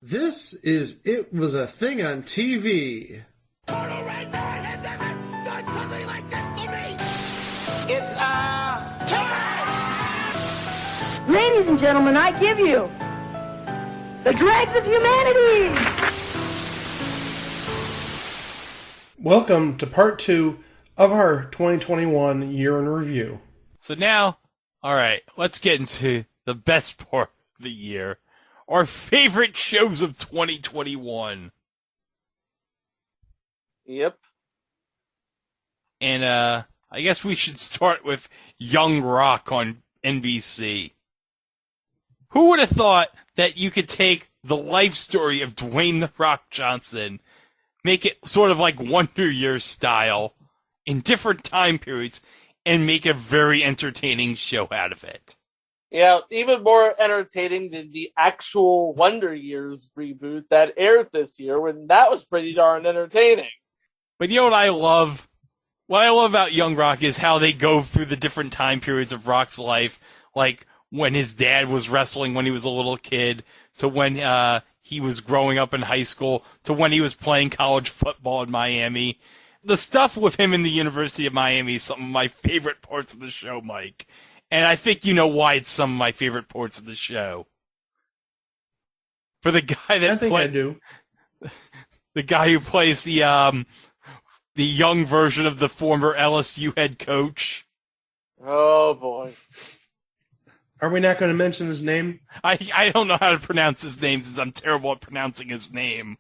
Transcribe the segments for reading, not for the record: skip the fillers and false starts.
This is It Was a Thing on TV. Total Red Man has ever done something like this to me! It's, time! Ladies and gentlemen, I give you the dregs of humanity! Welcome to part 2 of our 2021 year in review. So now, alright, let's get into the best part of the year. Our favorite shows of 2021. Yep. And, I guess we should start with Young Rock on NBC. Who would have thought that you could take the life story of Dwayne "The Rock" Johnson, make it sort of like Wonder Years style, in different time periods, and make a very entertaining show out of it? Yeah, even more entertaining than the actual Wonder Years reboot that aired this year, when that was pretty darn entertaining. But you know what I love? What I love about Young Rock is how they go through the different time periods of Rock's life, like when his dad was wrestling when he was a little kid, to when he was growing up in high school, to when he was playing college football in Miami. The stuff with him in the University of Miami is some of my favorite parts of the show, Mike. And I think you know why it's some of my favorite parts of the show. For the guy that I do. The guy who plays the young version of the former LSU head coach. Oh, boy. Are we not going to mention his name? I don't know how to pronounce his name since I'm terrible at pronouncing his name.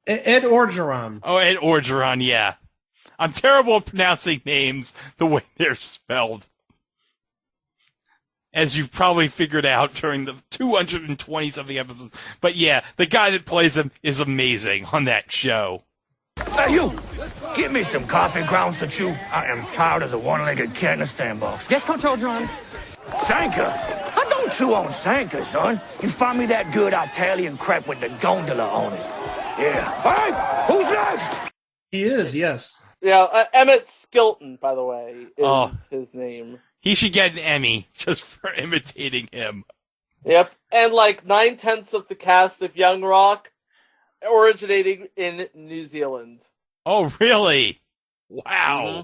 Ed Orgeron. Oh, Ed Orgeron, yeah. I'm terrible at pronouncing names the way they're spelled. As you've probably figured out during the 220-something episodes. But yeah, the guy that plays him is amazing on that show. Hey, you! Give me some coffee grounds to chew. I am tired as a one-legged cat in a sandbox. Yes, Coach Orgeron. Sanka! I don't chew on Sanka, son. You find me that good Italian crepe with the gondola on it. Yeah. All right, who's next? He is, yes. Yeah, Emmett Skilton, by the way, is his name. He should get an Emmy just for imitating him. Yep, and like 9/10 of the cast of Young Rock originating in New Zealand. Oh, really? Wow. Mm-hmm.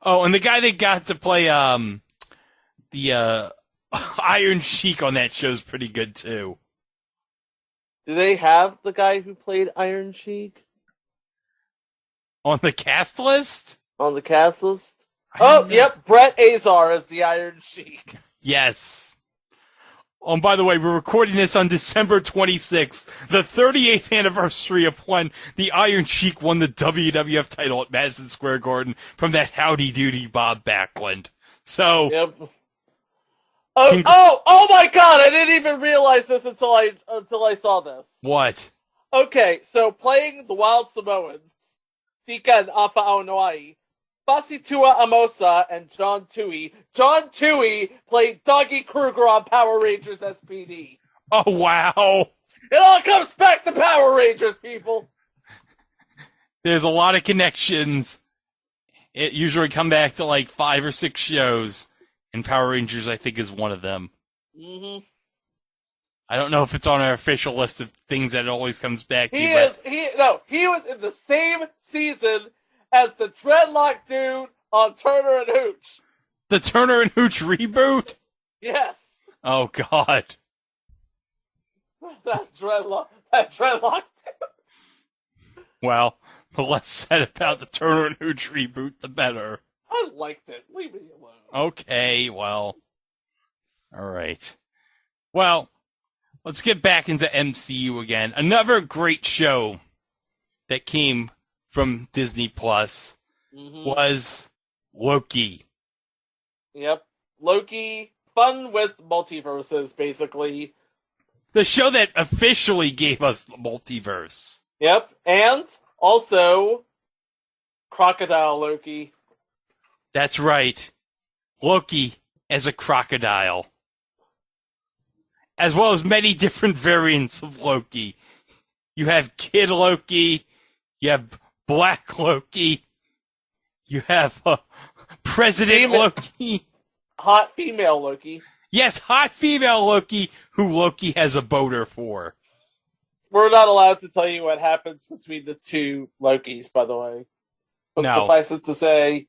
Oh, and the guy that got to play the Iron Sheik on that show's pretty good too. Do they have the guy who played Iron Sheik on the cast list? On the cast list? Oh, yep, Brett Azar is the Iron Sheik. Yes. Oh, and by the way, we're recording this on December 26th, the 38th anniversary of when the Iron Sheik won the WWF title at Madison Square Garden from that Howdy Doody Bob Backlund. So... Yep. Oh my god, I didn't even realize this until I saw this. What? Okay, so playing the Wild Samoans, Tika and Afa Aonoai, Fasitua Amosa and John Tui. John Tui played Doggy Kruger on Power Rangers SPD. Oh, wow. It all comes back to Power Rangers, people. There's a lot of connections. It usually come back to like 5 or 6 shows, and Power Rangers, I think, is one of them. Mm-hmm. I don't know if it's on our official list of things that it always comes back to. He was in the same season as the dreadlock dude on Turner and Hooch. The Turner and Hooch reboot? Yes. Oh, God. That dreadlock dude. Well, the less said about the Turner and Hooch reboot, the better. I liked it. Leave me alone. Okay, well. Alright. Well, let's get back into MCU again. Another great show that came from Disney Plus was Loki. Yep. Loki, fun with multiverses, basically. The show that officially gave us the multiverse. Yep, and also Crocodile Loki. That's right. Loki as a crocodile. As well as many different variants of Loki. You have Kid Loki, you have Black Loki, you have President Loki. Hot female Loki. Yes, hot female Loki, who Loki has a boner for. We're not allowed to tell you what happens between the two Lokis, by the way. But No. suffice it to say,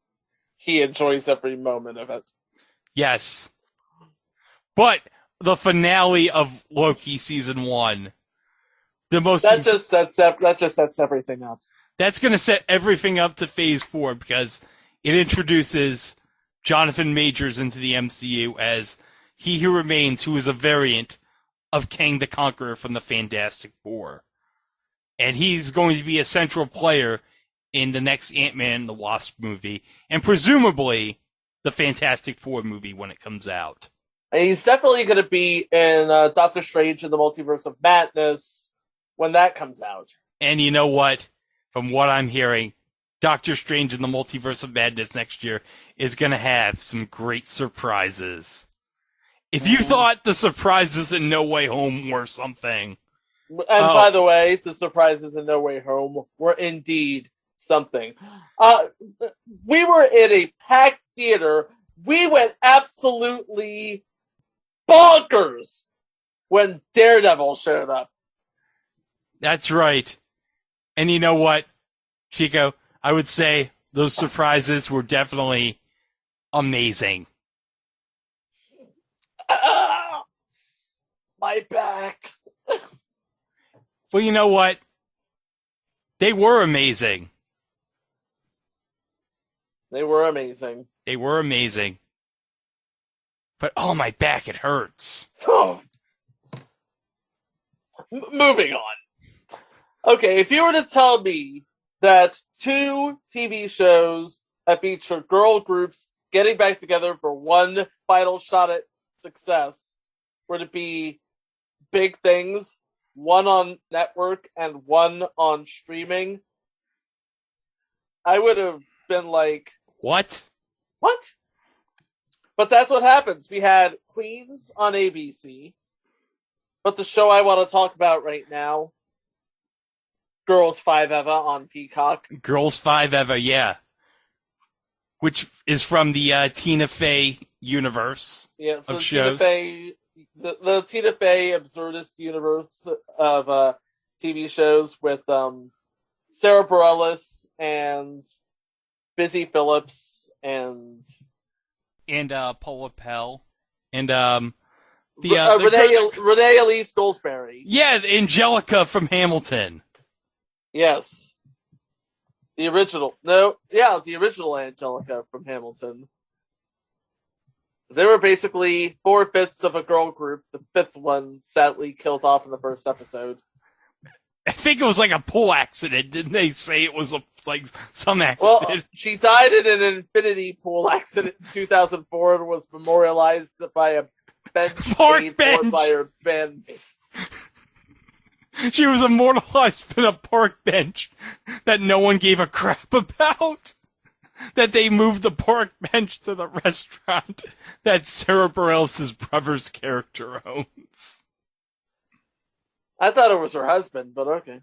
he enjoys every moment of it. Yes. But the finale of Loki season 1, that just sets everything up. That's going to set everything up to phase 4 because it introduces Jonathan Majors into the MCU as He Who Remains, who is a variant of Kang the Conqueror from the Fantastic Four. And he's going to be a central player in the next Ant-Man and the Wasp movie, and presumably the Fantastic Four movie when it comes out. And he's definitely going to be in Doctor Strange in the Multiverse of Madness when that comes out. And you know what? From what I'm hearing, Doctor Strange in the Multiverse of Madness next year is going to have some great surprises. If you thought the surprises in No Way Home were something... And by the way, the surprises in No Way Home were indeed something. We were in a packed theater. We went absolutely bonkers when Daredevil showed up. That's right. And you know what, Chico? I would say those surprises were definitely amazing. My back. Well, you know what? They were amazing. They were amazing. They were amazing. But, oh, my back, it hurts. Moving on. Okay, if you were to tell me that 2 TV shows that feature girl groups getting back together for one final shot at success were to be big things, one on network and one on streaming, I would have been like, What? What? But that's what happens. We had Queens on ABC, but the show I want to talk about right now, Girls 5 Eva on Peacock. Girls 5 Eva, yeah. Which is from the Tina Fey universe of shows. The Tina Fey absurdist universe of TV shows with Sarah Bareilles and Busy Phillips and Paula Pell and Renee Elise Goldsberry. Yeah, Angelica from Hamilton. Yes. The original Angelica from Hamilton. They were basically 4/5 of a girl group. The 5th one sadly killed off in the first episode. I think it was like a pool accident. Didn't they say it was like some accident? Well, she died in an infinity pool accident in 2004 and was memorialized by a bench Park bench by her bandmates. She was immortalized in a park bench that no one gave a crap about. That they moved the park bench to the restaurant that Sarah Bareilles' brother's character owns. I thought it was her husband, but okay.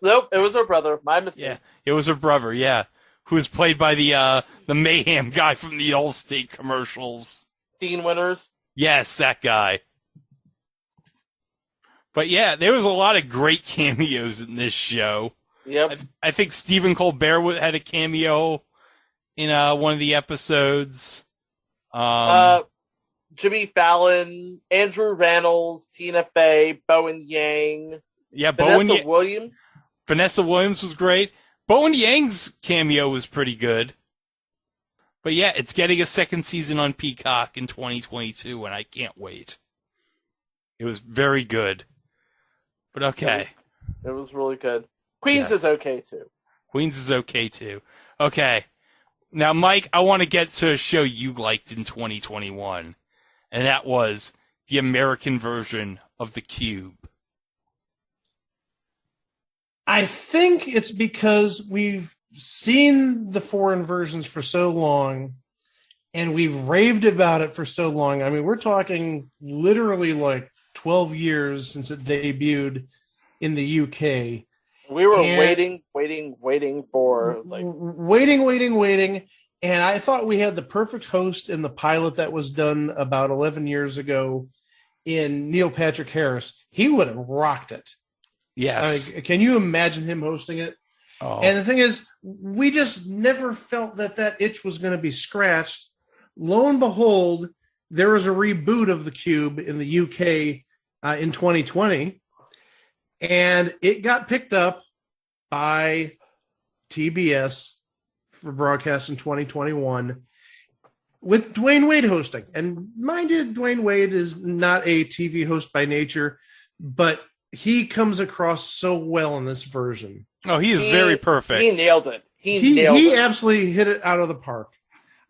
Nope, it was her brother. My mistake. Yeah, it was her brother, yeah. Who was played by the Mayhem guy from the Allstate commercials. Dean Winters? Yes, that guy. But yeah, there was a lot of great cameos in this show. Yep. I think Stephen Colbert had a cameo in one of the episodes. Jimmy Fallon, Andrew Rannells, Tina Fey, Bowen Yang. Yeah, Vanessa Williams. Vanessa Williams was great. Bowen Yang's cameo was pretty good. But yeah, it's getting a second season on Peacock in 2022, and I can't wait. It was very good. But okay. It was really good. Queens is okay, too. Queens is okay, too. Okay. Now, Mike, I want to get to a show you liked in 2021, and that was the American version of The Cube. I think it's because we've seen the foreign versions for so long, and we've raved about it for so long. I mean, we're talking literally like 12 years since it debuted in the UK. We were waiting for... Waiting. And I thought we had the perfect host in the pilot that was done about 11 years ago in Neil Patrick Harris. He would have rocked it. Yes. Can you imagine him hosting it? Oh. And the thing is, we just never felt that itch was going to be scratched. Lo and behold, there was a reboot of The Cube in the UK in 2020, and it got picked up by TBS for broadcast in 2021 with Dwayne Wade hosting. And mind you, Dwayne Wade is not a TV host by nature, but he comes across so well in this version. Oh, he is very perfect. He nailed it. He absolutely hit it out of the park.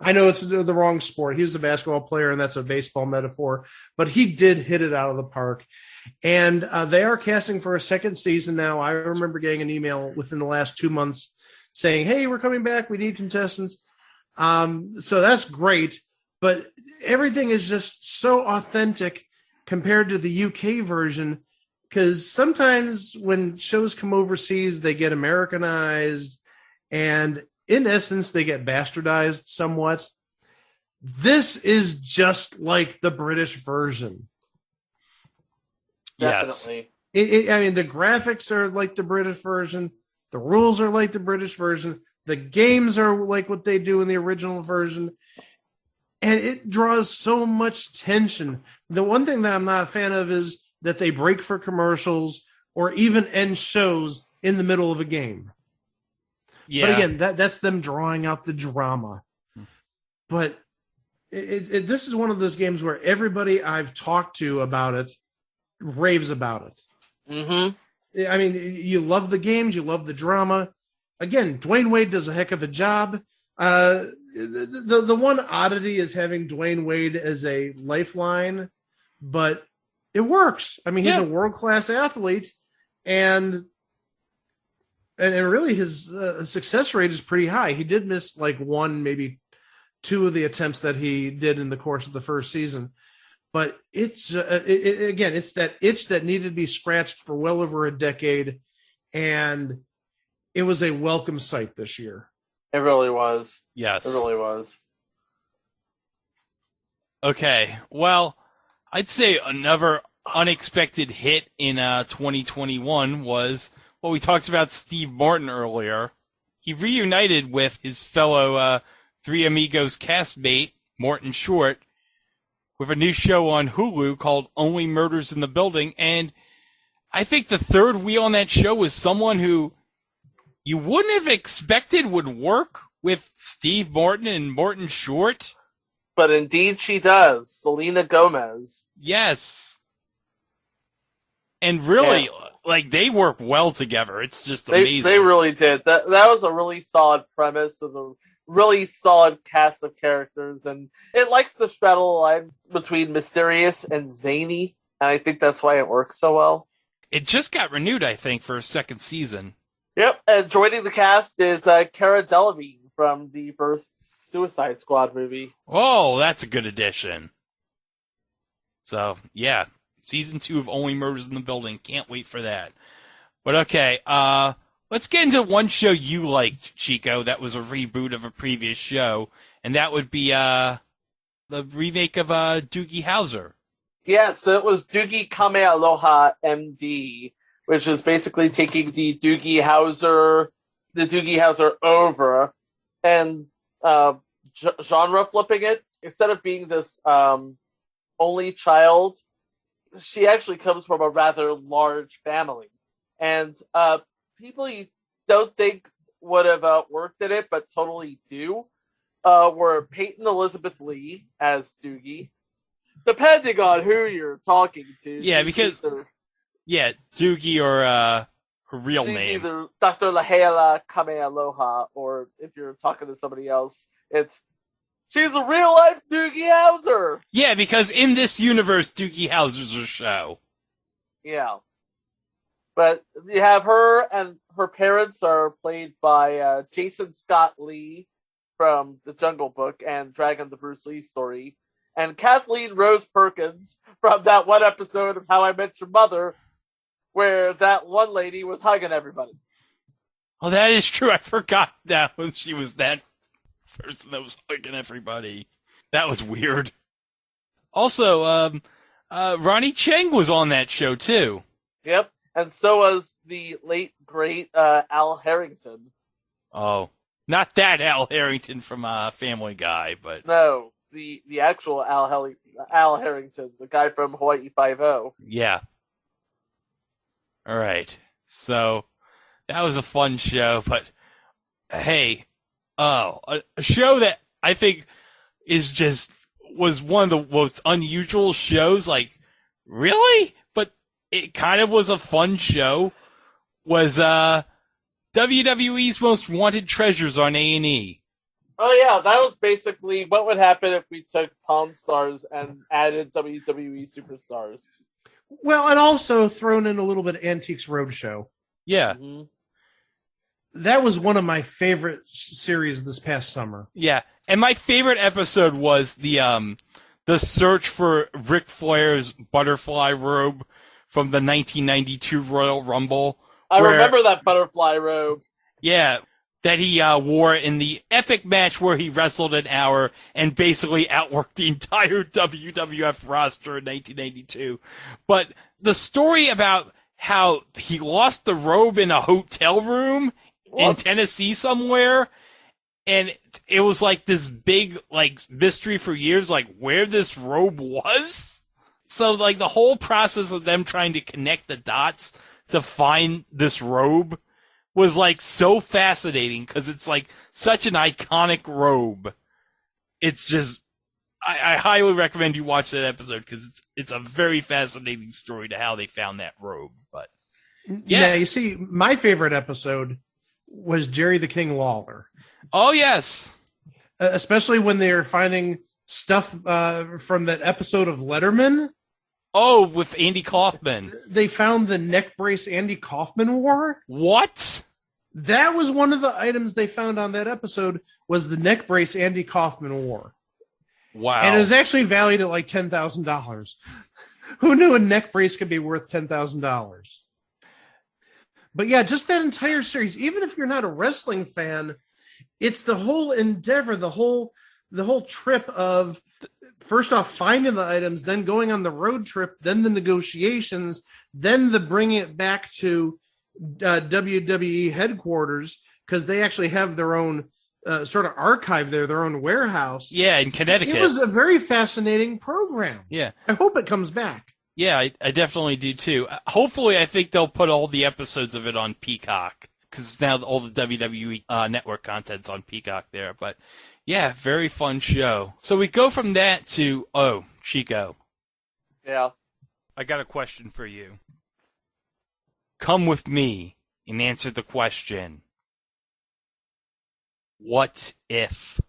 I know it's the wrong sport. He was a basketball player, and that's a baseball metaphor, but he did hit it out of the park. And they are casting for a second season now. I remember getting an email within the last 2 months saying, hey, we're coming back. We need contestants. So that's great. But everything is just so authentic compared to the UK version, because sometimes when shows come overseas, they get Americanized, and in essence, they get bastardized somewhat. This is just like the British version. Definitely. Yes. I mean, the graphics are like the British version. The rules are like the British version. The games are like what they do in the original version. And it draws so much tension. The one thing that I'm not a fan of is that they break for commercials or even end shows in the middle of a game. Yeah. But again, that's them drawing out the drama. But this is one of those games where everybody I've talked to about it raves about it. Mm-hmm. I mean, you love the games, you love the drama. Again, Dwayne Wade does a heck of a job. The one oddity is having Dwayne Wade as a lifeline, but it works. I mean, he's a world-class athlete, and really his success rate is pretty high. He did miss like one, maybe two of the attempts that he did in the course of the first season. But it's again, it's that itch that needed to be scratched for well over a decade, and it was a welcome sight this year. It really was. Yes. It really was. Okay. Well, I'd say another unexpected hit in 2021 was what we talked about Steve Martin earlier. He reunited with his fellow Three Amigos castmate, Morton Short, with a new show on Hulu called Only Murders in the Building. And I think the third wheel on that show was someone who you wouldn't have expected would work with Steve Martin and Morton Short. But indeed she does. Selena Gomez. Yes. And really, like, they work well together. It's just amazing. They really did. That was a really solid premise of a really solid cast of characters, and it likes to straddle the line between mysterious and zany, and I think that's why it works so well. It just got renewed, I think, for a second season. Yep, and joining the cast is Cara Delevingne from the first Suicide Squad movie. Oh, that's a good addition. So, yeah, season 2 of Only Murders in the Building. Can't wait for that. But okay, let's get into one show you liked, Chico, that was a reboot of a previous show, and that would be the remake of Doogie Howser. Yes, it was Doogie Kamealoha MD, which is basically taking the Doogie Howser over and genre flipping it. Instead of being this only child, she actually comes from a rather large family. And people you don't think would have worked in it, but totally do, were Peyton Elizabeth Lee as Doogie, depending on who you're talking to. Yeah, because Doogie or her real name. Either Dr. Lahala Kamealoha, or if you're talking to somebody else, she's a real life Doogie Howser. Yeah, because in this universe, Doogie Howser's a show. Yeah. But you have her, and her parents are played by Jason Scott Lee from The Jungle Book and Dragon the Bruce Lee Story, and Kathleen Rose Perkins from that one episode of How I Met Your Mother, where that one lady was hugging everybody. Oh, that is true. I forgot that when she was that person that was hugging everybody. That was weird. Also, Ronnie Cheng was on that show, too. Yep, and so was the late, great Al Harrington. Oh, not that Al Harrington from Family Guy, but... No, the actual Al Harrington, the guy from Hawaii Five-0. Yeah. All right. So, that was a fun show, but hey, a show that I think was one of the most unusual shows, like, really? But it kind of was a fun show, was WWE's Most Wanted Treasures on A&E. Oh yeah, that was basically what would happen if we took Pawn Stars and added WWE superstars. Well, and also thrown in a little bit of Antiques Roadshow. Yeah. Mm-hmm. That was one of my favorite series this past summer. Yeah. And my favorite episode was the search for Ric Flair's butterfly robe from the 1992 Royal Rumble. I remember that butterfly robe. Yeah, that he wore in the epic match where he wrestled an hour and basically outworked the entire WWF roster in 1992. But the story about how he lost the robe in a hotel room in Tennessee somewhere, and it was like this big like mystery for years, like where this robe was. So like the whole process of them trying to connect the dots to find this robe was like so fascinating because it's like such an iconic robe. It's just, I highly recommend you watch that episode because it's a very fascinating story to how they found that robe. But yeah, you see, my favorite episode was Jerry the King Lawler. Oh yes, especially when they were finding stuff from that episode of Letterman. Oh, with Andy Kaufman. They found the neck brace Andy Kaufman wore. What? That was one of the items they found on that episode was the neck brace Andy Kaufman wore. Wow. And it was actually valued at like $10,000. Who knew a neck brace could be worth $10,000? But yeah, just that entire series, even if you're not a wrestling fan, it's the whole endeavor, the whole trip of first off finding the items, then going on the road trip, then the negotiations, then the bringing it back to WWE headquarters because they actually have their own sort of archive there, their own warehouse. Yeah, in Connecticut. It was a very fascinating program. Yeah. I hope it comes back. Yeah, I definitely do too. Hopefully, I think they'll put all the episodes of it on Peacock because now all the WWE network content's on Peacock there. But yeah, very fun show. So we go from that to, Chico. Yeah. I got a question for you. Come with me and answer the question. What if?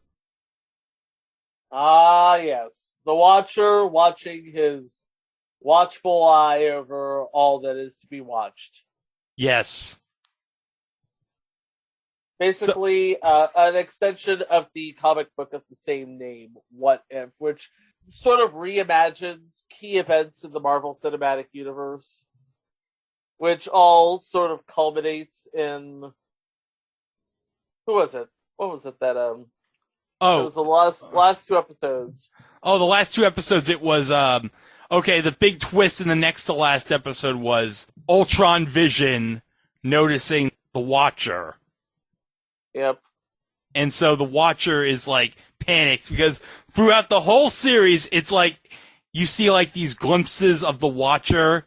Ah, yes. The Watcher watching his watchful eye over all that is to be watched. Yes. Basically, an extension of the comic book of the same name, What If, which sort of reimagines key events in the Marvel Cinematic Universe, which all sort of culminates in... Who was it? What was it that, It was the last two episodes. Oh, the last two episodes, it was, the big twist in the next to last episode was Ultron Vision noticing the Watcher. Yep. And so the Watcher is, like, panicked because throughout the whole series, it's like, you see, like, these glimpses of the Watcher.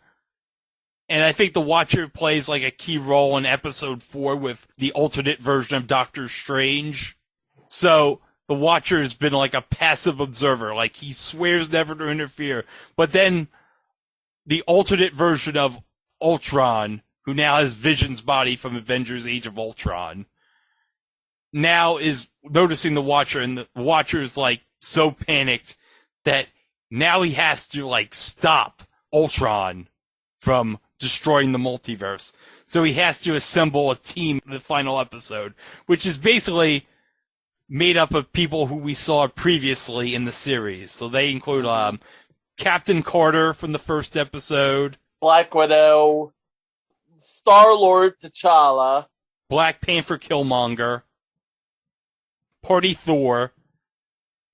And I think the Watcher plays, like, a key role in episode 4 with the alternate version of Doctor Strange. So the Watcher has been, like, a passive observer. Like, he swears never to interfere. But then the alternate version of Ultron, who now has Vision's body from Avengers Age of Ultron, now is noticing the Watcher, and the Watcher is, like, so panicked that now he has to, like, stop Ultron from destroying the multiverse. So he has to assemble a team in the final episode, which is basically made up of people who we saw previously in the series. So they include Captain Carter from the first episode, Black Widow, Star-Lord T'Challa, Black Panther Killmonger, Party Thor,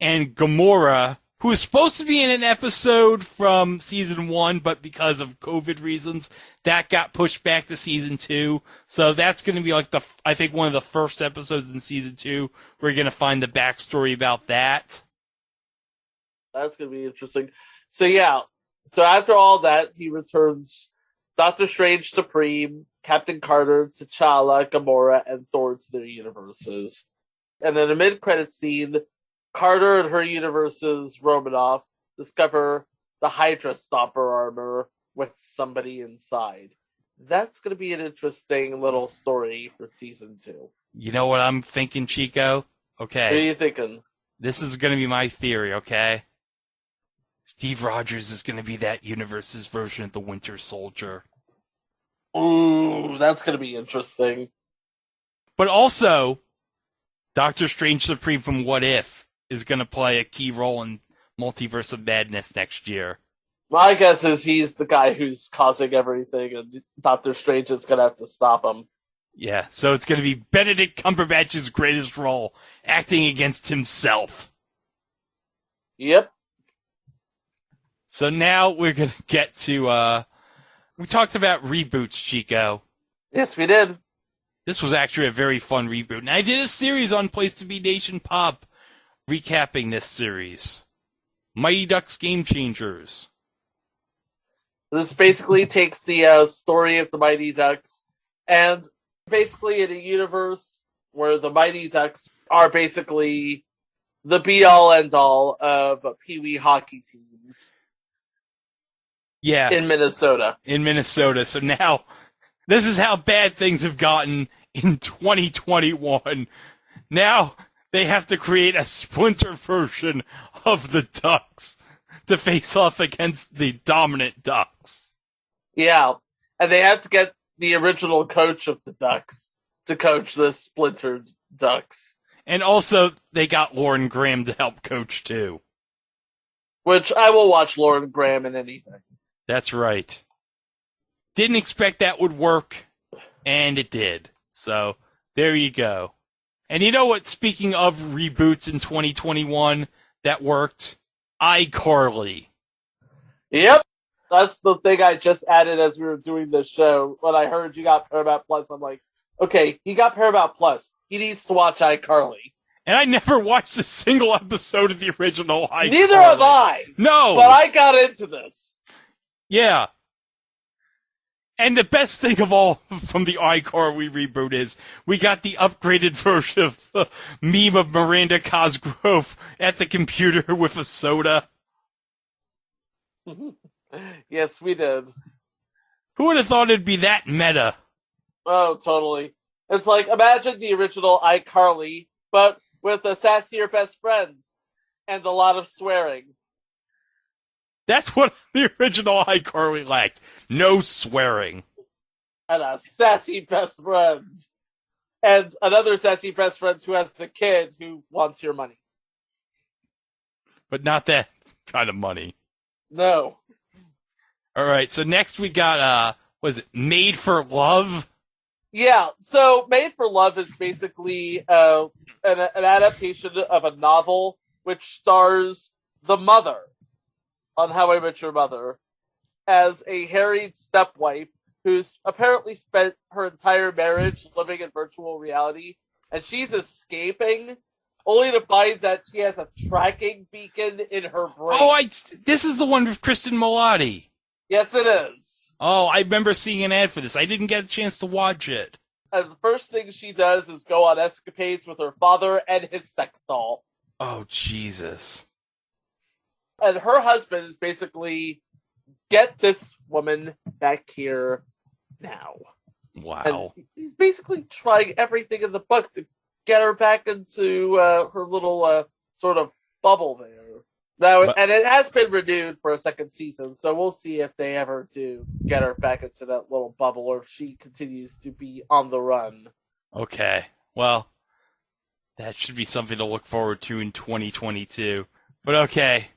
and Gamora, who was supposed to be in an episode from season 1, but because of COVID reasons, that got pushed back to season 2. So that's going to be like I think one of the first episodes in season 2. We're going to find the backstory about that. That's going to be interesting. So yeah, so after all that, he returns Doctor Strange Supreme, Captain Carter, T'Challa, Gamora, and Thor to their universes. And then a mid-credit scene, Carter and her universe's Romanoff discover the Hydra Stomper armor with somebody inside. That's going to be an interesting little story for season 2. You know what I'm thinking, Chico? Okay. What are you thinking? This is going to be my theory, okay? Steve Rogers is going to be that universe's version of the Winter Soldier. Ooh, that's going to be interesting. But also, Doctor Strange Supreme from What If is going to play a key role in Multiverse of Madness next year. My guess is he's the guy who's causing everything, and Doctor Strange is going to have to stop him. Yeah, so it's going to be Benedict Cumberbatch's greatest role, acting against himself. Yep. So now we're going to get to, we talked about reboots, Chico. Yes, we did. This was actually a very fun reboot. And I did a series on Place to Be Nation Pop recapping this series. Mighty Ducks Game Changers. This basically takes the story of the Mighty Ducks, and basically in a universe where the Mighty Ducks are basically the be-all, end-all of Pee-wee hockey teams. Yeah. In Minnesota. So now, this is how bad things have gotten in 2021. Now, they have to create a splinter version of the Ducks to face off against the dominant Ducks. Yeah, and they have to get the original coach of the Ducks to coach the splintered Ducks. And also, they got Lauren Graham to help coach, too. Which, I will watch Lauren Graham in anything. That's right. Didn't expect that would work, and it did. So, there you go. And you know what, speaking of reboots in 2021 that worked? iCarly. Yep. That's the thing I just added as we were doing this show. When I heard you got Paramount Plus, I'm like, okay, he got Paramount Plus. He needs to watch iCarly. And I never watched a single episode of the original iCarly. Neither have I. No. But I got into this. Yeah. And the best thing of all from the iCarly reboot is we got the upgraded version of the meme of Miranda Cosgrove at the computer with a soda. Yes, we did. Who would have thought it'd be that meta? Oh, totally. It's like, imagine the original iCarly, but with a sassier best friend and a lot of swearing. That's what the original iCarly lacked. No swearing. And a sassy best friend. And another sassy best friend who has a kid who wants your money. But not that kind of money. No. All right, so next we got, was it Made for Love? Yeah, so Made for Love is basically an adaptation of a novel which stars the mother on How I Met Your Mother as a harried stepwife who's apparently spent her entire marriage living in virtual reality, and she's escaping only to find that she has a tracking beacon in her brain. Oh, this is the one with Kristen Milotti. Yes, it is. Oh, I remember seeing an ad for this. I didn't get a chance to watch it. And the first thing she does is go on escapades with her father and his sex doll. Oh, Jesus. And her husband is basically, get this woman back here now. Wow. And he's basically trying everything in the book to get her back into her little sort of bubble there. Now, and it has been renewed for a second season, so we'll see if they ever do get her back into that little bubble or if she continues to be on the run. Okay. Well, that should be something to look forward to in 2022. But okay.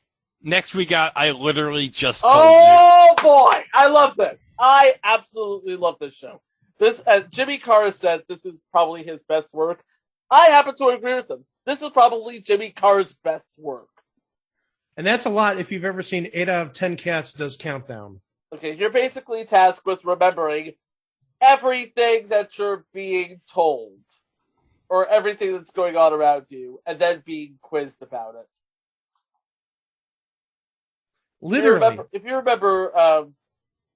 Next we got I Literally Just Told You. Oh boy! I love this. I absolutely love this show. This Jimmy Carr said this is probably his best work. I happen to agree with him. This is probably Jimmy Carr's best work. And that's a lot if you've ever seen 8 out of 10 Cats Does Countdown. Okay, you're basically tasked with remembering everything that you're being told, or everything that's going on around you, and then being quizzed about it. Literally. If you remember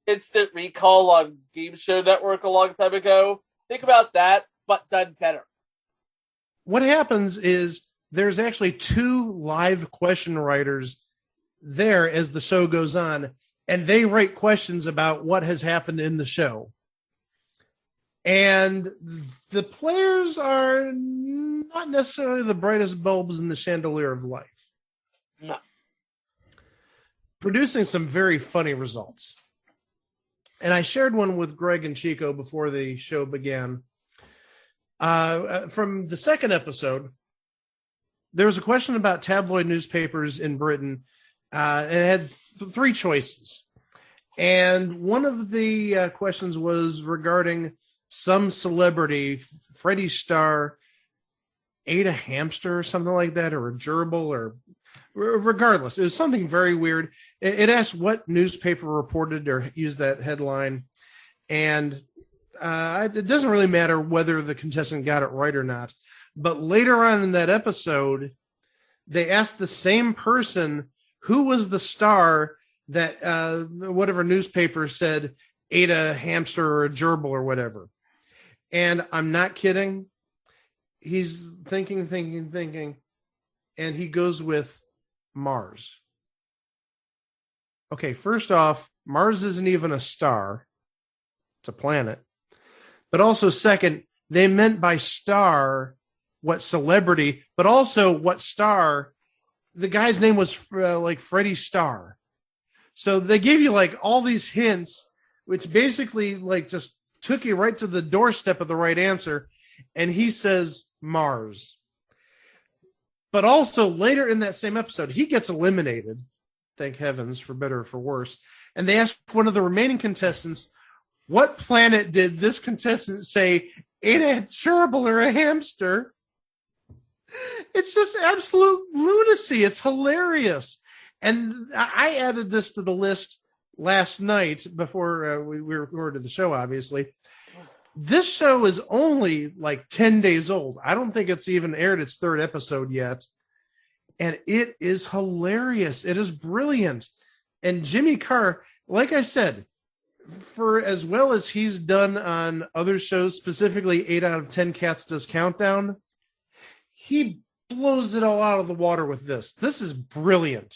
Instant Recall on Game Show Network a long time ago, think about that, but done better. What happens is there's actually 2 live question writers there as the show goes on, and they write questions about what has happened in the show. And the players are not necessarily the brightest bulbs in the chandelier of life. No. Producing some very funny results. And I shared one with Greg and Chico before the show began. From the second episode, there was a question about tabloid newspapers in Britain. And it had 3 choices. And one of the questions was regarding some celebrity, Freddie Starr, ate a hamster or something like that, or a gerbil, or regardless, it was something very weird. It asked what newspaper reported or used that headline, and it doesn't really matter whether the contestant got it right or not. But later on in that episode, they asked the same person who was the star that whatever newspaper said ate a hamster or a gerbil or whatever. And I'm not kidding. He's thinking, and he goes with Mars. Okay, first off, Mars isn't even a star. It's a planet. But also, second, they meant by star what celebrity, but also what star. The guy's name was like Freddie Starr. So they gave you like all these hints, which basically like just took you right to the doorstep of the right answer. And he says Mars. But also later in that same episode, he gets eliminated. Thank heavens, for better or for worse. And they ask one of the remaining contestants, what planet did this contestant say ate a gerbil or a hamster? It's just absolute lunacy. It's hilarious. And I added this to the list last night before we recorded the show, obviously. This show is only like 10 days old. I don't think it's even aired its 3rd episode yet. And it is hilarious. It is brilliant. And Jimmy Carr, like I said, for as well as he's done on other shows, specifically 8 out of 10 Cats Does Countdown, he blows it all out of the water with this. This is brilliant.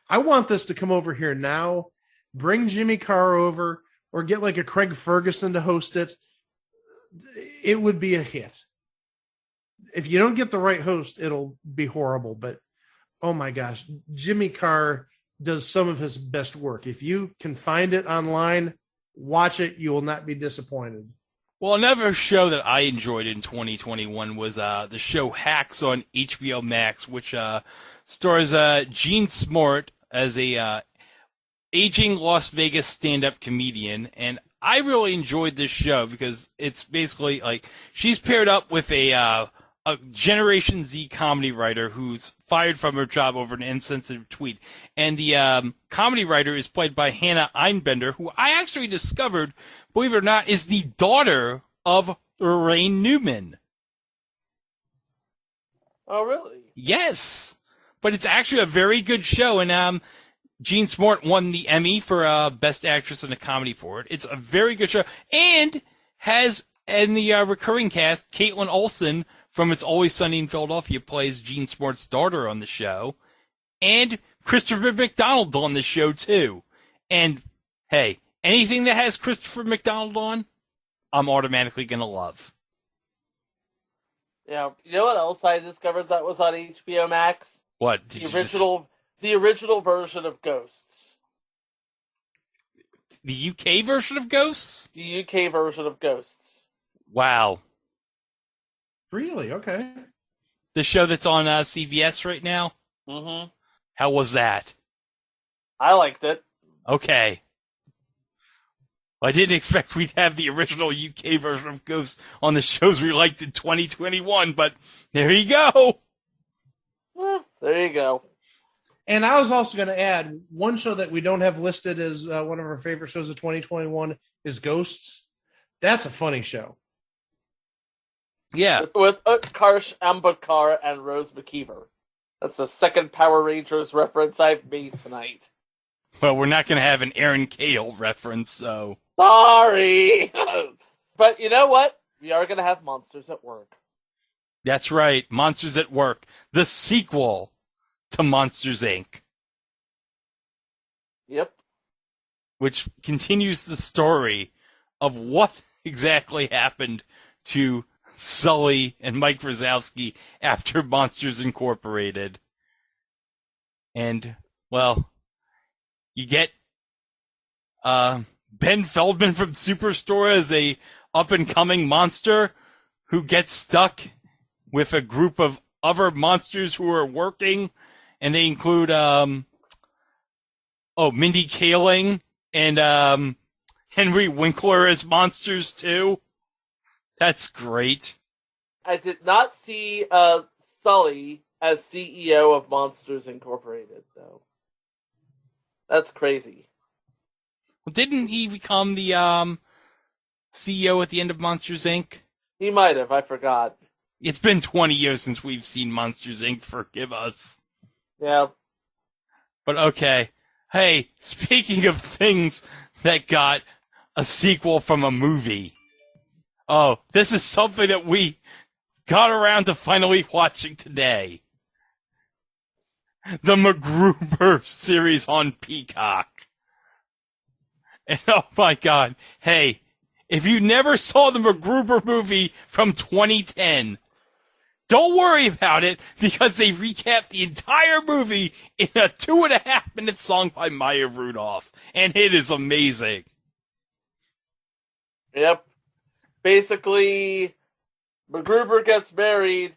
I want this to come over here now. Bring Jimmy Carr over, or get like a Craig Ferguson to host it. It would be a hit. If you don't get the right host, it'll be horrible. But oh my gosh, Jimmy Carr does some of his best work. If you can find it online, watch it. You will not be disappointed. Well, another show that I enjoyed in 2021 was the show Hacks on HBO Max, which stars Gene Smart as a aging Las Vegas stand-up comedian. And I really enjoyed this show because it's basically like she's paired up with a Generation Z comedy writer who's fired from her job over an insensitive tweet. And the comedy writer is played by Hannah Einbender, who I actually discovered, believe it or not, is the daughter of Lorraine Newman. Oh, really? Yes. But it's actually a very good show, and Gene Smart won the Emmy for Best Actress in a Comedy for it. It's a very good show, and has in the recurring cast, Caitlin Olsen from It's Always Sunny in Philadelphia plays Gene Smart's daughter on the show, and Christopher McDonald on the show too. And hey, anything that has Christopher McDonald on, I'm automatically gonna love. Yeah, you know what else I discovered that was on HBO Max? What? The original version of Ghosts. The UK version of Ghosts? The UK version of Ghosts. Wow. Really? Okay. The show that's on CBS right now? Mm-hmm. How was that? I liked it. Okay. I didn't expect we'd have the original UK version of Ghost on the shows we liked in 2021, but there you go. Well, there you go. And I was also going to add one show that we don't have listed as one of our favorite shows of 2021 is Ghosts. That's a funny show. Yeah. With Utkarsh Ambudkar and Rose Macgyver. That's the second Power Rangers reference I've made tonight. Well, we're not going to have an Aaron Cale reference, so... Sorry! But you know what? We are going to have Monsters at Work. That's right. Monsters at Work. The sequel to Monsters, Inc. Yep. Which continues the story of what exactly happened to Sully and Mike Wazowski after Monsters Incorporated. And, well, you get Ben Feldman from Superstore as a up-and-coming monster who gets stuck with a group of other monsters who are working, and they include Mindy Kaling and Henry Winkler as monsters too. That's great. I did not see Sully as CEO of Monsters Incorporated, though. That's crazy. Well, didn't he become the CEO at the end of Monsters, Inc.? He might have. I forgot. It's been 20 years since we've seen Monsters, Inc. Forgive us. Yeah. But okay. Hey, speaking of things that got a sequel from a movie. Oh, this is something that we got around to finally watching today. The MacGruber series on Peacock. And oh my god. Hey, if you never saw the MacGruber movie from 2010, don't worry about it, because they recap the entire movie in a 2.5-minute song by Maya Rudolph. And it is amazing. Yep. Basically, MacGruber gets married.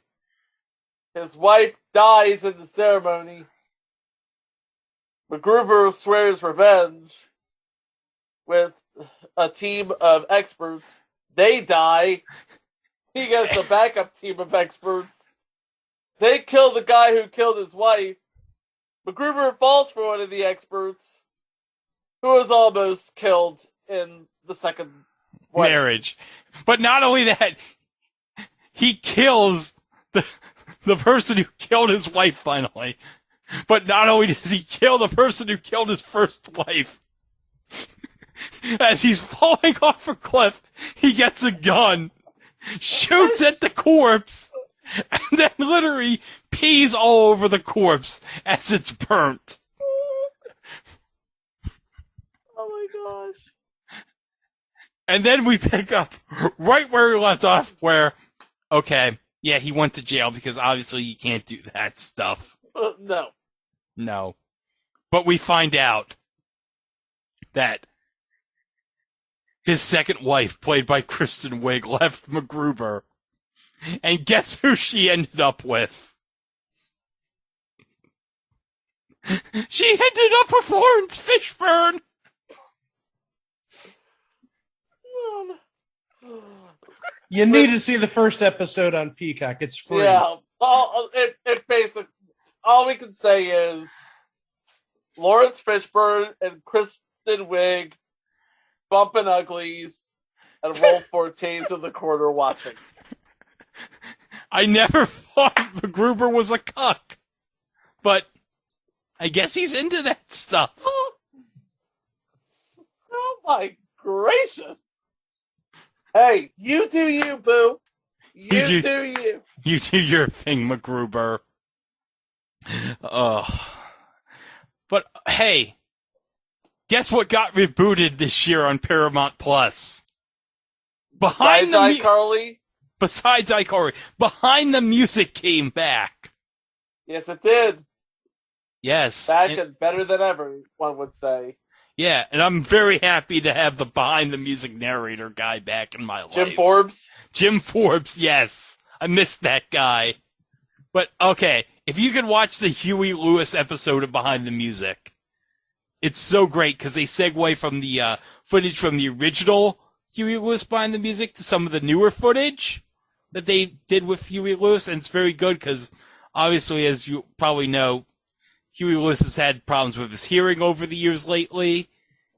His wife dies in the ceremony. MacGruber swears revenge with a team of experts. They die. He gets a backup team of experts. They kill the guy who killed his wife. MacGruber falls for one of the experts, who was almost killed in the second marriage. But not only that, he kills the person who killed his wife finally. But not only does he kill the person who killed his first wife, as he's falling off a cliff, he gets a gun, shoots at the corpse, and then literally pees all over the corpse as it's burnt. Oh my gosh. And then we pick up right where we left off, where, okay, yeah, he went to jail because obviously you can't do that stuff. No. No. But we find out that his second wife, played by Kristen Wiig, left MacGruber. And guess who she ended up with? She ended up with Lawrence Fishburne! You need to see the first episode on Peacock. It's free. Yeah. It basically, all we can say is Lawrence Fishburne and Kristen Wiig bumping uglies and Rolf Fortes in the corner watching. I never thought MacGruber was a cuck, but I guess he's into that stuff. Oh my gracious. Hey, you do you, boo. You do you. You do your thing, MacGruber. But hey, guess what got rebooted this year on Paramount Plus? Besides iCarly? Besides iCarly. Behind the Music came back. Yes, it did. Yes. Back and better than ever, one would say. Yeah, and I'm very happy to have the Behind the Music narrator guy back in my life. Jim Forbes? Jim Forbes, yes. I missed that guy. But, okay, if you could watch the Huey Lewis episode of Behind the Music, it's so great because they segue from the footage from the original Huey Lewis behind the music to some of the newer footage that they did with Huey Lewis, and it's very good because, obviously, as you probably know, Huey Lewis has had problems with his hearing over the years lately.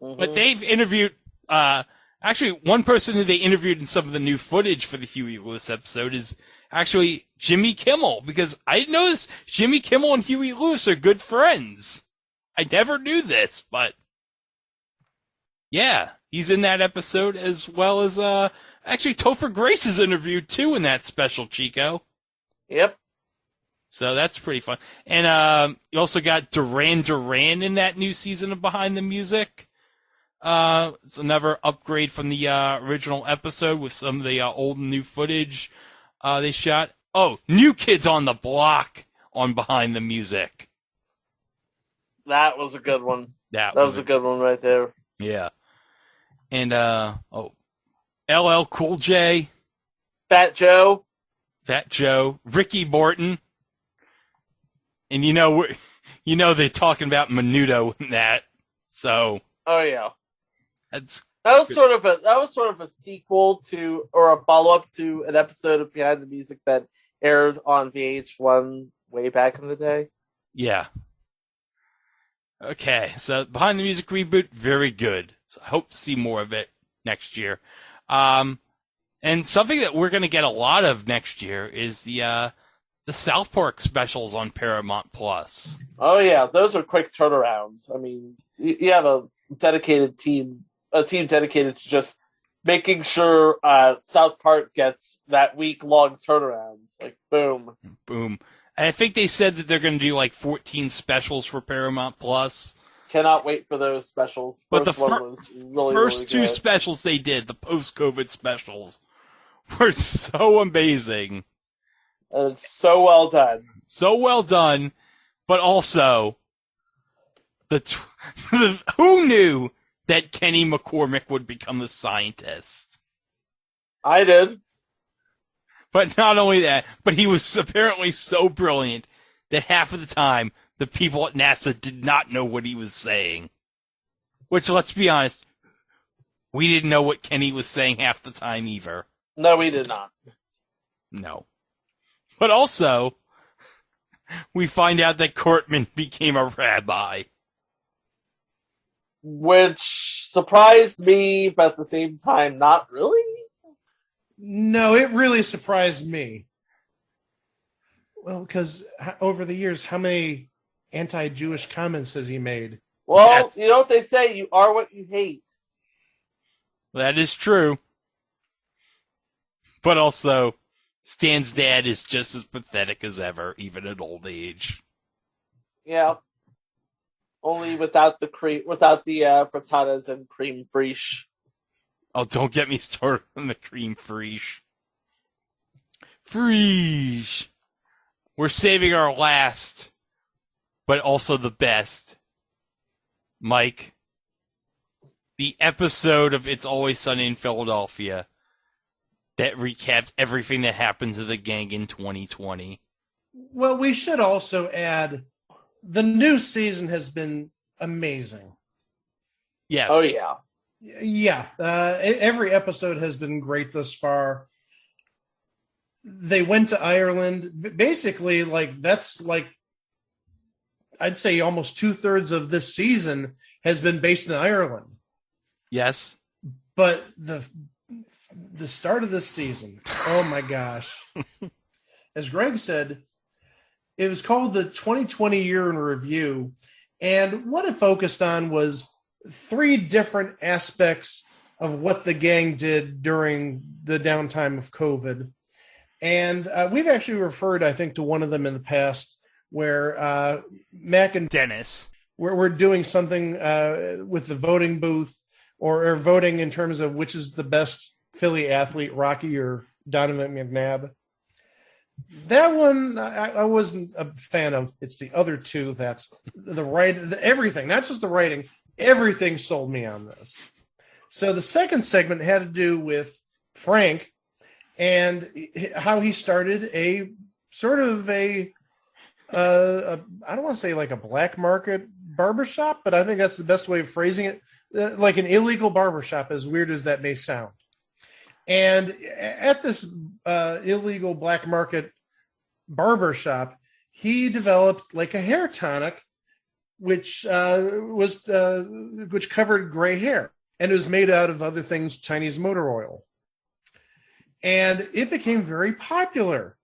Mm-hmm. But they've interviewed, actually, one person who they interviewed in some of the new footage for the Huey Lewis episode is actually Jimmy Kimmel, because I didn't know this. Jimmy Kimmel and Huey Lewis are good friends. I never knew this, but yeah, he's in that episode, as well as, actually, Topher Grace is interviewed too in that special, Chico. Yep. So that's pretty fun. And you also got Duran Duran in that new season of Behind the Music. It's another upgrade from the original episode with some of the old and new footage they shot. Oh, New Kids on the Block on Behind the Music. That was a good one. That was a good one right there. Yeah. And, LL Cool J. Fat Joe, Ricky Morton. And they're talking about Menudo in that. So. Oh yeah. That was sort of a sequel to, or a follow-up to, an episode of Behind the Music that aired on VH1 way back in the day. Yeah. Okay, so Behind the Music reboot, very good. So I hope to see more of it next year. And something that we're going to get a lot of next year is the South Park specials on Paramount Plus. Oh yeah, those are quick turnarounds. I mean, you have a team dedicated to just making sure South Park gets that week-long turnarounds. Like, boom. Boom. And I think they said that they're going to do like 14 specials for Paramount Plus. Cannot wait for those specials. But the first two specials they did, the post-COVID specials, were so amazing. And it's so well done. So well done, but also, who knew that Kenny McCormick would become the scientist? I did. But not only that, but he was apparently so brilliant that half of the time, the people at NASA did not know what he was saying. Which, let's be honest, we didn't know what Kenny was saying half the time either. No, we did not. No. But also, we find out that Cortman became a rabbi. Which surprised me, but at the same time, not really. No, it really surprised me. Well, because over the years, how many anti-Jewish comments has he made? Well, you know what they say, you are what you hate. That is true. But also, Stan's dad is just as pathetic as ever, even at old age. Yeah. Only without the frittatas and cream fraiche. Oh, don't get me started on the cream fraiche. Fraiche. We're saving our last, but also the best. Mike, the episode of It's Always Sunny in Philadelphia that recapped everything that happened to the gang in 2020. Well, we should also add, the new season has been amazing. Yes. Oh, yeah. Yeah. Every episode has been great thus far. They went to Ireland. Basically, I'd say almost 2/3 of this season has been based in Ireland. Yes. But the start of this season, oh my gosh. As Greg said, it was called the 2020 Year in Review. And what it focused on was 3 different aspects of what the gang did during the downtime of COVID. And we've actually referred, I think, to one of them in the past where Mac and Dennis we're doing something with the voting booth or voting in terms of which is the best Philly athlete, Rocky or Donovan McNabb. That one I wasn't a fan of. It's the other two that's everything, not just the writing, everything sold me on this. So the second segment had to do with Frank and how he started a sort of I don't want to say like a black market barbershop, but I think that's the best way of phrasing it. Like an illegal barbershop, as weird as that may sound. And at this illegal black market barbershop, he developed like a hair tonic, which covered gray hair, and it was made out of other things, Chinese motor oil. And it became very popular,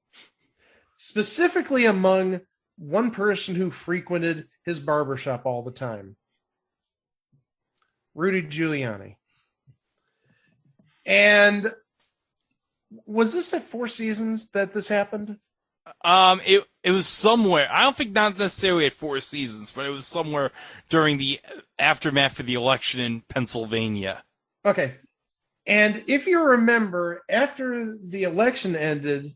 specifically among one person who frequented his barbershop all the time, Rudy Giuliani. And was this at Four Seasons that this happened? It was somewhere. I don't think not necessarily at Four Seasons, but it was somewhere during the aftermath of the election in Pennsylvania. Okay. And if you remember, after the election ended,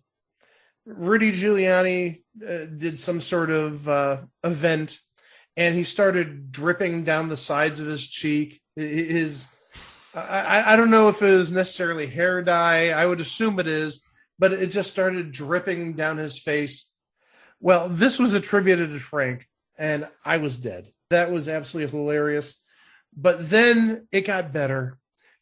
Rudy Giuliani did some sort of event, and he started dripping down the sides of his cheek. I don't know if it was necessarily hair dye. I would assume it is, but it just started dripping down his face. Well, this was attributed to Frank, and I was dead. That was absolutely hilarious. But then it got better.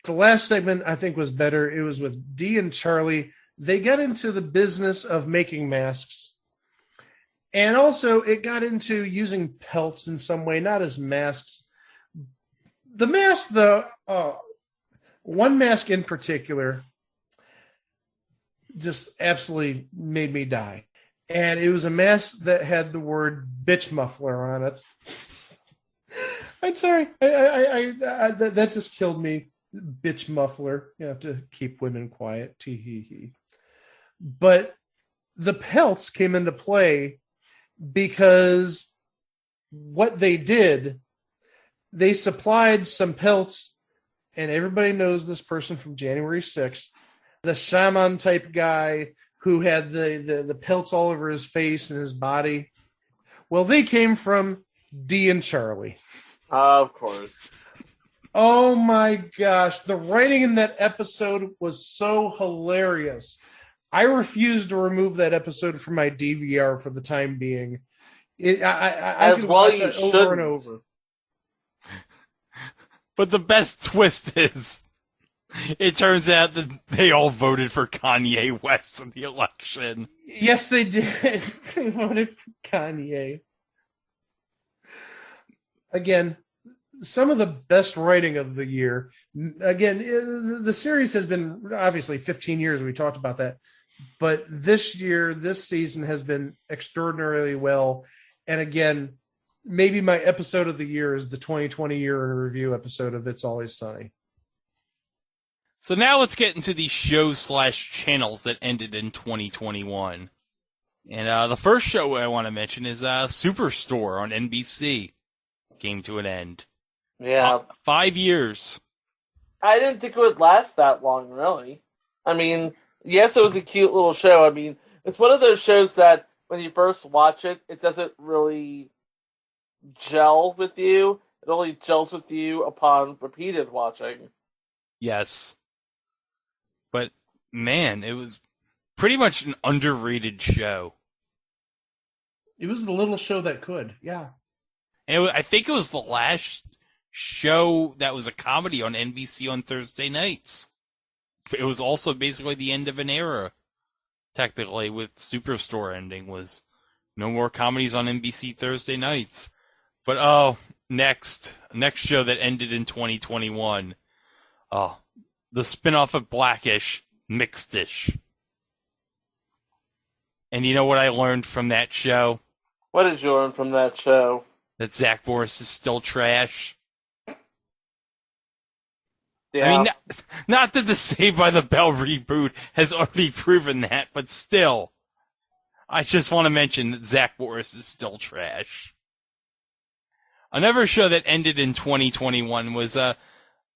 The last segment, I think, was better. It was with Dee and Charlie. They got into the business of making masks. And also, it got into using pelts in some way, not as masks. The mask, though, one mask in particular just absolutely made me die. And it was a mask that had the word bitch muffler on it. I'm sorry. That just killed me. Bitch muffler. You have to keep women quiet. Tee-hee-hee. But the pelts came into play because what they did, they supplied some pelts, and everybody knows this person from January 6th, the shaman type guy who had the pelts all over his face and his body. Well, they came from Dee and Charlie. Of course. Oh my gosh. The writing in that episode was so hilarious. I refused to remove that episode from my DVR for the time being. I could watch that over and over. But the best twist is, it turns out that they all voted for Kanye West in the election. Yes, they did. They voted for Kanye. Again, some of the best writing of the year. Again, the series has been obviously 15 years. We talked about that. But this year, this season has been extraordinarily well. And again, maybe my episode of the year is the 2020 year in review episode of It's Always Sunny. So now let's get into the shows/channels that ended in 2021. And the first show I want to mention is Superstore on NBC. Came to an end. Yeah. 5 years. I didn't think it would last that long, really. I mean, yes, it was a cute little show. I mean, it's one of those shows that when you first watch it, it doesn't really gel with you. It only gels with you upon repeated watching. Yes. But, man, it was pretty much an underrated show. It was the little show that could, yeah. And I think it was the last show that was a comedy on NBC on Thursday nights. It was also basically the end of an era, technically, with Superstore ending, was no more comedies on NBC Thursday nights. But, next show that ended in 2021, the spinoff of Blackish, Mixedish. And you know what I learned from that show? What did you learn from that show? That Zach Morris is still trash. Yeah. I mean, not that the Saved by the Bell reboot has already proven that, but still. I just want to mention that Zach Morris is still trash. Another show that ended in 2021 was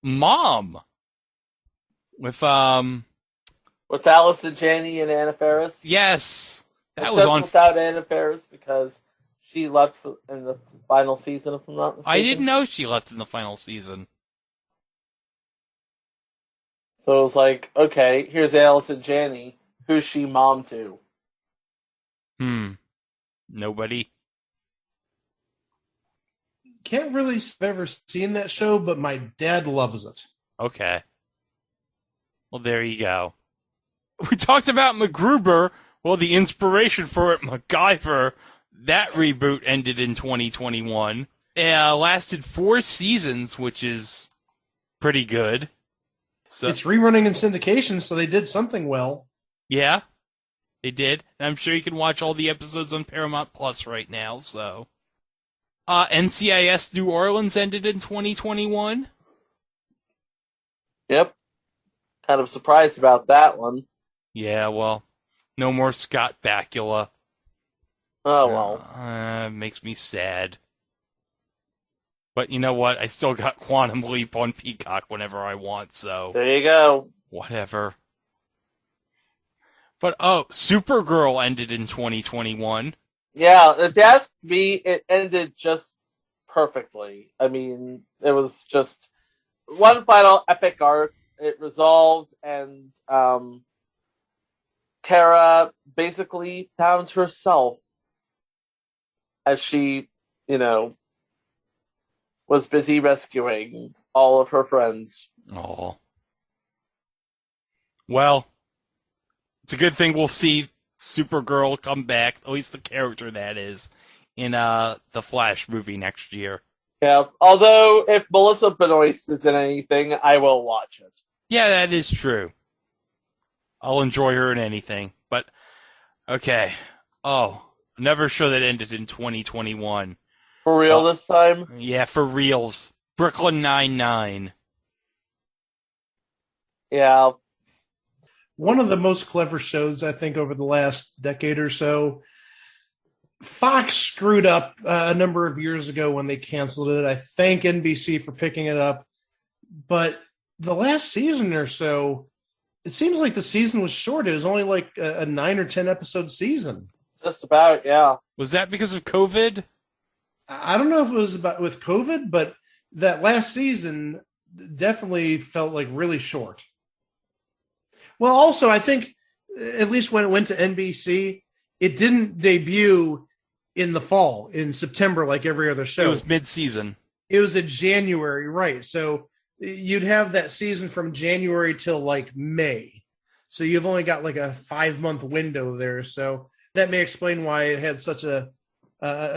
Mom. With Allison Janney and Anna Faris? Yes. That Except was on without Anna Faris because she left in the final season, if I'm not mistaken. I didn't know she left in the final season. So it was like, okay, here's Allison Janney. Who's she mom to? Nobody. Can't really say I've ever seen that show, but my dad loves it. Okay. Well, there you go. We talked about MacGruber. Well, the inspiration for it, Macgyver, that reboot ended in 2021. It lasted 4 seasons, which is pretty good. So it's rerunning in syndication, so they did something well. Yeah, they did. And I'm sure you can watch all the episodes on Paramount Plus right now, so... NCIS New Orleans ended in 2021. Yep. Kind of surprised about that one. Yeah, well, no more Scott Bakula. Oh, well. Makes me sad. But you know what? I still got Quantum Leap on Peacock whenever I want, so... There you go. Whatever. But, Supergirl ended in 2021. Yeah, to ask me, it ended just perfectly. I mean, it was just one final epic arc. It resolved, and Kara basically found herself as she, was busy rescuing all of her friends. Oh. Well, it's a good thing we'll see Supergirl come back, at least the character that is, in the Flash movie next year. Yeah, although if Melissa Benoist is in anything, I will watch it. Yeah, that is true. I'll enjoy her in anything. But, okay. Another show that ended in 2021. For real this time? Yeah, for reals. Brooklyn Nine-Nine. Yeah. One of the most clever shows, I think, over the last decade or so. Fox screwed up a number of years ago when they canceled it. I thank NBC for picking it up. But the last season or so, it seems like the season was short. It was only like a 9 or 10 episode season. Just about, yeah. Was that because of COVID? I don't know if it was about with COVID, but that last season definitely felt like really short. Well, also, I think, at least when it went to NBC, it didn't debut in the fall, in September, like every other show. It was mid-season. It was in January, right. So you'd have that season from January till like May. So you've only got like a 5-month window there. So that may explain why it had such a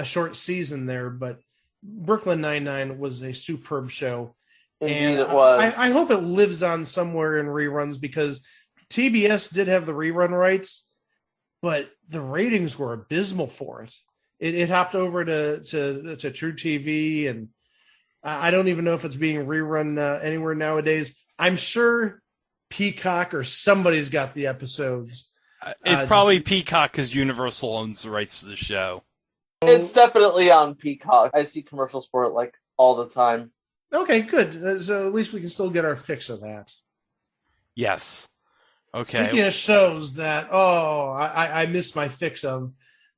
short season there. But Brooklyn Nine-Nine was a superb show. Indeed, and it was. I hope it lives on somewhere in reruns, because TBS did have the rerun rights, but the ratings were abysmal for it. It hopped over to True TV, and I don't even know if it's being rerun anywhere nowadays. I'm sure Peacock or somebody's got the episodes. It's probably Peacock, because Universal owns the rights to the show. It's definitely on Peacock. I see commercials for it like all the time. Okay, good. So at least we can still get our fix of that. Yes. Okay. Speaking of shows that, I missed my fix of.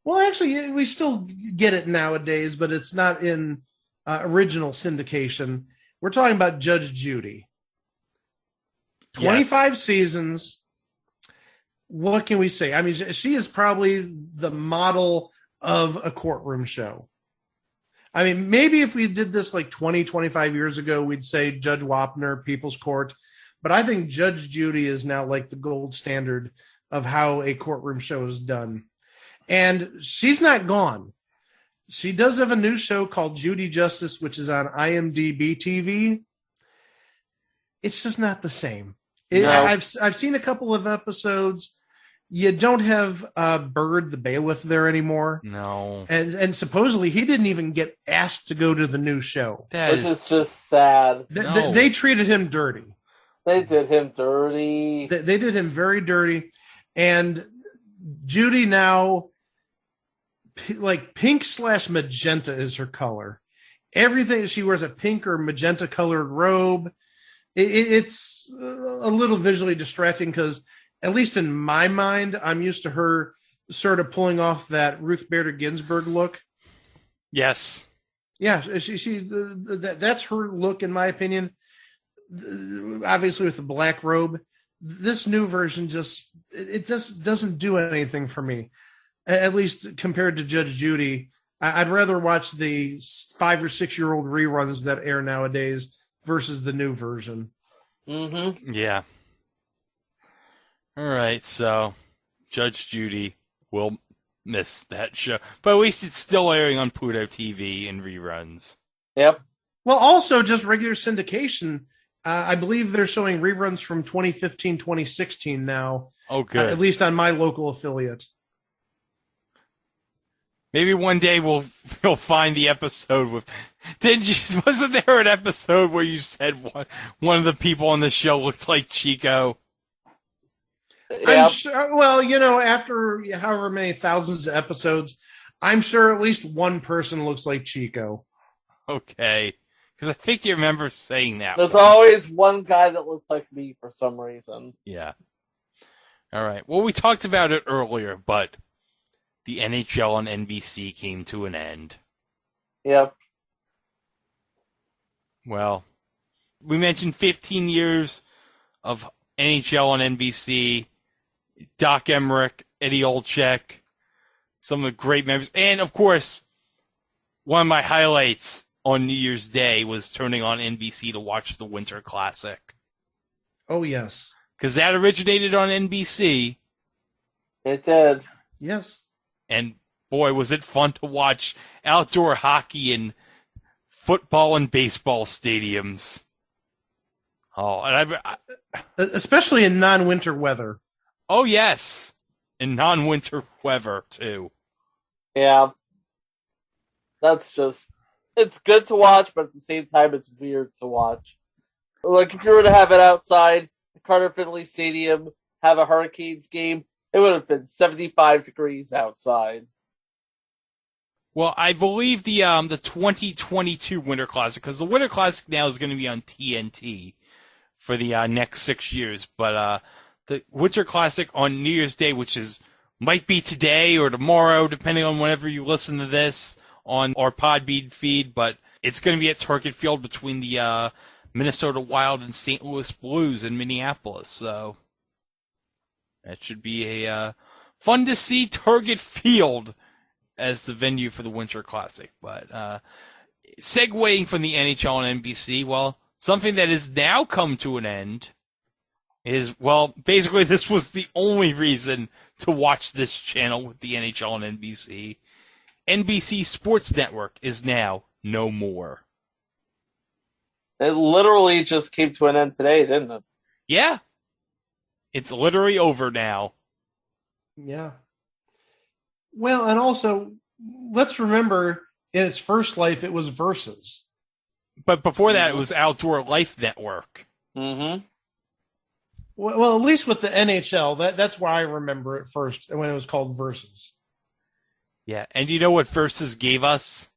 Well, actually, we still get it nowadays, but it's not in original syndication. We're talking about Judge Judy. 25 seasons. What can we say? I mean, she is probably the model of a courtroom show. I mean, maybe if we did this like 20, 25 years ago, we'd say Judge Wapner, People's Court. But I think Judge Judy is now like the gold standard of how a courtroom show is done. And she's not gone. She does have a new show called Judy Justice, which is on IMDb TV. It's just not the same. No. I've seen a couple of episodes. You don't have Bird, the bailiff, there anymore. No. And supposedly he didn't even get asked to go to the new show. Which is just sad. They treated him dirty. They did him dirty. They did him very dirty. And Judy now, like pink/magenta is her color. Everything, she wears a pink or magenta colored robe. It's a little visually distracting because, at least in my mind, I'm used to her sort of pulling off that Ruth Bader Ginsburg look. Yes. Yeah, that's her look, in my opinion. Obviously, with the black robe, this new version it just doesn't do anything for me. At least compared to Judge Judy, I'd rather watch the 5 or 6 year old reruns that air nowadays versus the new version. Mm-hmm. Yeah. All right, so Judge Judy will miss that show, but at least it's still airing on Pluto TV in reruns. Yep. Well, also just regular syndication. I believe they're showing reruns from 2015, 2016 now. Oh, good. At least on my local affiliate. Maybe one day we'll find the episode with. Wasn't there an episode where you said one of the people on the show looked like Chico? Yep. I'm sure, well, after however many thousands of episodes, I'm sure at least one person looks like Chico. Okay. Because I think you remember saying that. There's always one guy that looks like me for some reason. Yeah. All right. Well, we talked about it earlier, but the NHL on NBC came to an end. Yep. Well, we mentioned 15 years of NHL on NBC, Doc Emmerich, Eddie Olczyk, some of the great members, and of course, one of my highlights on New Year's Day was turning on NBC to watch the Winter Classic. Oh, yes. Because that originated on NBC. It did. Yes. And boy, was it fun to watch outdoor hockey in football and baseball stadiums. Oh, and especially in non-winter weather. Oh, yes. In non-winter weather, too. Yeah. It's good to watch, but at the same time, it's weird to watch. Like, if you were to have it outside, Carter Finley Stadium, have a Hurricanes game, it would have been 75 degrees outside. Well, I believe the 2022 Winter Classic, because the Winter Classic now is going to be on TNT for the next 6 years, but the Winter Classic on New Year's Day, which might be today or tomorrow, depending on whenever you listen to this on our Podbean feed, but it's going to be at Target Field between the Minnesota Wild and St. Louis Blues in Minneapolis, so that should be a fun to see Target Field as the venue for the Winter Classic. But segueing from the NHL on NBC, well, something that has now come to an end is, well, basically this was the only reason to watch this channel with the NHL on NBC. NBC Sports Network is now no more. It literally just came to an end today, didn't it? Yeah. It's literally over now. Yeah. Well, and also, let's remember, in its first life, it was Versus. But before that, it was Outdoor Life Network. Mm-hmm. Well, at least with the NHL, that's why I remember it first, when it was called Versus. Yeah, and you know what Versus gave us?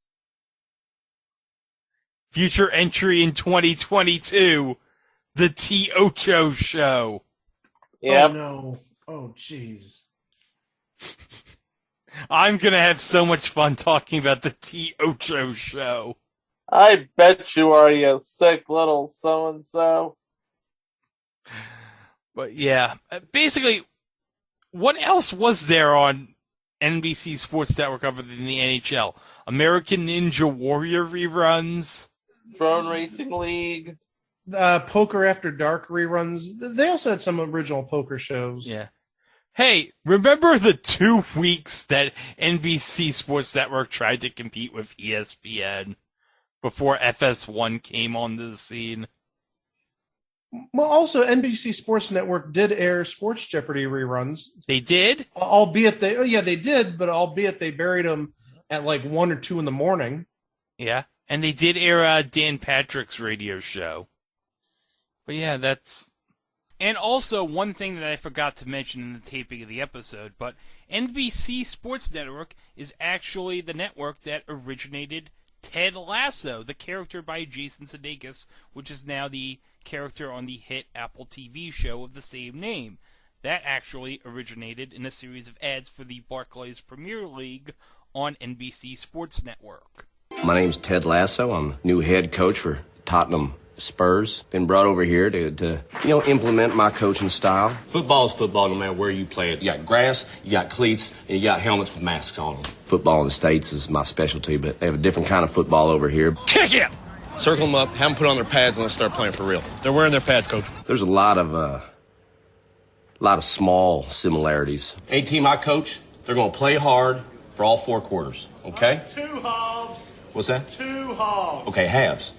Future entry in 2022, the T-Ocho Show. Yep. Oh, no. Oh, jeez. I'm going to have so much fun talking about the T-Ocho Show. I bet you are, you sick little so-and-so. But yeah, basically, what else was there on NBC Sports Network other than the NHL? American Ninja Warrior reruns? Drone Racing League. Poker After Dark reruns. They also had some original poker shows. Yeah. Hey, remember the 2 weeks that NBC Sports Network tried to compete with ESPN before FS1 came onto the scene? Well, also, NBC Sports Network did air Sports Jeopardy reruns. They did? Albeit they did, but albeit they buried them at like 1 or 2 in the morning. Yeah, and they did air Dan Patrick's radio show. But yeah, that's... And also, one thing that I forgot to mention in the taping of the episode, but NBC Sports Network is actually the network that originated Ted Lasso, the character by Jason Sudeikis, which is now the character on the hit Apple TV show of the same name. That actually originated in a series of ads for the Barclays Premier League on NBC Sports Network. My name's Ted Lasso. I'm new head coach for Tottenham Spurs. Been brought over here to implement my coaching style. Football is football no matter where you play it. You got grass, you got cleats, and you got helmets with masks on them. Football in the States is my specialty, but they have a different kind of football over here. Kick it! Circle them up, have them put on their pads, and let's start playing for real. They're wearing their pads, Coach. There's a lot of small similarities. Any team I coach, they're going to play hard for all 4 quarters, okay? 2 halves. What's that? 2 halves. Okay, halves.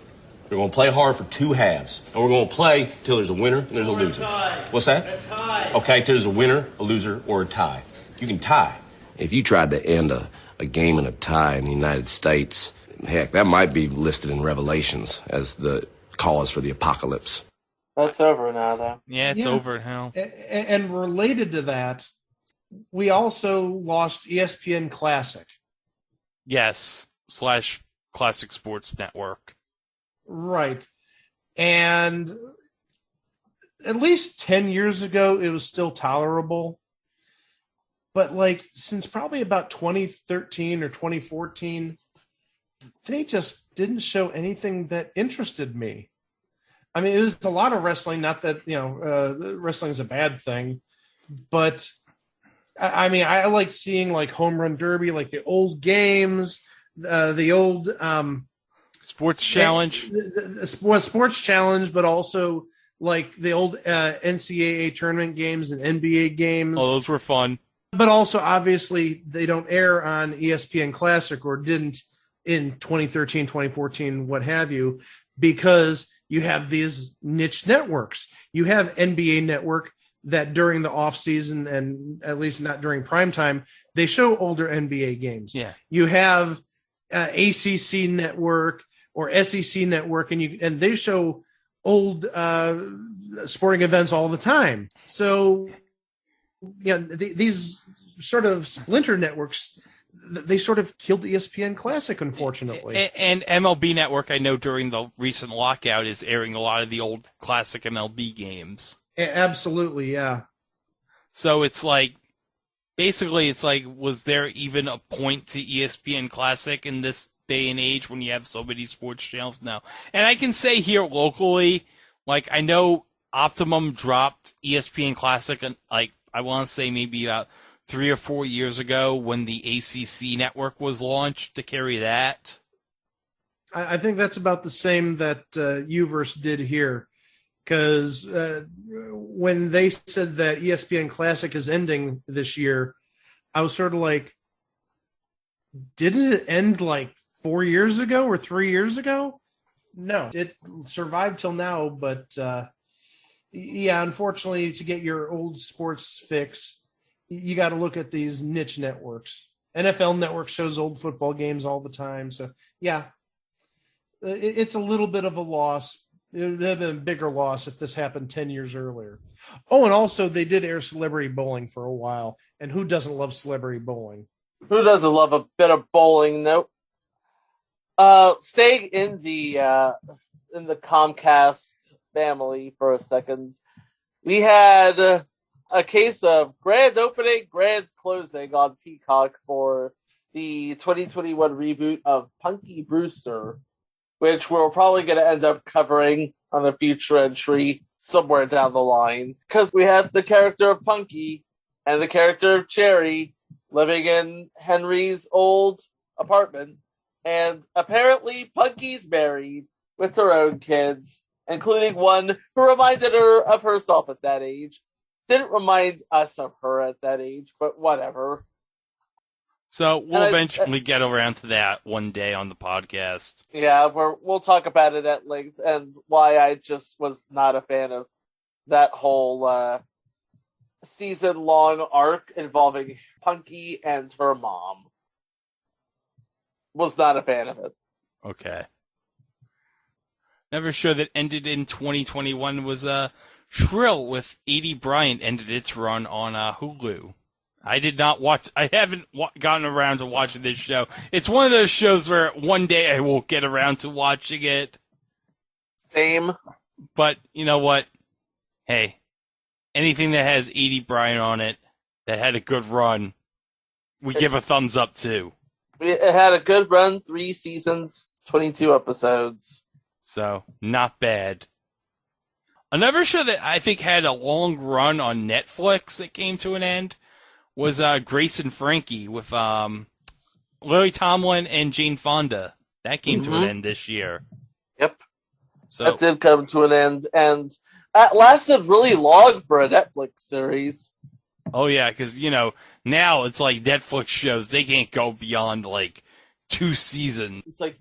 We're going to play hard for 2 halves. And we're going to play till there's a winner and there's a loser. What's that? A tie. Okay, till there's a winner, a loser, or a tie. You can tie. If you tried to end a game in a tie in the United States, heck, that might be listed in Revelations as the cause for the apocalypse. That's over now, though. Yeah, it's over now. And related to that, we also lost ESPN Classic. Yes, / Classic Sports Network. Right. And at least 10 years ago, it was still tolerable. But since probably about 2013 or 2014, they just didn't show anything that interested me. I mean, it was a lot of wrestling, not that, wrestling is a bad thing, but I mean, I like seeing Home Run Derby, the old games, the old, Sports Challenge. The Sports Challenge, but also the old NCAA tournament games and NBA games. Oh, those were fun. But also, obviously, they don't air on ESPN Classic or didn't in 2013, 2014, what have you, because you have these niche networks. You have NBA Network that during the off season, and at least not during prime time, they show older NBA games. Yeah. You have ACC Network or SEC Network, and they show old sporting events all the time. So, these sort of splinter networks, they sort of killed ESPN Classic, unfortunately. And MLB Network, I know during the recent lockout, is airing a lot of the old classic MLB games. Absolutely, yeah. So it's basically, was there even a point to ESPN Classic in this day and age when you have so many sports channels now? And I can say here locally, I know Optimum dropped ESPN Classic, and I want to say maybe about 3 or 4 years ago when the ACC network was launched to carry that. I think that's about the same that Uverse did here, because when they said that ESPN Classic is ending this year, I was sort of didn't it end 4 years ago or 3 years ago? No, it survived till now, but yeah, unfortunately, to get your old sports fix, you got to look at these niche networks. NFL Network shows old football games all the time. So, yeah, it's a little bit of a loss. It would have been a bigger loss if this happened 10 years earlier. Oh, and also they did air Celebrity Bowling for a while. And who doesn't love Celebrity Bowling? Who doesn't love a bit of bowling? Nope. Staying in the Comcast family for a second, we had a case of grand opening, grand closing on Peacock for the 2021 reboot of Punky Brewster, which we're probably going to end up covering on a future entry somewhere down the line, because we had the character of Punky and the character of Cherry living in Henry's old apartment, and apparently Punky's married with her own kids, including one who reminded her of herself at that age. Didn't remind us of her at that age, but whatever. So we'll eventually get around to that one day on the podcast. Yeah, we'll talk about it at length and why I just was not a fan of that whole season-long arc involving Punky and her mom. Was not a fan of it. Okay. Another show that ended in 2021 was Shrill with Edie Bryant ended its run on Hulu. I did not watch. I haven't gotten around to watching this show. It's one of those shows where one day I will get around to watching it. Same. But you know what? Hey, anything that has Edie Bryant on it that had a good run, we give a thumbs up to. It had a good run, 3 seasons, 22 episodes. So, not bad. Another show that I think had a long run on Netflix that came to an end was Grace and Frankie with Lily Tomlin and Jane Fonda. That came to an end this year. Yep. So that did come to an end, and that lasted really long for a Netflix series. Oh, yeah, because, now it's like Netflix shows, they can't go beyond, 2 seasons. It's like,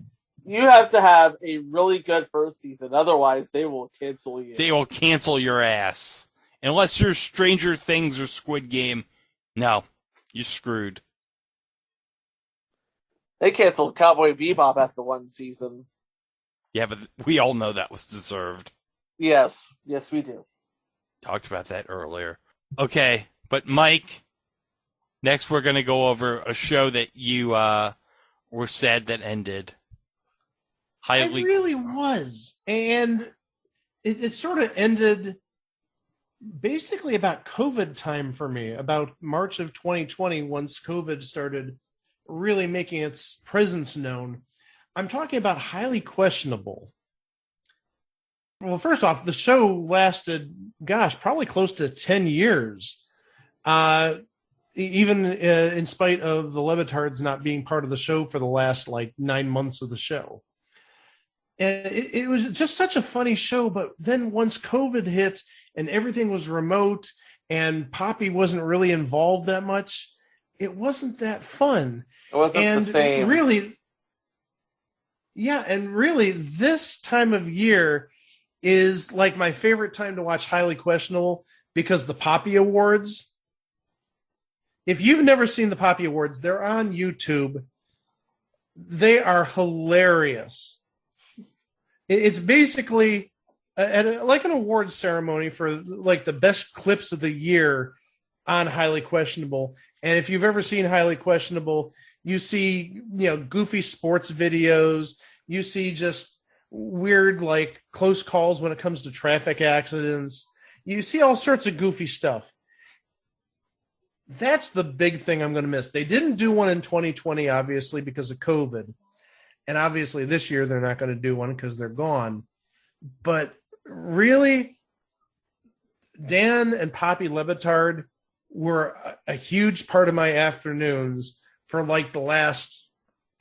you have to have a really good first season, otherwise they will cancel you. They will cancel your ass. Unless you're Stranger Things or Squid Game, no, you're screwed. They canceled Cowboy Bebop after 1 season. Yeah, but we all know that was deserved. Yes, we do. Talked about that earlier. Okay, but Mike, next we're going to go over a show that you were sad that ended. It really was. And it sort of ended basically about COVID time for me, about March of 2020, once COVID started really making its presence known. I'm talking about Highly Questionable. Well, first off, the show lasted, probably close to 10 years. Even in spite of the Levitards not being part of the show for the last 9 months of the show. And it was just such a funny show. But then once COVID hit and everything was remote and Poppy wasn't really involved that much, it wasn't that fun. It wasn't the same. Really, this time of year is my favorite time to watch Highly Questionable because the Poppy Awards. If you've never seen the Poppy Awards, they're on YouTube. They are hilarious. It's basically like an awards ceremony for the best clips of the year on Highly Questionable. And if you've ever seen Highly Questionable, you see, goofy sports videos. You see just weird, close calls when it comes to traffic accidents. You see all sorts of goofy stuff. That's the big thing I'm going to miss. They didn't do one in 2020, obviously, because of COVID. And obviously this year they're not going to do one because they're gone. But really, Dan and Poppy Levitard were a huge part of my afternoons for the last,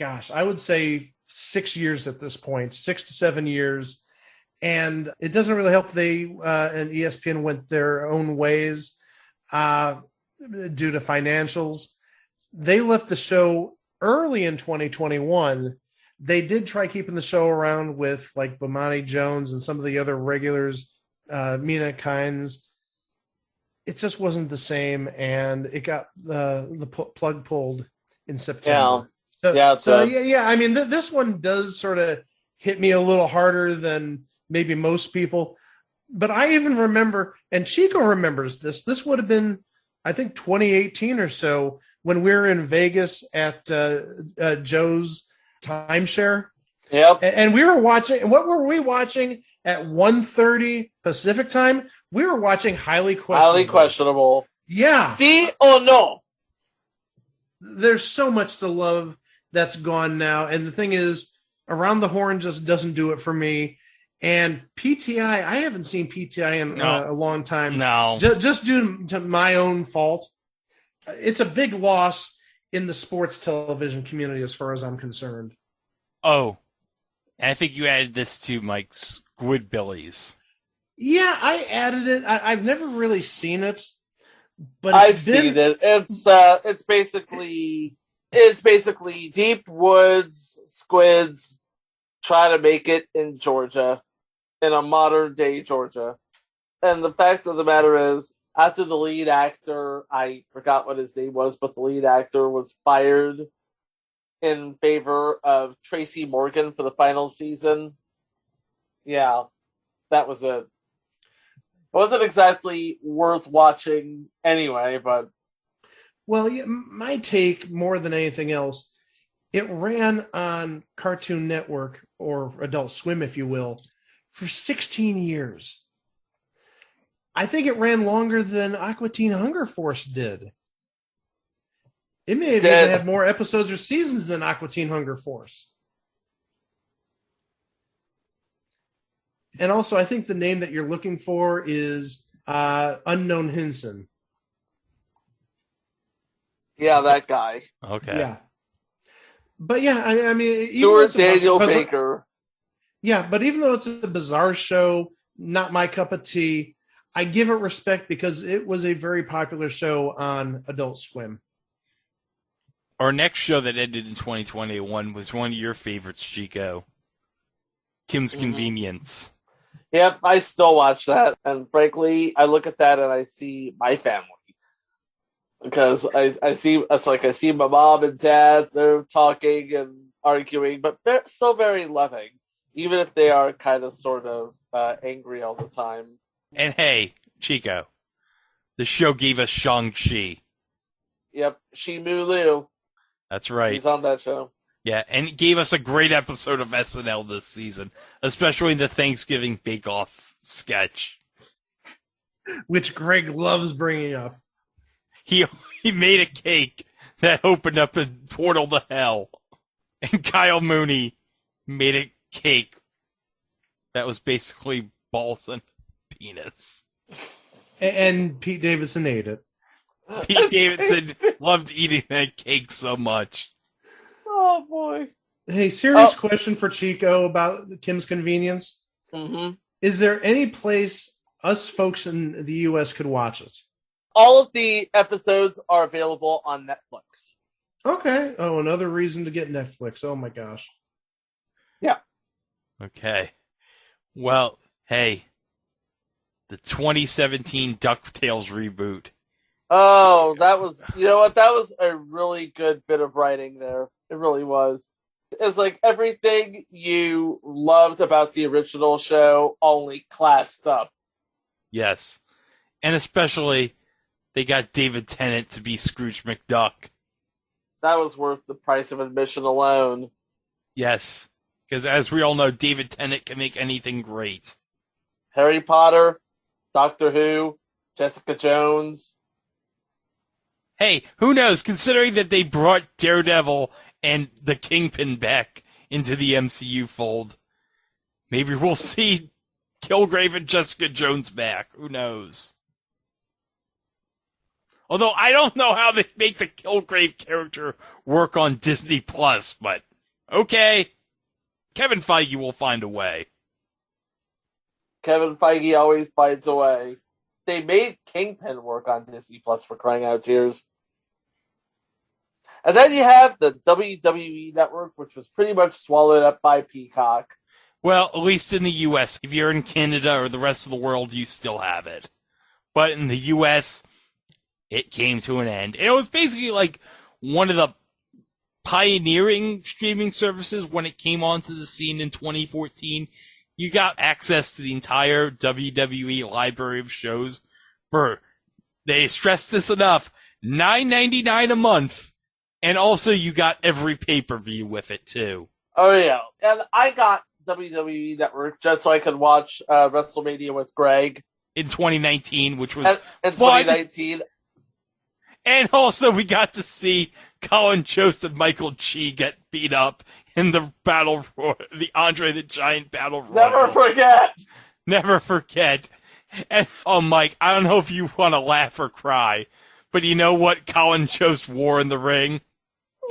I would say 6 years at this point, 6 to 7 years. And it doesn't really help they and ESPN went their own ways due to financials. They left the show early in 2021. They did try keeping the show around with Bomani Jones and some of the other regulars, Mina Kynes. It just wasn't the same, and it got the plug pulled in September. Yeah. I mean, this one does sort of hit me a little harder than maybe most people. But I even remember, and Chico remembers this. This would have been, I think, 2018 or so when we were in Vegas at Joe's timeshare. Yep. And we were watching. What were we watching at 1:30 Pacific time? We were watching Highly Questionable. Highly Questionable. Yeah. Sí o no? There's so much to love that's gone now. And the thing is, Around the Horn just doesn't do it for me. And PTI, I haven't seen PTI in a long time. No. Just due to my own fault. It's a big loss in the sports television community as far as I'm concerned. Oh, and I think you added this to Mike Squidbillies. Yeah, I added it. I've never really seen it, but I've seen it. It's basically deep woods squids try to make it in Georgia, in a modern day Georgia. And the fact of the matter is, after the lead actor, I forgot what his name was, but the lead actor was fired in favor of Tracy Morgan for the final season. Yeah, that was it. It wasn't exactly worth watching anyway, but... Well, yeah, my take, more than anything else, it ran on Cartoon Network, or Adult Swim, if you will, for 16 years. I think it ran longer than Aqua Teen Hunger Force did. It may have even had more episodes or seasons than Aqua Teen Hunger Force. And also, I think the name that you're looking for is Unknown Hinson. Yeah, that guy. Okay. Yeah. But yeah, I mean, Stuart Daniel Baker. Yeah, but even though it's a bizarre show, not my cup of tea, I give it respect because it was a very popular show on Adult Swim. Our next show that ended in 2021 was one of your favorites, Chico. Kim's Convenience. Yep, I still watch that, and frankly, I look at that and I see my family. Because I see my mom and dad, they're talking and arguing, but they're so very loving, even if they are kind of sort of angry all the time. And hey, Chico, the show gave us Shang-Chi. Yep, Shimu Liu. That's right. He's on that show. Yeah, and it gave us a great episode of SNL this season, especially the Thanksgiving Bake Off sketch. Which Greg loves bringing up. He made a cake that opened up a portal to hell. And Kyle Mooney made a cake that was basically balls and penis. And Pete Davidson ate it. Pete Davidson loved eating that cake so much. Oh, boy. Hey, serious question for Chico about Kim's Convenience. Mm-hmm. Is there any place us folks in the U.S. could watch it? All of the episodes are available on Netflix. Okay. Oh, another reason to get Netflix. Oh, my gosh. Yeah. Okay. Well, hey, the 2017 Ducktales reboot. Oh, that was, you know what? That was a really good bit of writing there. It really was. It's like everything you loved about the original show, only classed up. Yes. And especially, they got David Tennant to be Scrooge McDuck. That was worth the price of admission alone. Yes. Because as we all know, David Tennant can make anything great. Harry Potter, Doctor Who, Jessica Jones. Hey, who knows? Considering that they brought Daredevil and the Kingpin back into the MCU fold, maybe we'll see Kilgrave and Jessica Jones back. Who knows? Although I don't know how they make the Kilgrave character work on Disney Plus, but okay. Kevin Feige will find a way. Kevin Feige always finds a way. They made Kingpin work on Disney Plus, for crying out tears. And then you have the WWE Network, which was pretty much swallowed up by Peacock. Well, at least in the U.S. If you're in Canada or the rest of the world, you still have it. But in the U.S., it came to an end. And it was basically like one of the pioneering streaming services when it came onto the scene in 2014. You got access to the entire WWE library of shows for, they stressed this enough, $9.99 a month. And also you got every pay-per-view with it too. Oh yeah. And I got WWE Network just so I could watch WrestleMania with Greg. In 2019, which was in fun. 2019. And also we got to see Colin Jost and Michael Chi get beat up in the the Andre the Giant Battle Royal. Never forget! Never forget. And, oh, Mike, I don't know if you want to laugh or cry, but you know what Colin Jost wore in the ring?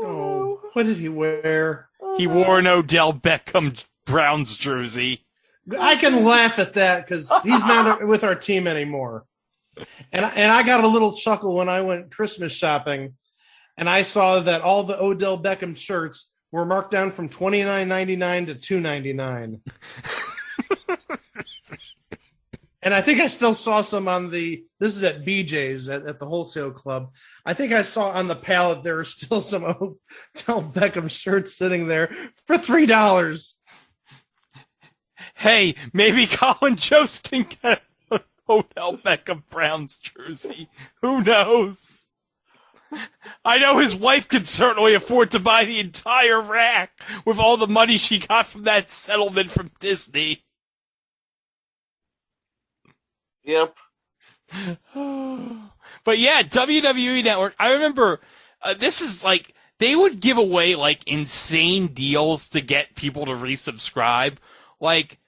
Oh, what did he wear? He wore an Odell Beckham Browns jersey. I can laugh at that because he's not with our team anymore. And I got a little chuckle when I went Christmas shopping, and I saw that all the Odell Beckham shirts were marked down from $29.99 to $2.99. And I think I still saw some on this is at BJ's at the wholesale club. I think I saw on the pallet there were still some Odell Beckham shirts sitting there for $3. Hey, maybe Colin Jost can get an Odell Beckham Browns jersey. Who knows? I know his wife could certainly afford to buy the entire rack with all the money she got from that settlement from Disney. Yep. But yeah, WWE Network, I remember, this is like, they would give away like insane deals to get people to resubscribe. Like,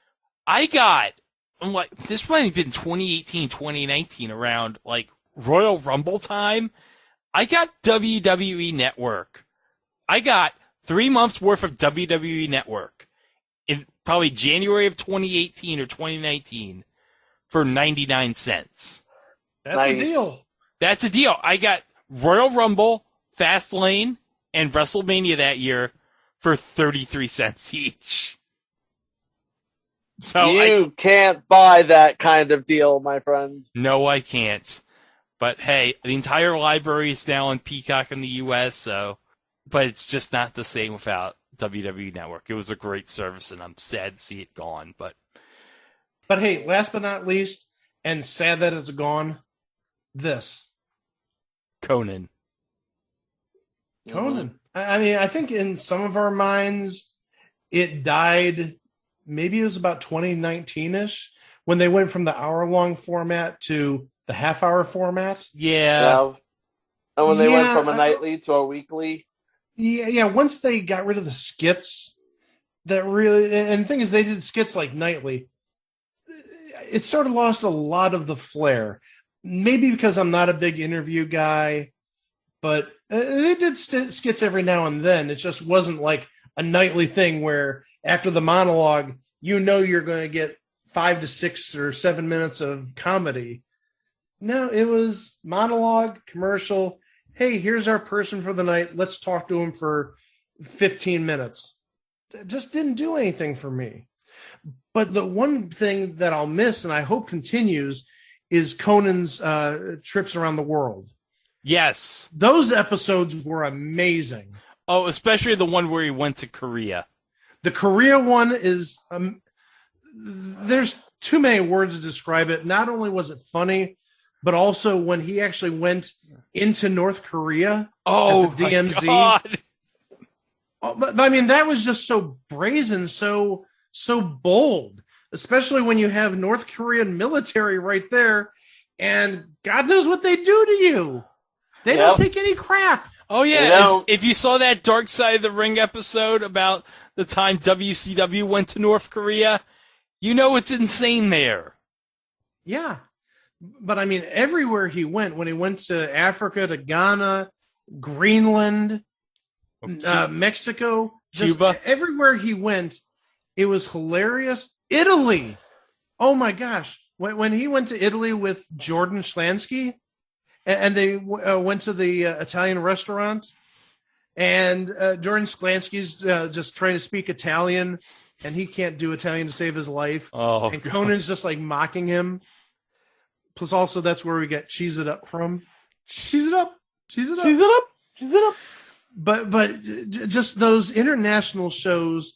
I'm like, this might have been 2018, 2019, around like Royal Rumble time. I got WWE Network. I got 3 months worth of WWE Network in probably January of 2018 or 2019 for 99 cents. That's Nice. a deal. That's a deal. I got Royal Rumble, Fastlane, and WrestleMania that year for 33 cents each. So You can't buy that kind of deal, my friend. No, I can't. But hey, the entire library is now on Peacock in the US, but it's just not the same without WWE Network. It was a great service, and I'm sad to see it gone. But Hey, last but not least, and sad that it's gone, this. Conan. Conan. I mean, I think in some of our minds, it died, maybe it was about 2019-ish, when they went from the hour-long format to the half-hour format. Yeah. And when they went Yeah, from a nightly to a weekly. Yeah, once they got rid of the skits, that really, and the thing is, they did skits like nightly, it sort of lost a lot of the flair. Maybe because I'm not a big interview guy, but they did skits every now and then. It just wasn't like a nightly thing where after the monologue, you know you're going to get 5 to 6 or 7 minutes of comedy. No, it was monologue, commercial. Hey, here's our person for the night. Let's talk to him for 15 minutes. It just didn't do anything for me. But the one thing that I'll miss, and I hope continues, is Conan's trips around the world. Yes. Those episodes were amazing. Oh, especially the one where he went to Korea. The Korea one is, there's too many words to describe it. Not only was it funny, but also when he actually went into North Korea at the DMZ. God. Oh, but I mean, that was just so brazen, so bold, especially when you have North Korean military right there, and God knows what they do to you. They don't take any crap. Oh, yeah. If you saw that Dark Side of the Ring episode about the time WCW went to North Korea, you know it's insane there. Yeah. But I mean, everywhere he went, when he went to Africa, to Ghana, Greenland, Mexico, Cuba, everywhere he went, it was hilarious. Italy. Oh my gosh. When he went to Italy with Jordan Schlansky, and they went to the Italian restaurant, and Jordan Schlansky's just trying to speak Italian, and he can't do Italian to save his life. Oh, and Conan's just like mocking him. Plus, also, that's where we get Cheese It Up from. Cheese it up. Cheese it up. Cheese it up. Cheese it up. But just those international shows,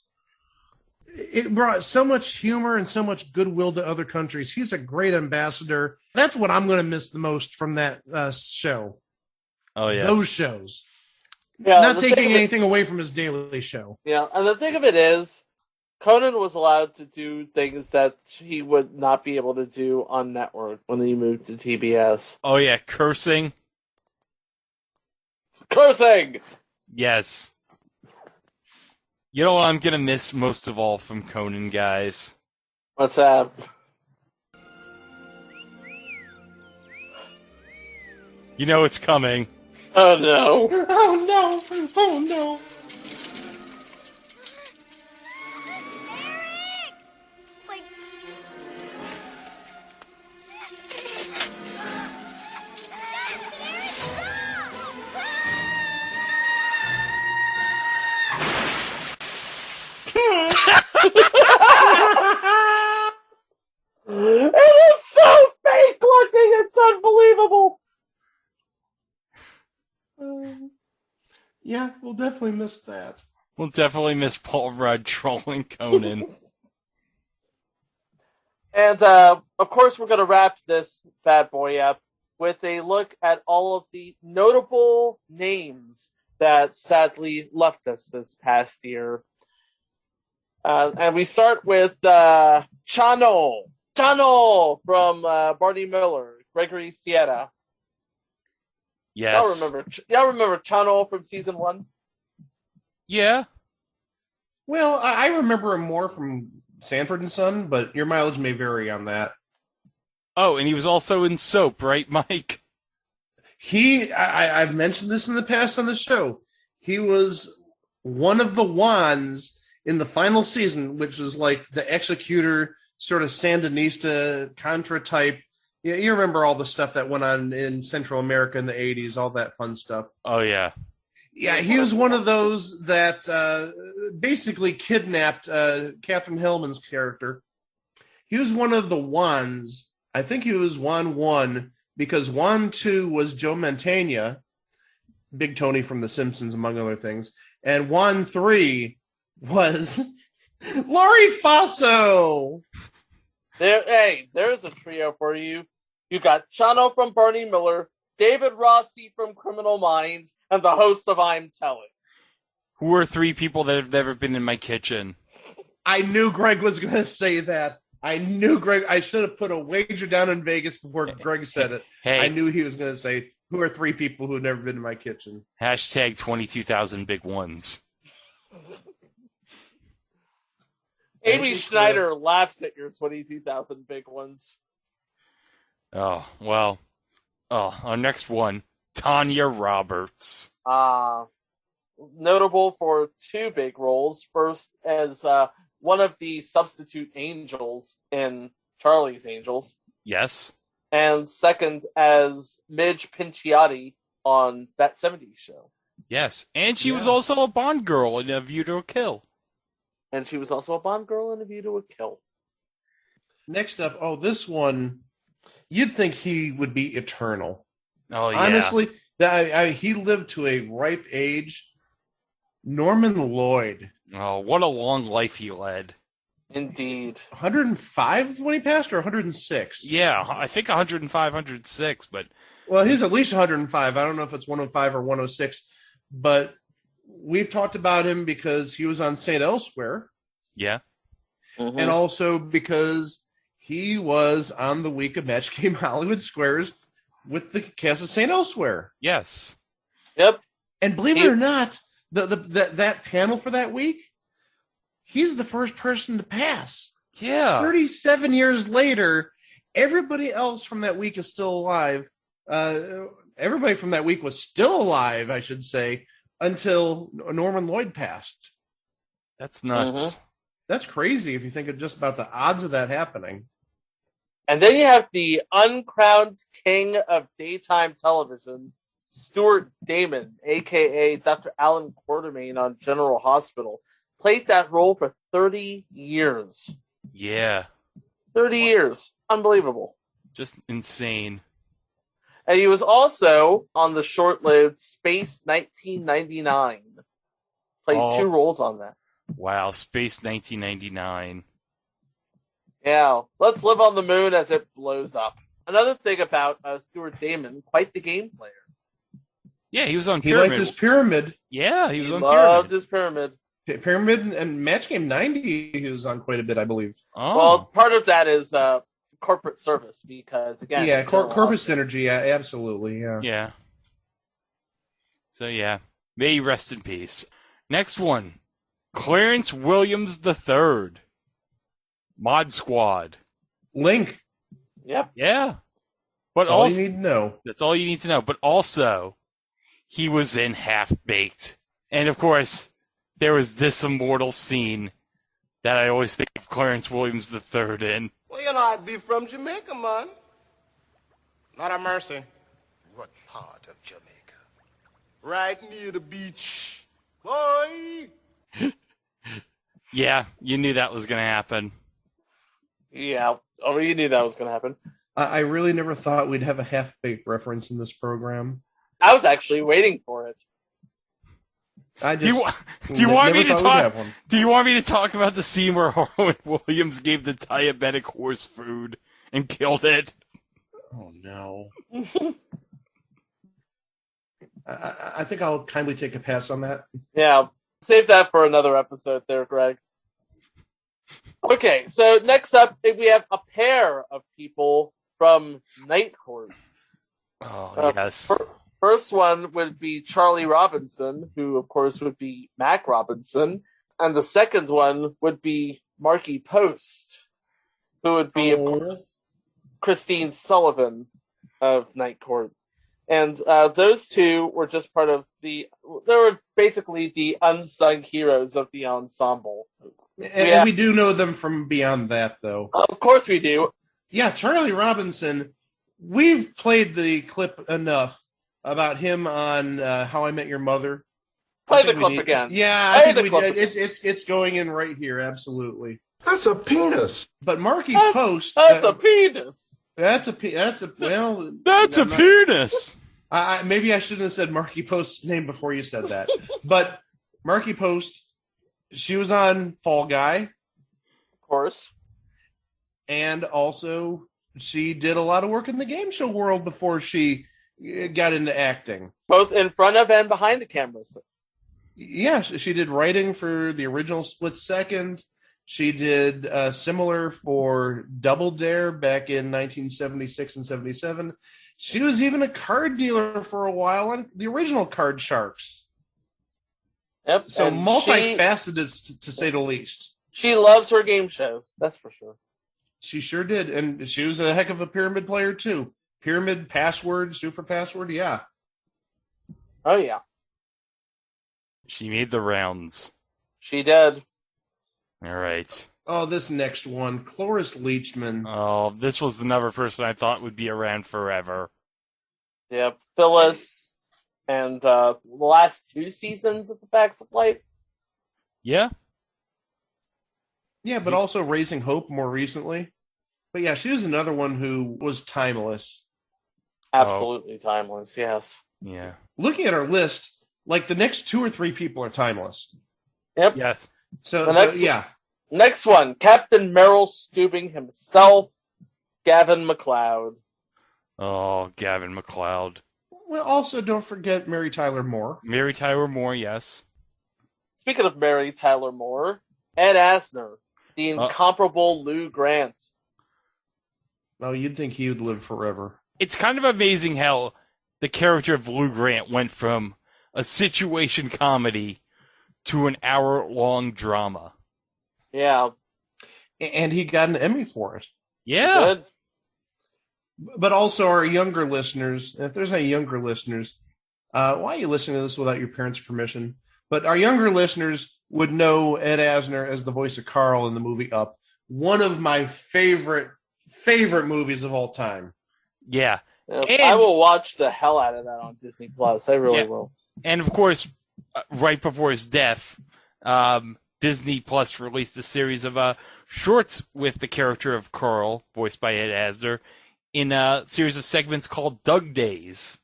it brought so much humor and so much goodwill to other countries. He's a great ambassador. That's what I'm going to miss the most from that show. Oh, yeah. Those shows. Yeah, Not taking anything away from his daily show. Yeah, and the thing of it is, Conan was allowed to do things that he would not be able to do on network when he moved to TBS. Oh, yeah. Cursing. Cursing! Yes. You know what I'm going to miss most of all from Conan, guys? What's that? You know it's coming. Oh, no. Oh, no. Oh, no. It is so fake looking, it's unbelievable. Yeah, we'll definitely miss that. We'll definitely miss Paul Rudd trolling Conan. And, of course, we're going to wrap this bad boy up with a look at all of the notable names that sadly left us this past year. And we start with Chano from Barney Miller, Gregory Sierra. Yes. Y'all remember Chano from season 1? Yeah. Well, I remember him more from Sanford and Son, but your mileage may vary on that. Oh, and he was also in Soap, right, Mike? I've mentioned this in the past on the show. He was one of the wands in the final season, which was like the executor, sort of Sandinista Contra type. Yeah, you remember all the stuff that went on in Central America in the 80s, all that fun stuff. Oh, yeah. Yeah, he was one of those that basically kidnapped Catherine Hellman's character. He was one of the wands. I think he was Juan 1, because Juan 2 was Joe Mantegna, Big Tony from The Simpsons, among other things. And Juan 3 was Laurie Faso. There's a trio for you. You got Chano from Barney Miller, David Rossi from Criminal Minds, and the host of I'm Telling. Who are 3 people that have never been in my kitchen? I knew Greg was going to say that. I knew Greg. I should have put a wager down in Vegas before Greg said it. Hey. I knew he was going to say, who are 3 people who have never been in my kitchen? Hashtag 22,000 big ones. Amy Schneider laughs at your 22,000 big ones. Oh, well. Oh, our next one, Tanya Roberts. Notable for 2 big roles. First, as one of the substitute angels in Charlie's Angels. Yes. And second, as Midge Pinciotti on That 70s Show. Yes, and she was also a Bond girl in A View to a Kill. And she was also a Bond girl in A View to a Kill. Next up, this one, you'd think he would be eternal. Oh, yeah. Honestly, he lived to a ripe age. Norman Lloyd. Oh, what a long life he led. Indeed. 105 when he passed, or 106? Yeah, I think 105, 106, but... Well, he's at least 105. I don't know if it's 105 or 106, but we've talked about him because he was on St. Elsewhere. Yeah. Mm-hmm. And also because he was on the week of Match Game Hollywood Squares with the cast of St. Elsewhere. Yes. Yep. And believe it or not, that panel for that week, he's the first person to pass. Yeah. 37 years later, everybody else from that week is still alive. Everybody from that week was still alive, I should say, until Norman Lloyd passed. That's nuts. Mm-hmm. That's crazy if you think of just about the odds of that happening. And then you have the uncrowned king of daytime television, Stuart Damon, a.k.a. Dr. Alan Quartermain on General Hospital. Played that role for 30 years. Yeah. 30 years. Unbelievable. Just insane. And he was also on the short-lived Space 1999. Played 2 roles on that. Wow, Space 1999. Yeah, let's live on the moon as it blows up. Another thing about Stuart Damon, quite the game player. Yeah, he was on He Pyramid. liked his Pyramid. Yeah, he was on loved Pyramid. his Pyramid. Pyramid and Match Game 90 he was on quite a bit, I believe. Oh. Well, part of that is corporate service because, again... Yeah, corporate synergy, yeah, absolutely, yeah. Yeah. So, yeah. May he rest in peace. Next one. Clarence Williams III. Mod Squad. Link. Yep. Yeah. But That's all also, you need to know. That's all you need to know. But also, he was in Half-Baked. And, of course, there was this immortal scene that I always think of Clarence Williams III in. Well, you know, I'd be from Jamaica, man. Not a mercy. What part of Jamaica? Right near the beach. Boy! Yeah, you knew that was going to happen. Yeah. Oh, you knew that was going to happen. I really never thought we'd have a Half-Baked reference in this program. I was actually waiting for it. I Do just you want me to never thought we'd talk? have one. Do you want me to talk about the scene where Harlan Williams gave the diabetic horse food and killed it? Oh no! I think I'll kindly take a pass on that. Yeah. Save that for another episode there, Greg. Okay, so next up, we have a pair of people from Night Court. Oh, yes. First one would be Charlie Robinson, who, of course, would be Mac Robinson. And the second one would be Marky Post, who would be, of course, Christine Sullivan of Night Court. And those two were just part of they were basically the unsung heroes of the ensemble. And we do know them from beyond that, though. Of course we do. Yeah, Charlie Robinson, we've played the clip enough about him on How I Met Your Mother. Play the clip again. Yeah, I think we did. It's going in right here, absolutely. That's a penis. But Marky Post... That's a penis. That's a penis. Maybe I shouldn't have said Marky Post's name before you said that. But Marky Post, she was on Fall Guy. Of course. And also, she did a lot of work in the game show world before she got into acting. Both in front of and behind the cameras. Yeah, she did writing for the original Split Second. She did similar for Double Dare back in 1976 and 77. She was even a card dealer for a while on the original Card Sharks. Yep. So multifaceted, to say the least. She loves her game shows, that's for sure. She sure did. And she was a heck of a pyramid player, too. Pyramid, Password, Super Password, yeah. Oh, yeah. She made the rounds. She did. All right. Oh, this next one, Cloris Leachman. Oh, this was another person I thought would be around forever. Yep, Phyllis, and the last 2 seasons of The Facts of Life. Yeah. Yeah, but also Raising Hope more recently. But yeah, she was another one who was timeless. Absolutely timeless, yes. Yeah. Looking at our list, like the next 2 or 3 people are timeless. Yep. Yes. Yeah. Next one, Captain Merrill Steubing himself, Gavin MacLeod. Oh, Gavin MacLeod. Well, also don't forget Mary Tyler Moore. Mary Tyler Moore, yes. Speaking of Mary Tyler Moore, Ed Asner, the incomparable Lou Grant. Oh, you'd think he would live forever. It's kind of amazing how the character of Lou Grant went from a situation comedy to an hour-long drama. Yeah. And he got an Emmy for it. Yeah. Good. But also our younger listeners, if there's any younger listeners, why are you listening to this without your parents' permission? But our younger listeners would know Ed Asner as the voice of Carl in the movie Up. One of my favorite movies of all time. Yeah. And I will watch the hell out of that on Disney Plus. I really will. And of course, right before his death, Disney Plus released a series of shorts with the character of Carl, voiced by Ed Asner, in a series of segments called Doug Days,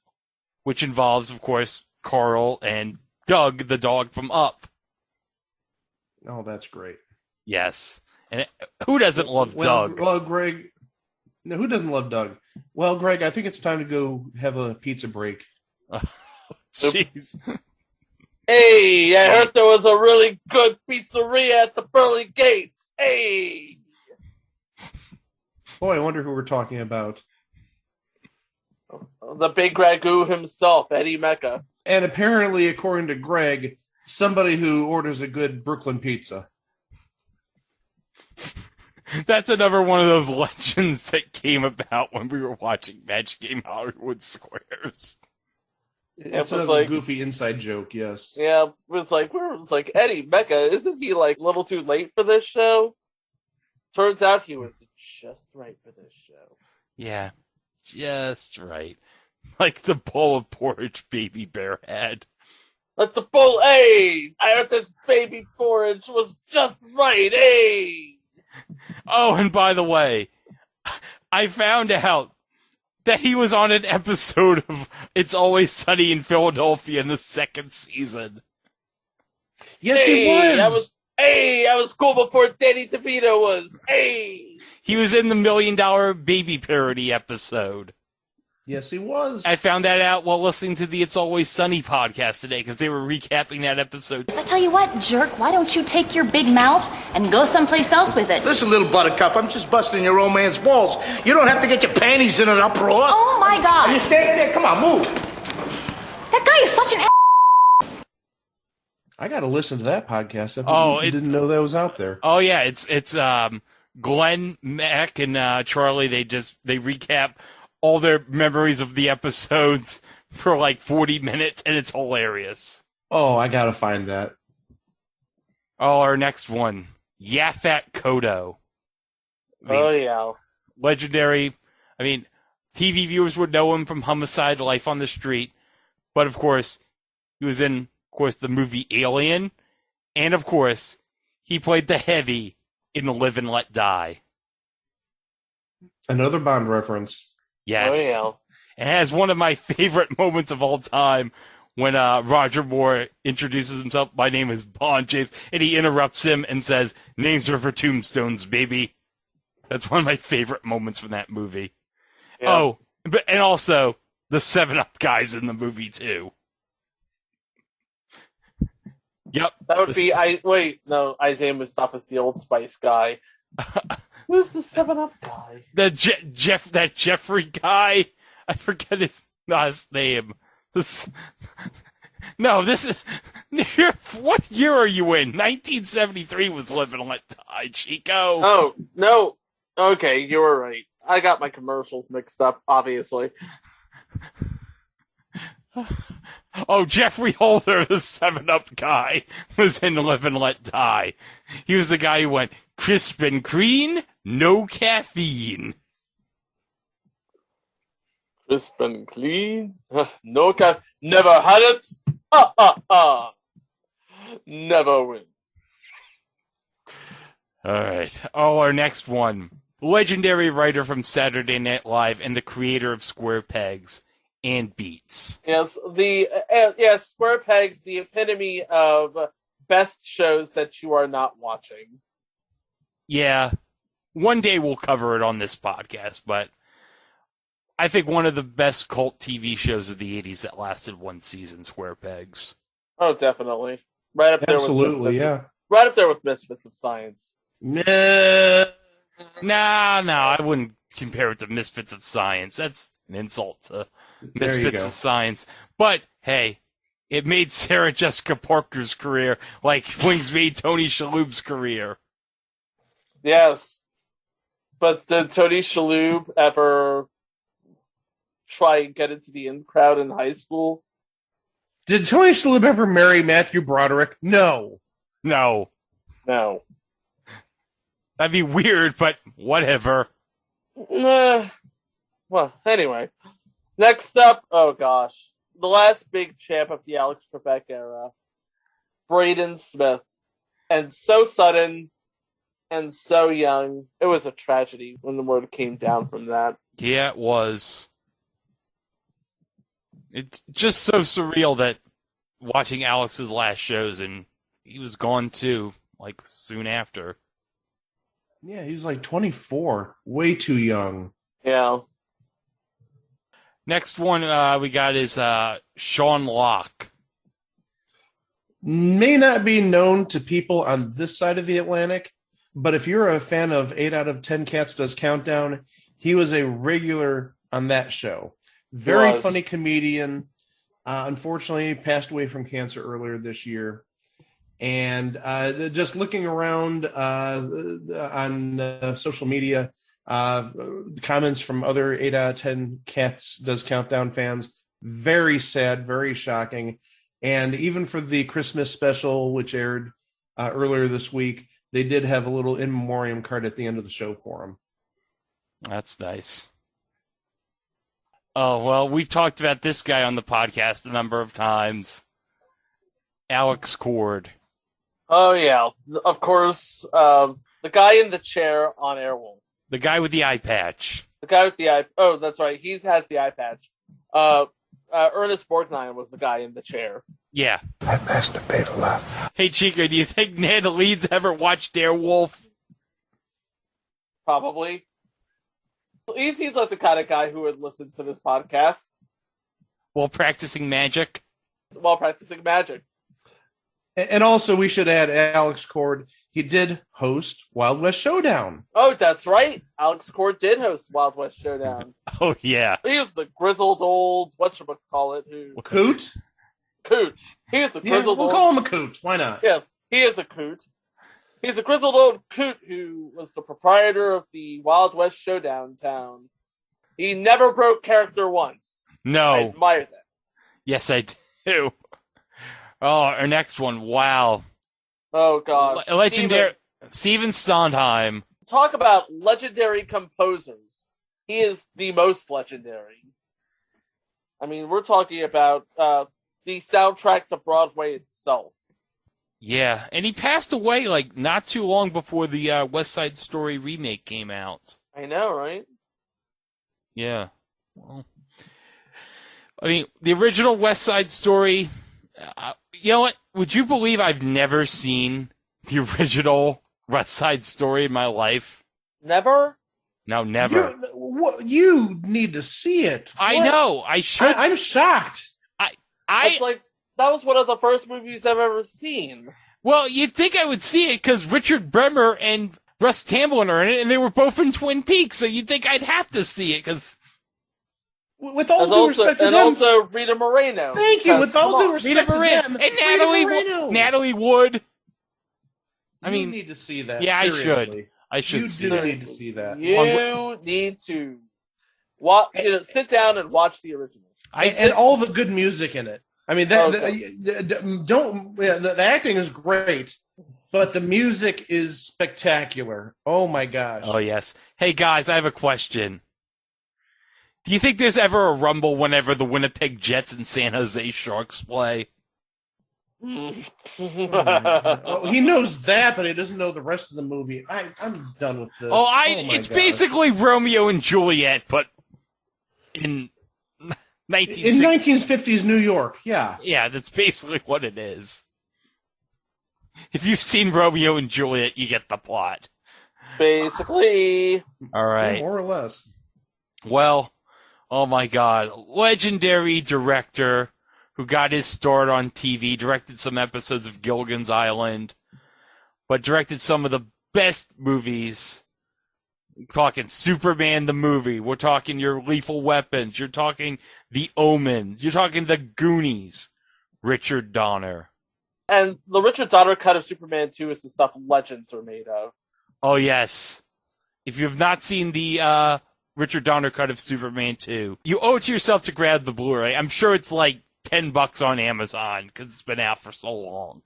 which involves, of course, Carl and Doug, the dog from Up. Oh, that's great. Yes. And who doesn't love Doug? Well, Greg, no, who doesn't love Doug? Well, Greg, I think it's time to go have a pizza break. Jeez. Hey, I heard there was a really good pizzeria at the pearly gates. Hey! Boy, I wonder who we're talking about. The big ragu himself, Eddie Mecca. And apparently, according to Greg, somebody who orders a good Brooklyn pizza. That's another one of those legends that came about when we were watching Magic Game Hollywood Squares. It's a goofy inside joke, yes. Yeah, it was like Eddie Mecca, isn't he like a little too late for this show? Turns out he was just right for this show. Yeah, just right. Like the bowl of porridge Baby Bear had. Like the bowl, hey! I heard this baby porridge was just right, hey! Oh, and by the way, I found out that he was on an episode of It's Always Sunny in Philadelphia in the 2nd season. Yes, he was! I was cool before Danny DeVito was. Hey! He was in the $1 Million Baby parody episode. Yes, he was. I found that out while listening to the It's Always Sunny podcast today because they were recapping that episode. I tell you what, jerk, why don't you take your big mouth and go someplace else with it? Listen, little buttercup, I'm just busting your old man's balls. You don't have to get your panties in an uproar. Oh, my God. Are you standing there? Come on, move. That guy is such an I got to listen to that podcast. I Oh, didn't know that was out there. Oh yeah, it's Glenn, Mac, and Charlie. They recap all their memories of the episodes for like 40 minutes, and it's hilarious. Oh, I got to find that. Oh, our next one, Yaphet Kotto. Oh yeah, legendary. I mean, TV viewers would know him from Homicide: Life on the Street, but of course, he was in, of course, the movie Alien, and of course, he played the Heavy in Live and Let Die. Another Bond reference. Yes. oh yeah. And has one of my favorite moments of all time when Roger Moore introduces himself. My name is Bond James, and he interrupts him and says, "Names are for tombstones, baby." That's one of my favorite moments from that movie. Yeah. Oh, and also the 7-Up guys in the movie too. Yep. That would be Isaiah Mustafa's the Old Spice guy. Who's the 7-Up guy? That Jeffrey guy. I forget his last name. This is. What year are you in? 1973 was Live and Let Die, Chico. Oh, no. Okay, you were right. I got my commercials mixed up, obviously. Oh, Jeffrey Holder, the 7-Up guy, was in Live and Let Die. He was the guy who went, crisp and clean, no caffeine. Crisp and clean, no caffeine. Never had it. Ha ha ha. Never win. All right. Oh, our next one. Legendary writer from Saturday Night Live and the creator of Square Pegs and Beats. Yes, Square Pegs, the epitome of best shows that you are not watching. Yeah. One day we'll cover it on this podcast, but I think one of the best cult TV shows of the 80s that lasted one season, Square Pegs. Oh, definitely. Right up there Absolutely, yeah. Right up there with Misfits of Science. No, I wouldn't compare it to Misfits of Science. That's an insult to Misfits of Science. But, hey, it made Sarah Jessica Parker's career like Wings made Tony Shalhoub's career. Yes. But did Tony Shalhoub ever try and get into the in crowd in high school? Did Tony Shalhoub ever marry Matthew Broderick? No. No. That'd be weird, but whatever. Well, anyway. Next up, oh gosh. The last big champ of the Alex Trebek era. Braden Smith. And so sudden and so young. It was a tragedy when the word came down from that. Yeah, it was. It's just so surreal that watching Alex's last shows, and he was gone too, like soon after. Yeah, he was like 24. Way too young. Yeah. Next one we got is Sean Locke. May not be known to people on this side of the Atlantic, but if you're a fan of 8 out of 10 Cats Does Countdown, he was a regular on that show. Very funny comedian. Unfortunately, passed away from cancer earlier this year. And just looking around on social media, comments from other 8 out of 10 Cats Does Countdown fans, very sad, very shocking. And even for the Christmas special, which aired earlier this week, they did have a little in memoriam card at the end of the show for him. That's nice. Oh, well, we've talked about this guy on the podcast a number of times. Alex Cord. Oh, yeah. Of course, the guy in the chair on Airwolf. The guy with the eye patch. The guy with the eye... Oh, that's right. He has the eye patch. Ernest Borgnine was the guy in the chair. Yeah. I masturbate a lot. Hey, Chico, do you think Ned Leeds ever watched Airwolf? Probably. He seems like the kind of guy who would listen to this podcast. While practicing magic? While practicing magic. And also, we should add Alex Cord. He did host Wild West Showdown. Oh, that's right. Alex Cord did host Wild West Showdown. Oh, yeah. He was the grizzled old, whatchamacallit, who... Coot? Coot. He is a grizzled we'll old... call him a coot. Why not? Yes, he is a coot. He's a grizzled old coot who was the proprietor of the Wild West Showdown town. He never broke character once. No. I admire that. Yes, I do. Oh, our next one. Wow. Oh, gosh. Legendary. Stephen Sondheim. Talk about legendary composers. He is the most legendary. I mean, we're talking about the soundtrack to Broadway itself. Yeah, and he passed away like not too long before the West Side Story remake came out. I know, right? Yeah. Well, I mean, the original West Side Story, you know what? Would you believe I've never seen the original West Side Story in my life? Never? No, never. You need to see it. I know. I should. I'm shocked. It's like, that was one of the first movies I've ever seen. Well, you'd think I would see it because Richard Bremer and Russ Tamblyn are in it, and they were both in Twin Peaks, so you'd think I'd have to see it because... With all due respect to them... And also Rita Moreno. Thank you, with all due respect to them. And Natalie Wood. I mean... You need to see that, yeah, seriously. I should see You do that. need to see that. You need to sit down and watch the original. And all the good music in it. I mean, the acting is great, but the music is spectacular. Oh my gosh! Oh yes. Hey guys, I have a question. Do you think there's ever a rumble whenever the Winnipeg Jets and San Jose Sharks play? Well, he knows that, but he doesn't know the rest of the movie. I'm done with this. It's basically Romeo and Juliet, but in 1950s New York, yeah. Yeah, that's basically what it is. If you've seen Romeo and Juliet, you get the plot. Basically. All right. More or less. Well, oh my God. Legendary director who got his start on TV, directed some episodes of Gilligan's Island, but directed some of the best movies. We're talking Superman the movie. We're talking your Lethal Weapons. You're talking The Omens. You're talking The Goonies. Richard Donner. And the Richard Donner cut of Superman 2 is the stuff legends are made of. Oh, yes. If you have not seen the Richard Donner cut of Superman 2, you owe it to yourself to grab the Blu-ray. I'm sure it's like $10 on Amazon because it's been out for so long.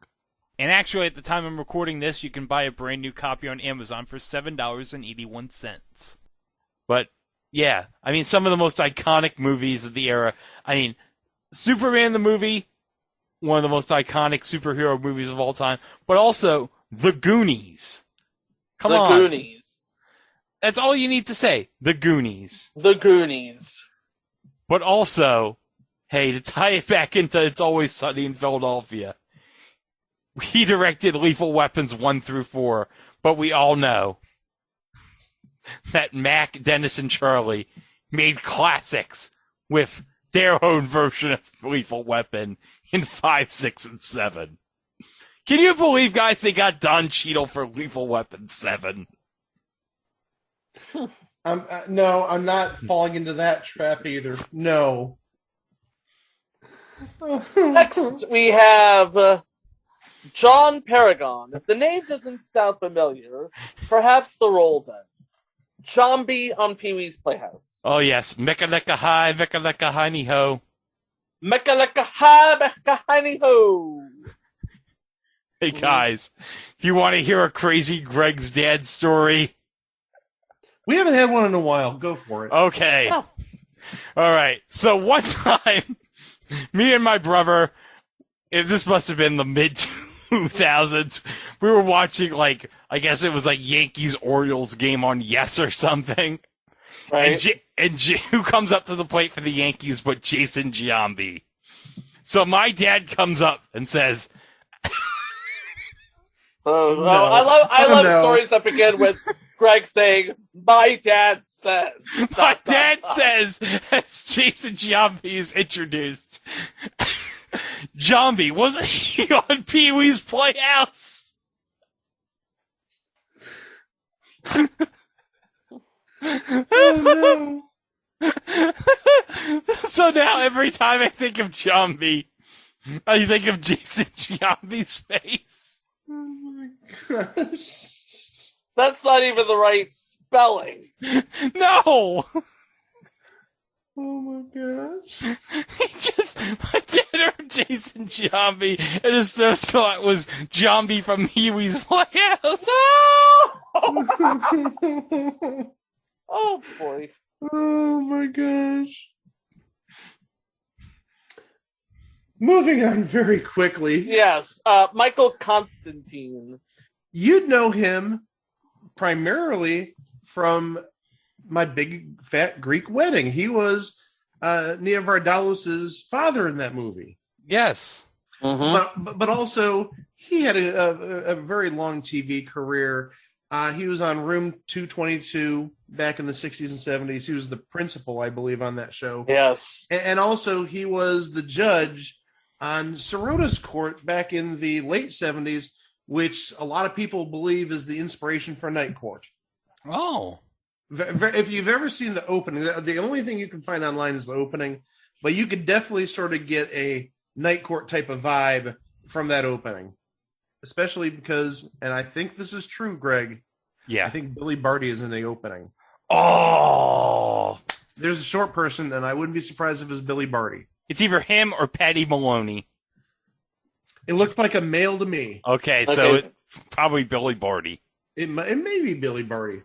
And actually, at the time I'm recording this, you can buy a brand new copy on Amazon for $7.81. But, yeah, I mean, some of the most iconic movies of the era. I mean, Superman the movie, one of the most iconic superhero movies of all time. But also, The Goonies. Come on. The Goonies. That's all you need to say. The Goonies. The Goonies. But also, hey, to tie it back into It's Always Sunny in Philadelphia, he directed Lethal Weapons 1 through 4, but we all know that Mac, Dennis, and Charlie made classics with their own version of Lethal Weapon in 5, 6, and 7. Can you believe, guys, they got Don Cheadle for Lethal Weapon 7? No, I'm not falling into that trap either. No. Next, we have John Paragon. If the name doesn't sound familiar, perhaps the role does. Zombie on Pee-wee's Playhouse. Oh, yes. Mecca-lecca hi, mecca-lecca hi-ni-ho. Mecca-lecca hi, mecca hi-ni-ho. Hey, guys, do you want to hear a crazy Greg's dad story? We haven't had one in a while. Go for it. Okay. Oh. All right. So one time, me and my brother, this must have been the mid-2000s, we were watching, like, I guess it was like Yankees-Orioles game on Yes or something. Right. And who comes up to the plate for the Yankees but Jason Giambi? So my dad comes up and says... I love stories that begin with Greg saying, "My dad says." My dad says, as Jason Giambi is introduced, Giambi, wasn't he on Pee-wee's Playhouse? Oh, no. So now every time I think of Giambi, I think of Jason Giambi's face. Oh my gosh. That's not even the right spelling. No! Oh my gosh. My dad heard Jason Giambi, and his first thought was Giambi from Pee-wee's Playhouse. Oh, boy. Oh my gosh. Moving on very quickly. Yes, Michael Constantine. You'd know him primarily from My Big Fat Greek Wedding. He was Nia Vardalos' father in that movie. Yes. But also, he had a very long TV career. He was on Room 222 back in the 60s and 70s. He was the principal, I believe, on that show. Yes. And also, he was the judge on Sorota's Court back in the late 70s, which a lot of people believe is the inspiration for Night Court. Oh. If you've ever seen the opening, the only thing you can find online is the opening, but you could definitely sort of get a Night Court type of vibe from that opening, especially because, and I think this is true, Greg. Yeah. I think Billy Barty is in the opening. Oh. There's a short person, and I wouldn't be surprised if it was Billy Barty. It's either him or Patty Maloney. It looked like a male to me. Okay, so it's probably Billy Barty. It may be Billy Barty.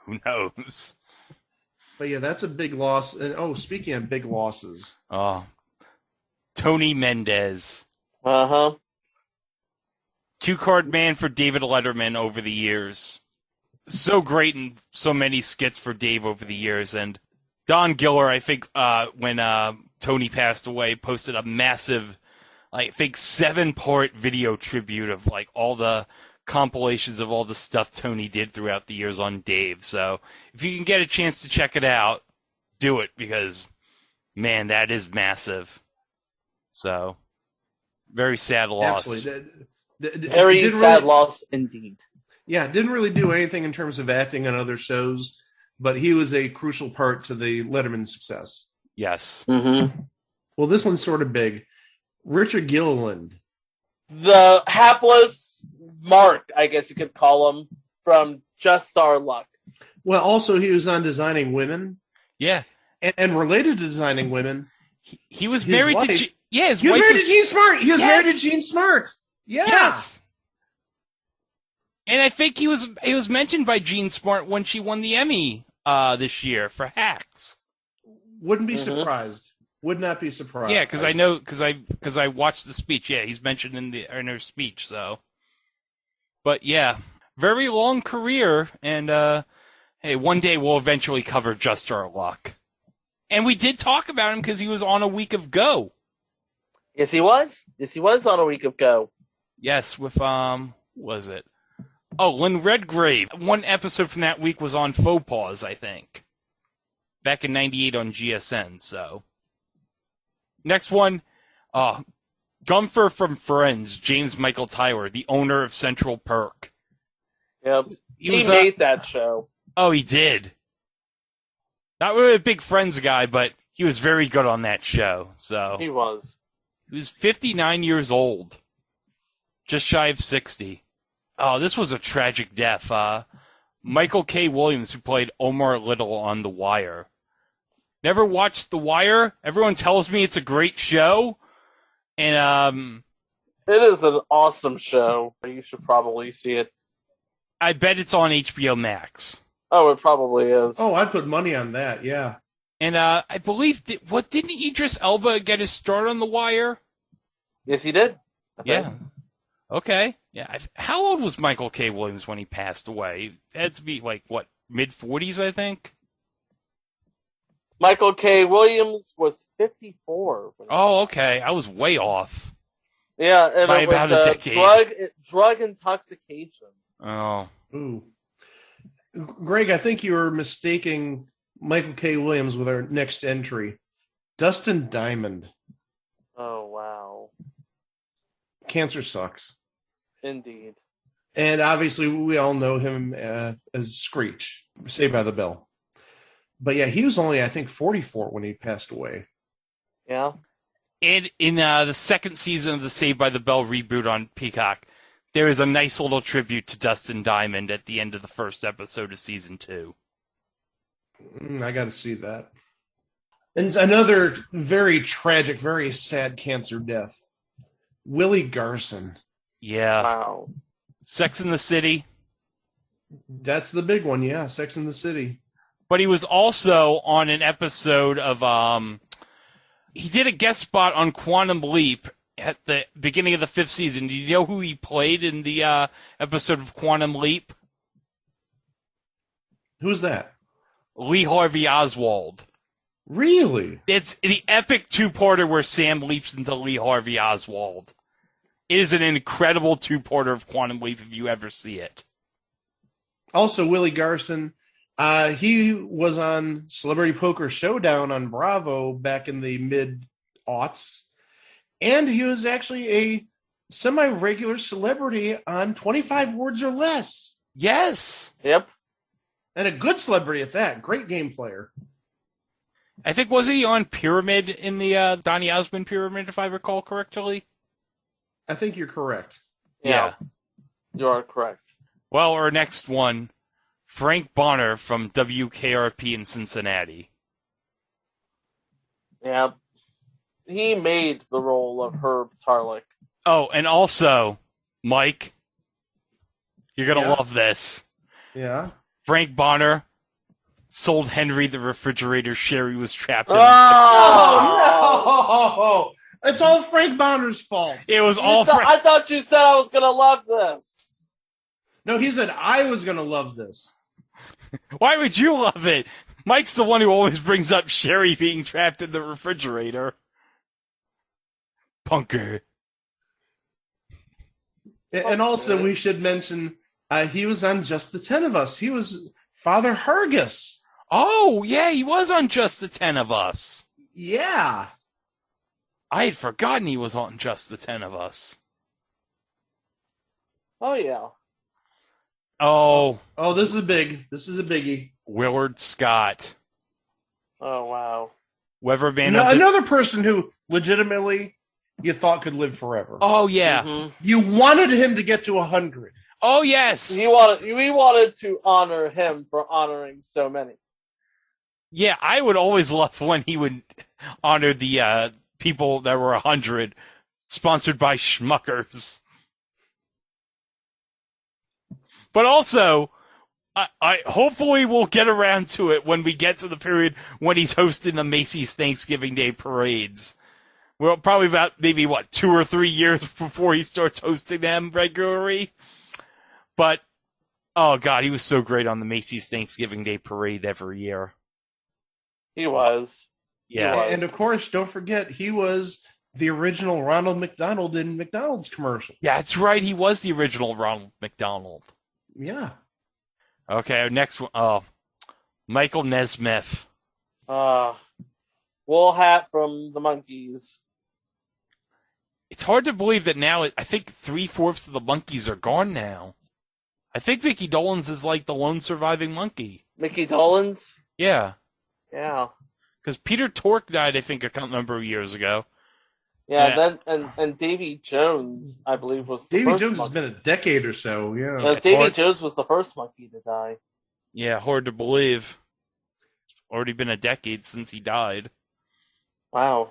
Who knows? But yeah, that's a big loss. And speaking of big losses. Tony Mendez. Uh-huh. Cue card man for David Letterman over the years. So great in so many skits for Dave over the years. And Don Giller, I think, when Tony passed away, posted a massive, I think, 7-part video tribute of like all the compilations of all the stuff Tony did throughout the years on Dave. So if you can get a chance to check it out, do it, because man, that is massive. So very sad loss. Absolutely. Very sad loss indeed. Yeah, didn't really do anything in terms of acting on other shows, but he was a crucial part to the Letterman success. Yes. Mm-hmm. Well, this one's sort of big. Richard Gilliland. The hapless Mark, I guess you could call him, from Just Our Luck. Well, also he was on Designing Women. Yeah. And related to Designing Women, he was married to... his he was wife married was... to Jean Smart. He was Yes. married to Jean Smart. Yeah. Yes. And I think he was mentioned by Jean Smart when she won the Emmy this year for Hacks. Wouldn't be surprised. Would not be surprised. Yeah, because I know, because I watched the speech. Yeah, he's mentioned in her speech. So, but yeah, very long career, and hey, one day we'll eventually cover Just Our Luck. And we did talk about him because he was on A Week of Go. Yes, he was. Yes, he was on A Week of Go. Yes, with was it? Oh, Lynn Redgrave. One episode from that week was on Faux Pause, I think. Back in '98 on GSN. So. Next one, Gunther from Friends, James Michael Tyler, the owner of Central Perk. Yep. He made that show. Oh, he did. Not really a big Friends guy, but he was very good on that show. So He was 59 years old. Just shy of 60. Oh, this was a tragic death. Michael K. Williams, who played Omar Little on The Wire. Never watched The Wire. Everyone tells me it's a great show. And it is an awesome show. You should probably see it. I bet it's on HBO Max. Oh, it probably is. Oh, I'd put money on that, yeah. And I believe, didn't Idris Elba get his start on The Wire? Yes, he did. Yeah. Okay. Yeah. How old was Michael K. Williams when he passed away? It had to be mid-40s, I think. Michael K. Williams was 54. Oh, okay. I was way off. Yeah, and by it about was a decade. drug intoxication. Oh. Ooh. Greg, I think you were mistaking Michael K. Williams with our next entry. Dustin Diamond. Oh, wow. Cancer sucks. Indeed. And obviously, we all know him as Screech, Saved by the Bell. But yeah, he was only, I think, 44 when he passed away. Yeah. And in the second season of the Saved by the Bell reboot on Peacock, there is a nice little tribute to Dustin Diamond at the end of the first episode of season 2. I got to see that. And another very tragic, very sad cancer death. Willie Garson. Yeah. Wow. Sex in the City. That's the big one, yeah. Sex in the City. But he was also on an episode of, he did a guest spot on Quantum Leap at the beginning of the 5th season. Do you know who he played in the episode of Quantum Leap? Who's that? Lee Harvey Oswald. Really? It's the epic two-parter where Sam leaps into Lee Harvey Oswald. It is an incredible two-parter of Quantum Leap if you ever see it. Also, Willie Garson, he was on Celebrity Poker Showdown on Bravo back in the mid-aughts. And he was actually a semi-regular celebrity on 25 Words or Less. Yes. Yep. And a good celebrity at that. Great game player. I think, was he on Pyramid in the Donny Osmond Pyramid, if I recall correctly? I think you're correct. Yeah. You are correct. Well, our next one, Frank Bonner from WKRP in Cincinnati. Yeah. He made the role of Herb Tarlick. Oh, and also, Mike, you're going to love this. Yeah. Frank Bonner sold Henry the refrigerator Sherry was trapped in. Oh, no! It's all Frank Bonner's fault. It was all Frank. I thought you said I was going to love this. No, he said I was going to love this. Why would you love it? Mike's the one who always brings up Sherry being trapped in the refrigerator. Punker. And also, we should mention he was on Just the 10 of Us. He was Father Hargis. Oh, yeah, he was on Just the 10 of Us. Yeah. I had forgotten he was on Just the 10 of Us. Oh, yeah. Oh. Oh, this is a biggie. Willard Scott. Oh, wow. Weatherman. No, another person who legitimately you thought could live forever. Oh, yeah. Mm-hmm. You wanted him to get to 100. Oh, yes. We wanted to honor him for honoring so many. Yeah, I would always love when he would honor the people that were 100, sponsored by Schmuckers. But also, I hopefully we'll get around to it when we get to the period when he's hosting the Macy's Thanksgiving Day parades. Well, probably about maybe, 2 or 3 years before he starts hosting them regularly. But, oh God, he was so great on the Macy's Thanksgiving Day parade every year. He was. Yeah. He was. And of course, don't forget, he was the original Ronald McDonald in McDonald's commercials. Yeah, that's right. He was the original Ronald McDonald. Yeah. Okay, our next one. Oh, Michael Nesmith. Wool Hat from the Monkees. It's hard to believe that now, I think 3/4 of the Monkees are gone now. I think Mickey Dolenz is like the lone surviving monkey. Mickey Dolenz? Yeah. Yeah. Because Peter Tork died, I think, a number of years ago. Yeah, then and Davy Jones, I believe, was the Davy first Jones monkey. has been a decade or so, yeah. Davy Jones was the first monkey to die. Yeah, hard to believe. It's already been a decade since he died. Wow.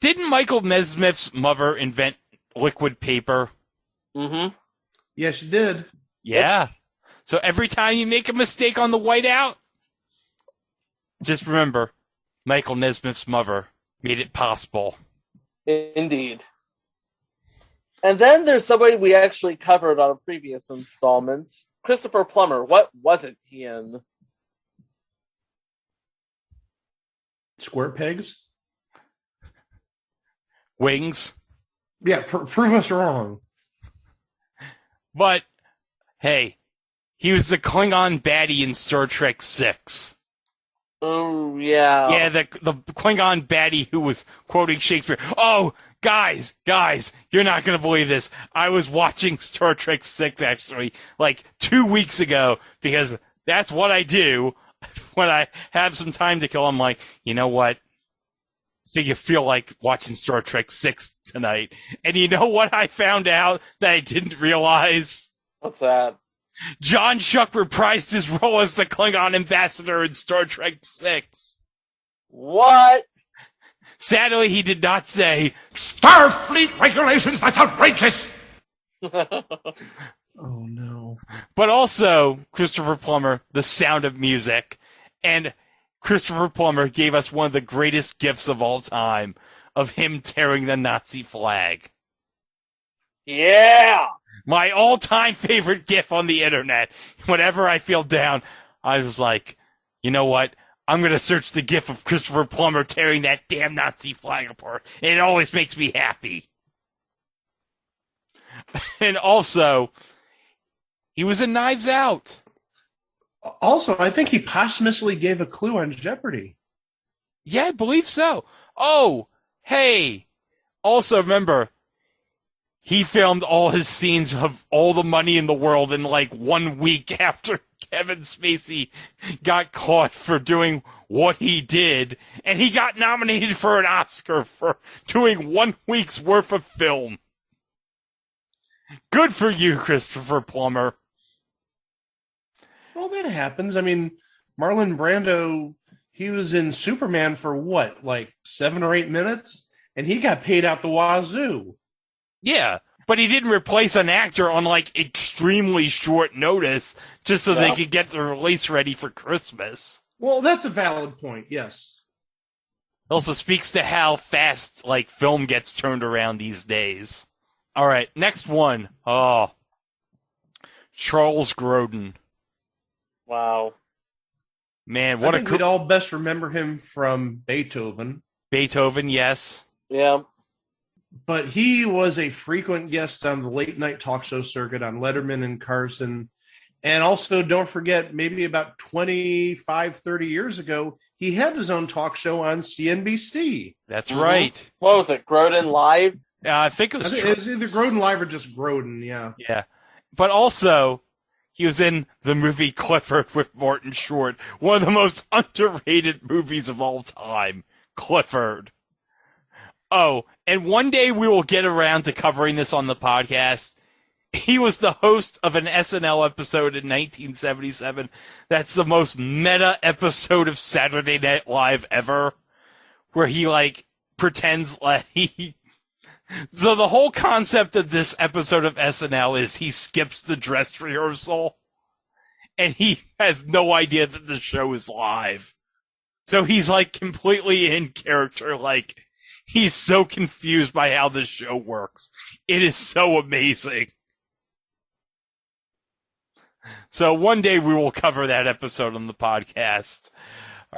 Didn't Michael Nesmith's mother invent liquid paper? Mm-hmm. Yeah, she did. Yeah. So every time you make a mistake on the whiteout, just remember, Michael Nesmith's mother made it possible. Indeed. And then there's somebody we actually covered on a previous installment, Christopher Plummer. What wasn't he in? Square pegs? Wings. Yeah, prove us wrong. But, hey, he was the Klingon baddie in Star Trek VI. Oh, yeah. Yeah, the Klingon baddie who was quoting Shakespeare. Oh, guys, you're not going to believe this. I was watching Star Trek VI, actually, 2 weeks ago, because that's what I do when I have some time to kill. I'm like, you know what? think you feel like watching Star Trek 6 tonight. And you know what I found out that I didn't realize? What's that? John Schuck reprised his role as the Klingon ambassador in Star Trek 6. What? Sadly, he did not say, Starfleet regulations, that's outrageous! Oh, no. but also Christopher Plummer, The Sound of Music. And Christopher Plummer gave us one of the greatest gifts of all time of him tearing the Nazi flag. Yeah! My all-time favorite gif on the internet. Whenever I feel down, I was like, you know what? I'm going to search the gif of Christopher Plummer tearing that damn Nazi flag apart. And it always makes me happy. And also, he was in Knives Out. Also, I think he posthumously gave a clue on Jeopardy. Yeah, I believe so. Oh, hey. Also, remember, he filmed all his scenes of All the Money in the World in like 1 week after Kevin Spacey got caught for doing what he did, and he got nominated for an Oscar for doing 1 week's worth of film. Good for you, Christopher Plummer. Well, that happens. I mean, Marlon Brando, he was in Superman for what, like 7 or 8 minutes? And he got paid out the wazoo. Yeah, but he didn't replace an actor on like extremely short notice just so they could get the release ready for Christmas. Well, that's a valid point, yes. It also speaks to how fast like film gets turned around these days. All right, next one. Oh, Charles Grodin. Wow. Man, what I think we'd all best remember him from Beethoven. Beethoven, yes. Yeah. But he was a frequent guest on the late night talk show circuit on Letterman and Carson. And also, don't forget, maybe about 25, 30 years ago, he had his own talk show on CNBC. That's right. What was it, Grodin Live? I think it was... It was either Grodin Live or just Grodin, yeah. Yeah. But also, he was in the movie Clifford with Martin Short, one of the most underrated movies of all time. Clifford. Oh, and one day we will get around to covering this on the podcast. He was the host of an SNL episode in 1977. That's the most meta episode of Saturday Night Live ever, where he, like, pretends like he... So the whole concept of this episode of SNL is he skips the dress rehearsal, and he has no idea that the show is live. So he's, like, completely in character, like... He's so confused by how this show works. It is so amazing. So one day we will cover that episode on the podcast.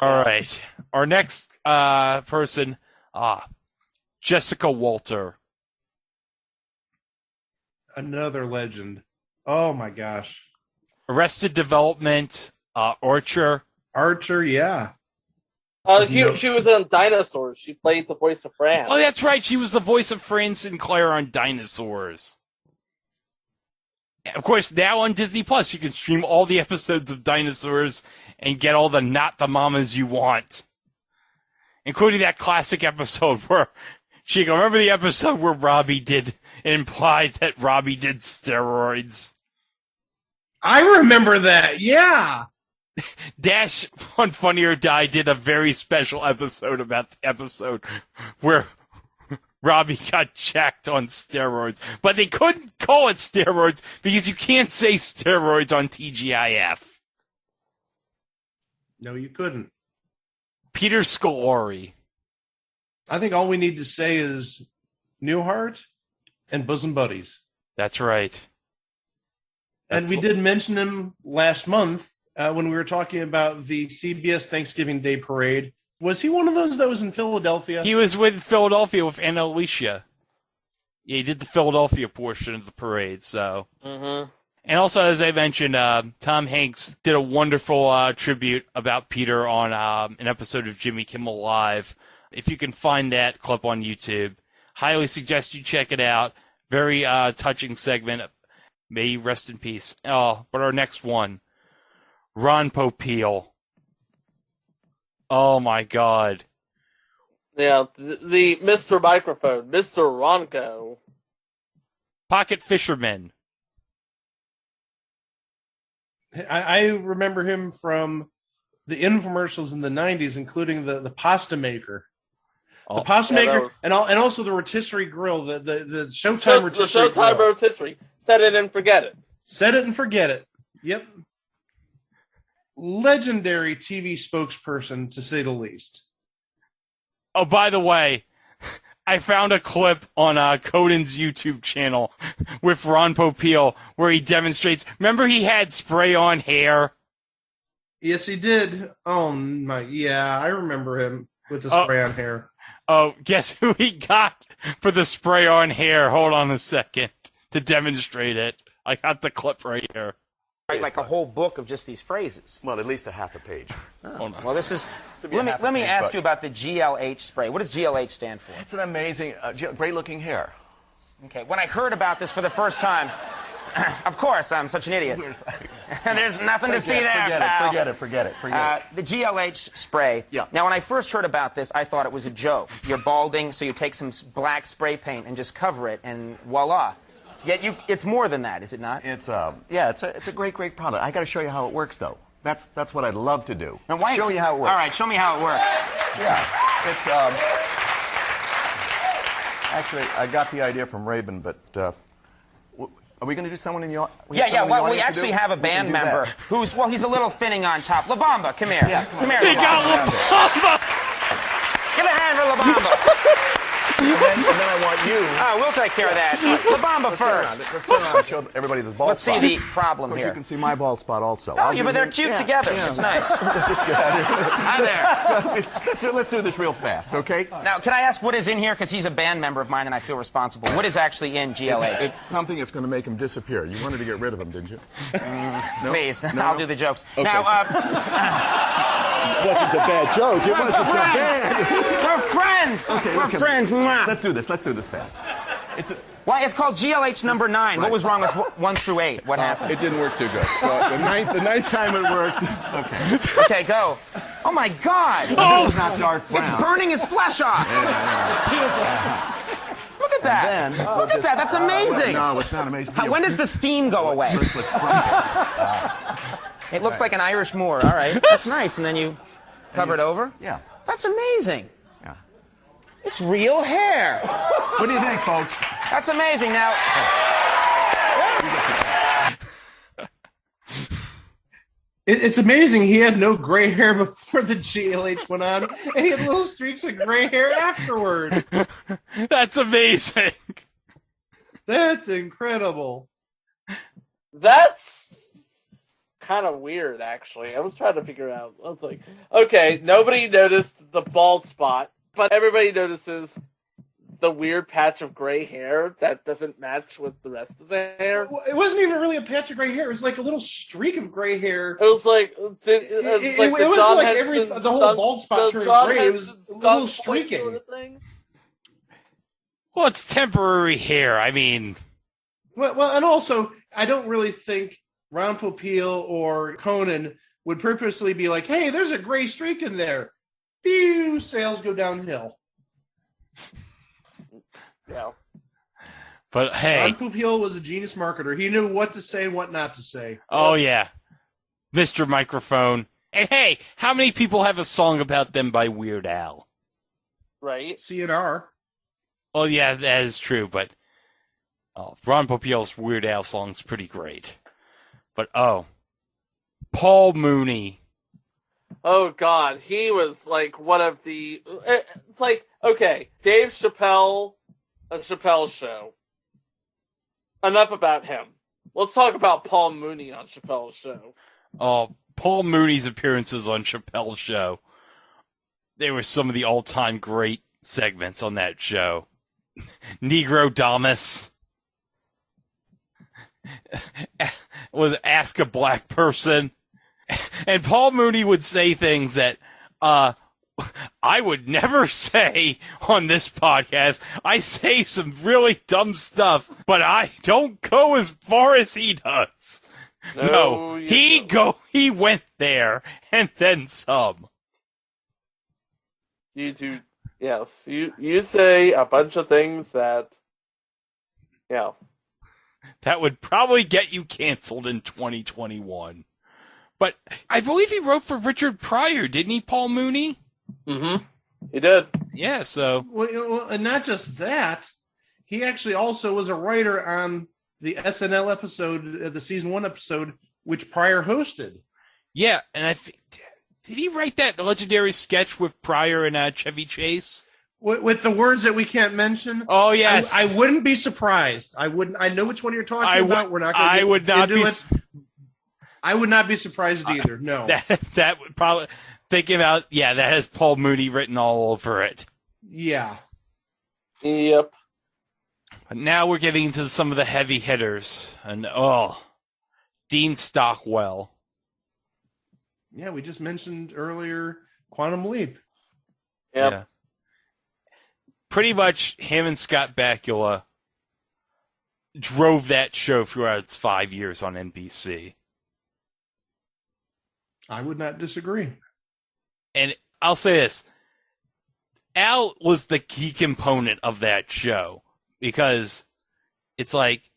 All right. Our next person, Jessica Walter. Another legend. Oh, my gosh. Arrested Development, Archer. Archer, yeah. She was on Dinosaurs. She played the voice of Fran. Oh, that's right. She was the voice of Fran Sinclair on Dinosaurs. Of course, now on Disney Plus, you can stream all the episodes of Dinosaurs and get all the not the mamas you want. Including that classic episode where she go, remember the episode where Robbie did implied that Robbie did steroids? I remember that, yeah. Dash on Funny or Die did a very special episode about the episode where Robbie got jacked on steroids. But they couldn't call it steroids because you can't say steroids on TGIF. No, you couldn't. Peter Scolari. I think all we need to say is Newhart and Bosom Buddies. That's right. And we did mention him last month when we were talking about the CBS Thanksgiving Day Parade. Was he one of those that was in Philadelphia? He was with Philadelphia with Anna Alicia. Yeah, he did the Philadelphia portion of the parade, so. Mm-hmm. And also, as I mentioned, Tom Hanks did a wonderful tribute about Peter on an episode of Jimmy Kimmel Live. If you can find that clip on YouTube, highly suggest you check it out. Very touching segment. May he rest in peace. Oh, but our next one, Ron Popeil. Oh my God. Yeah, the Mr. Microphone, Mr. Ronco. Pocket Fisherman. I remember him from the infomercials in the 90s, including the pasta maker. The pasta maker, and also the rotisserie grill, the Showtime rotisserie grill. The Showtime rotisserie. Set it and forget it. Set it and forget it. Yep. Legendary TV spokesperson, to say the least. Oh, by the way, I found a clip on Conan's YouTube channel with Ron Popeil where he demonstrates. Remember, he had spray-on hair. Yes, he did. Oh my, yeah, I remember him with the spray-on hair. Oh, guess who he got for the spray-on hair? Hold on a second to demonstrate it. I got the clip right here. Like a whole book of just these phrases. Well, at least a half a page. Oh. Well, this is. Let me ask you about the GLH spray. What does GLH stand for? It's an amazing, great-looking hair. Okay. When I heard about this for the first time, of course, I'm such an idiot. There's nothing to see there, pal. Forget it. The GLH spray. Yeah. Now, when I first heard about this, I thought it was a joke. You're balding, so you take some black spray paint and just cover it, and voila. Yet it's more than that, is it not? It's a great product. I got to show you how it works, though. That's what I'd love to do. Now, why? Show you how it works. All right, show me how it works. Yeah, it's actually I got the idea from Raven, but are we going to do someone in your? Yeah. Well, we actually have a band member who's he's a little thinning on top. La Bamba, come here. Yeah, come here. He got La Bamba. Give a hand for La Bamba. And then I want you. Oh, we'll take care of that. La Bamba first. Let's turn around and show everybody the bald spot. Let's see the problem here. You can see my bald spot also. Oh, yeah, but they're cute together. Yeah. It's nice. Just get out of here. Hi there. Let's do this real fast, okay? Now, can I ask what is in here? Because he's a band member of mine and I feel responsible. What is actually in GLH? It's something that's going to make him disappear. You wanted to get rid of him, didn't you? No? Please, I'll do the jokes. Okay. Now, it wasn't a bad joke. It wasn't so bad. We're friends. Okay, we're friends. Let's do this fast. Why? It's called GLH number 9. Right. What was wrong with 1 through 8? What happened? It didn't work too good. So the ninth time it worked. Okay. Okay, go. Oh my God! This is not dark brown. It's burning his flesh off. Look at that. Look at that. That's amazing. No, it's not amazing. When does the steam go away? It looks like an Irish Moor. All right. That's nice. And then you cover it over? Yeah. That's amazing. Yeah. It's real hair. What do you think, folks? That's amazing. Now. It's amazing. He had no gray hair before the GLH went on, and he had little streaks of gray hair afterward. That's amazing. That's incredible. That's kind of weird, actually. I was trying to figure out. I was like, okay, nobody noticed the bald spot, but everybody notices the weird patch of gray hair that doesn't match with the rest of the hair. It wasn't even really a patch of gray hair. It was like a little streak of gray hair. It was like the whole bald spot turned gray. It was a little streaking. Sort of thing. Well, it's temporary hair. I mean, well, and also I don't really think Ron Popeil or Conan would purposely be like, "Hey, there's a gray streak in there." Pew, sales go downhill. Yeah. But hey, Ron Popeil was a genius marketer. He knew what to say and what not to say. Oh yeah, Mr. Microphone. And hey, how many people have a song about them by Weird Al? Right. CNR. Oh yeah, that is true. But Ron Popeil's Weird Al song's pretty great. But Paul Mooney. Oh God, he was like one of the. It's like, okay, Dave Chappelle. A Chappelle Show. Enough about him. Let's talk about Paul Mooney on Chappelle's Show. Oh, Paul Mooney's appearances on Chappelle's Show. They were some of the all-time great segments on that show. Negro Damas. Was Ask a Black Person. And Paul Mooney would say things that, I would never say on this podcast. I say some really dumb stuff, but I don't go as far as he does. No, he went there and then some. You Yes, you say a bunch of things that, yeah. That would probably get you canceled in 2021. But I believe he wrote for Richard Pryor, didn't he, Paul Mooney? Mm-hmm. He did. Yeah, so... Well, and not just that, he actually also was a writer on the SNL episode, the season 1 episode, which Pryor hosted. Yeah, and did he write that legendary sketch with Pryor and Chevy Chase? With the words that we can't mention? Oh, yes. I wouldn't be surprised. I know which one you're talking about. We're not going to would not be. I would not be surprised either. No. That would probably... Thinking about, that has Paul Mooney written all over it. Yeah. Yep. But now we're getting into some of the heavy hitters. And, Dean Stockwell. Yeah, we just mentioned earlier Quantum Leap. Yep. Yeah. Pretty much him and Scott Bakula drove that show throughout its 5 years on NBC. I would not disagree. And I'll say this. Al was the key component of that show because it's like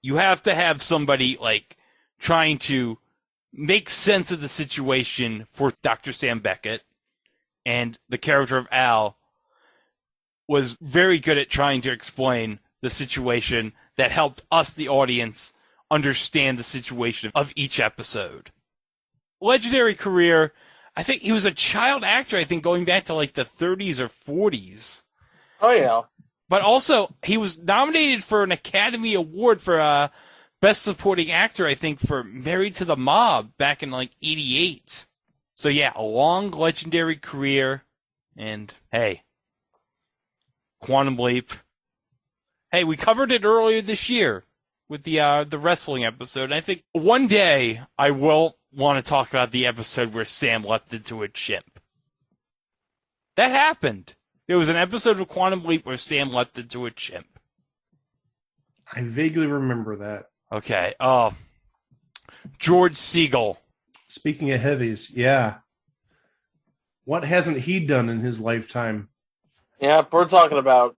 you have to have somebody like trying to make sense of the situation for Dr. Sam Beckett, and the character of Al was very good at trying to explain the situation that helped us, the audience, understand the situation of each episode. Legendary career. I think he was a child actor, I think, going back to like the 30s or 40s. Oh, yeah. But also, he was nominated for an Academy Award for Best Supporting Actor, I think, for Married to the Mob back in like 88. So yeah, a long legendary career. And hey, Quantum Leap. Hey, we covered it earlier this year with the wrestling episode. And I think one day I will want to talk about the episode where Sam leapt into a chimp. That happened. There was an episode of Quantum Leap where Sam leapt into a chimp. I vaguely remember that. Okay. George Segal. Speaking of heavies, yeah. What hasn't he done in his lifetime? Yeah, we're talking about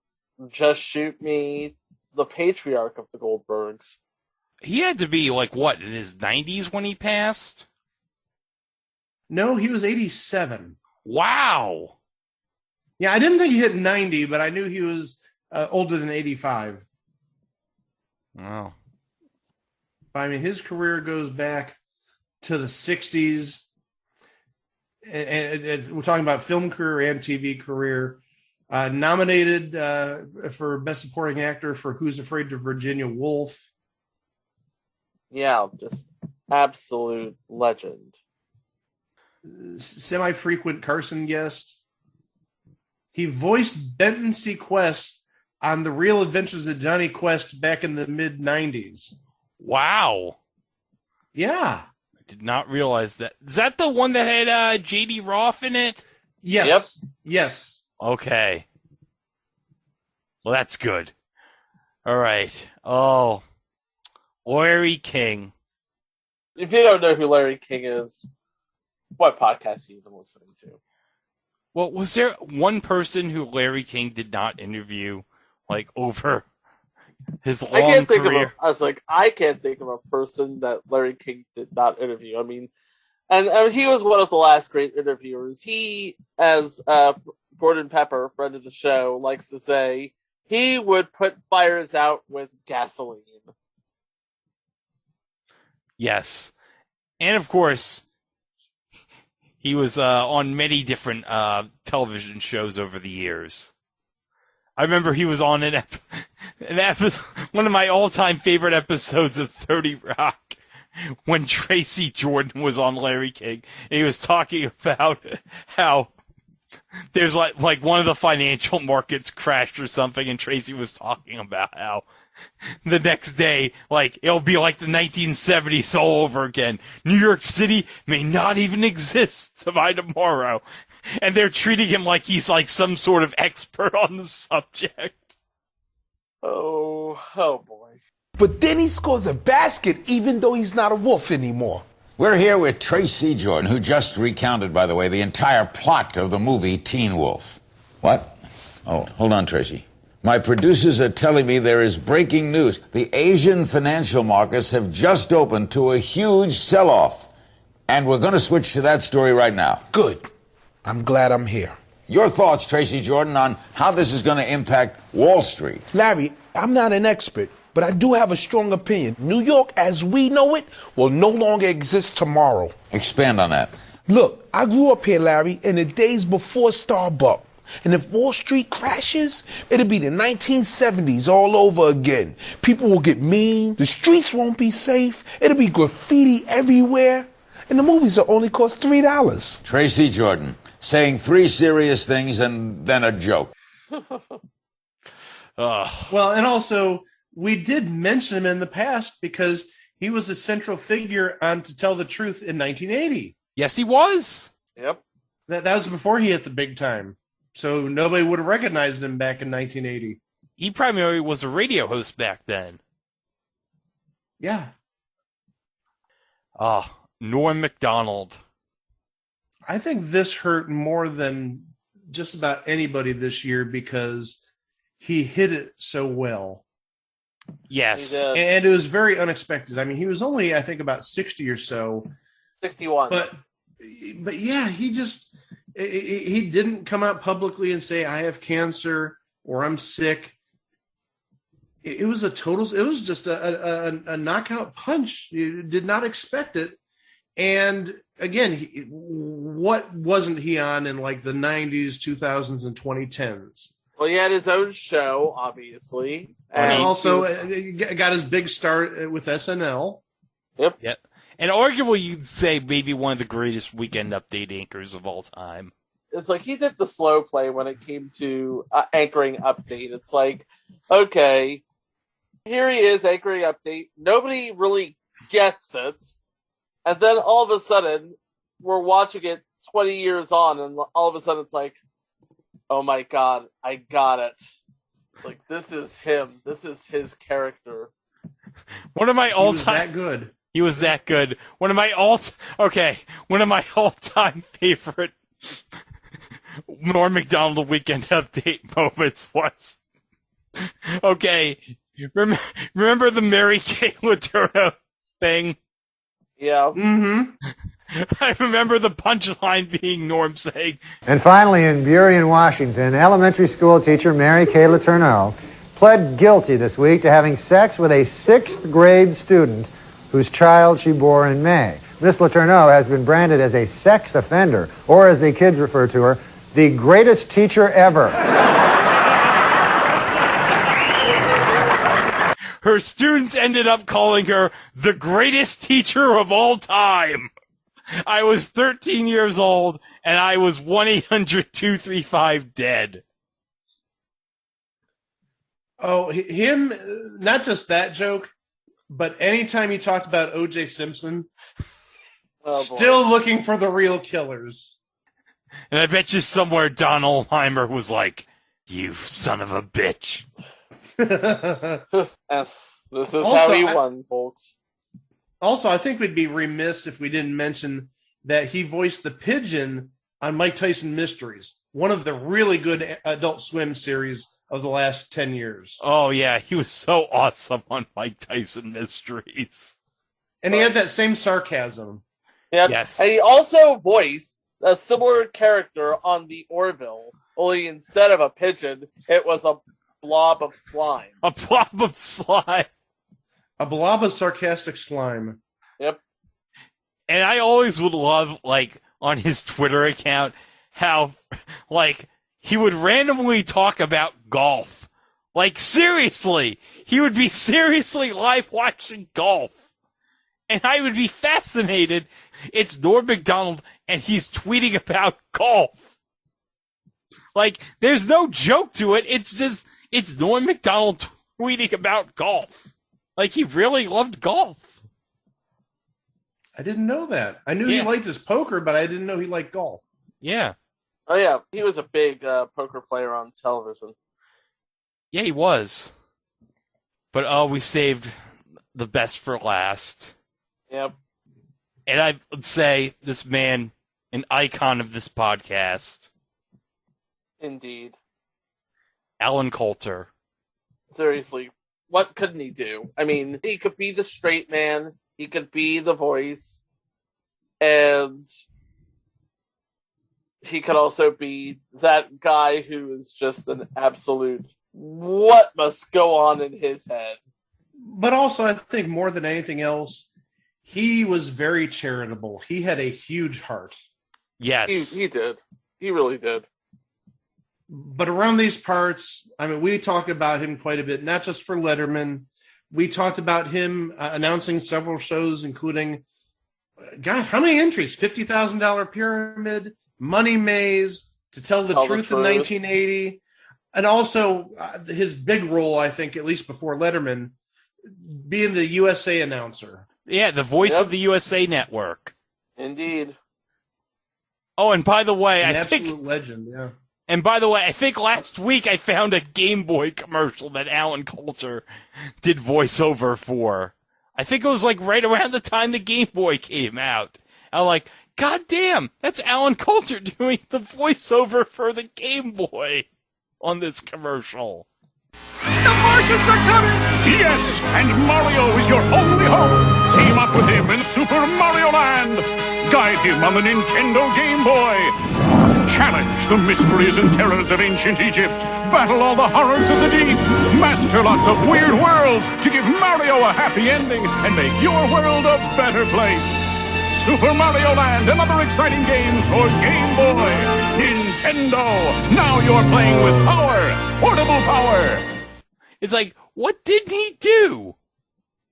Just Shoot Me, the patriarch of the Goldbergs. He had to be, like, what, in his 90s when he passed? No, he was 87. Wow. Yeah, I didn't think he hit 90, but I knew he was older than 85. Wow. I mean, his career goes back to the 60s. And we're talking about film career and TV career. Nominated for Best Supporting Actor for Who's Afraid of Virginia Woolf. Yeah, just absolute legend. Semi-frequent Carson guest. He voiced Benton C. Quest on The Real Adventures of Johnny Quest back in the mid-90s. Wow. Yeah. I did not realize that. Is that the one that had J.D. Roth in it? Yes. Yep. Yes. Okay. Well, that's good. All right. Oh, Larry King. If you don't know who Larry King is, what podcast have you been listening to? Well, was there one person who Larry King did not interview, like, over his long career? I can't think of a person that Larry King did not interview. I mean, and he was one of the last great interviewers. He, as Gordon Pepper, friend of the show, likes to say, he would put fires out with gasoline. Yes. And, of course, he was on many different television shows over the years. I remember he was on an episode, one of my all-time favorite episodes of 30 Rock, when Tracy Jordan was on Larry King, and he was talking about how there's like one of the financial markets crashed or something, and Tracy was talking about how the next day, like, it'll be like the 1970s all over again. New York City may not even exist by tomorrow. And they're treating him like he's like some sort of expert on the subject. Oh boy. But then he scores a basket even though he's not a wolf anymore. We're here with Tracy Jordan, who just recounted, by the way, the entire plot of the movie Teen Wolf. What? Oh, hold on, Tracy. My producers are telling me there is breaking news. The Asian financial markets have just opened to a huge sell-off. And we're going to switch to that story right now. Good. I'm glad I'm here. Your thoughts, Tracy Jordan, on how this is going to impact Wall Street. Larry, I'm not an expert, but I do have a strong opinion. New York, as we know it, will no longer exist tomorrow. Expand on that. Look, I grew up here, Larry, in the days before Starbucks. And if Wall Street crashes, it'll be the 1970s all over again. People will get mean, the streets won't be safe, it'll be graffiti everywhere, and the movies will only cost $3. Tracy Jordan, saying 3 serious things and then a joke. Well, and also, we did mention him in the past because he was a central figure on To Tell the Truth in 1980. Yes, he was. Yep. That was before he hit the big time. So nobody would have recognized him back in 1980. He primarily was a radio host back then. Yeah. Norm Macdonald. I think this hurt more than just about anybody this year because he hit it so well. Yes. And it was very unexpected. I mean, he was only, I think, about 60 or so. 61. But yeah, he didn't come out publicly and say, I have cancer or I'm sick. It was just a knockout punch. You did not expect it. And again, what wasn't he on in like the 90s, 2000s, and 2010s? Well, he had his own show, obviously. And also got his big start with SNL. Yep. And arguably, you'd say maybe one of the greatest weekend update anchors of all time. It's like he did the slow play when it came to anchoring update. It's like, okay, here he is anchoring update. Nobody really gets it. And then all of a sudden, we're watching it 20 years on, and all of a sudden it's like, oh my God, I got it. It's like, this is him. This is his character. One of my all-time... He was that good. He was that good. One of my all-time favorite Norm Macdonald weekend update moments was... Okay, remember the Mary Kay Letourneau thing? Yeah. Mm-hmm. I remember the punchline being Norm saying... And finally, in Burien, Washington, elementary school teacher Mary Kay Letourneau pled guilty this week to having sex with a 6th grade student whose child she bore in May. Miss Letourneau has been branded as a sex offender, or as the kids refer to her, the greatest teacher ever. Her students ended up calling her the greatest teacher of all time. I was 13 years old, and I was 1-800-235-DEAD. Oh, him, not just that joke, but anytime he talked about O.J. Simpson, still looking for the real killers. And I bet you somewhere Don Oldheimer was like, you son of a bitch. This is also how he won, folks. Also, I think we'd be remiss if we didn't mention that he voiced the pigeon on Mike Tyson Mysteries, one of the really good Adult Swim series of the last 10 years. Oh, yeah. He was so awesome on Mike Tyson Mysteries. And he had that same sarcasm. Yeah. Yes. And he also voiced a similar character on The Orville, only instead of a pigeon, it was a blob of slime. A blob of slime. A blob of sarcastic slime. Yep. And I always would love, like, on his Twitter account, how, like, he would randomly talk about golf. Like, seriously. He would be seriously live watching golf. And I would be fascinated. It's Norm Macdonald, and he's tweeting about golf. Like, there's no joke to it. It's Norm Macdonald tweeting about golf. Like, he really loved golf. I didn't know that. I knew he liked his poker, but I didn't know he liked golf. Yeah. Oh, yeah. He was a big poker player on television. Yeah, he was. But, we saved the best for last. Yep. And I would say this man, an icon of this podcast. Indeed. Alan Coulter. Seriously, what couldn't he do? I mean, he could be the straight man, he could be the voice, and he could also be that guy who is just an absolute what must go on in his head. But also, I think more than anything else, he was very charitable. He had a huge heart. Yes. He did. He really did. But around these parts, I mean, we talk about him quite a bit, not just for Letterman. We talked about him announcing several shows, including, God, how many entries? $50,000 Pyramid, Money Maze, To Tell the Truth in 1980. And also his big role, I think, at least before Letterman, being the USA announcer. Yeah, the voice of the USA Network. Indeed. Oh, and by the way, An absolute legend, yeah. And by the way, I think last week I found a Game Boy commercial that Alan Coulter did voiceover for. I think it was like right around the time the Game Boy came out. I'm like, God damn, that's Alan Coulter doing the voiceover for the Game Boy on this commercial. The Martians are coming! Yes, and Mario is your only hope. Team up with him in Super Mario Land. Guide him on the Nintendo Game Boy. Challenge the mysteries and terrors of ancient Egypt. Battle all the horrors of the deep. Master lots of weird worlds to give Mario a happy ending and make your world a better place. Super Mario Land and other exciting games for Game Boy. Nintendo. Now you're playing with power. Portable power. It's like, what did he do?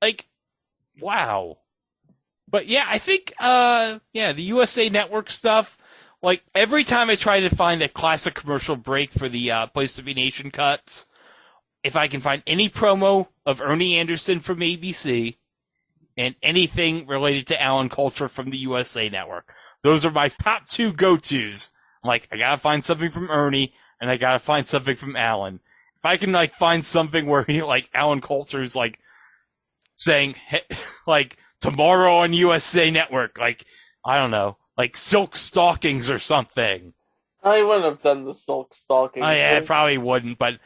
Like, wow. But yeah, I think, the USA Network stuff, like, every time I try to find a classic commercial break for the Place to Be Nation cuts, if I can find any promo of Ernie Anderson from ABC and anything related to Alan Coulter from the USA Network, those are my top two go-tos. Like, I gotta find something from Ernie, and I gotta find something from Alan. If I can, like, find something where, Alan Coulter's, like, saying, hey, like, tomorrow on USA Network, like, I don't know, like silk stockings or something. I wouldn't have done the silk stockings. Oh, yeah, I probably wouldn't, but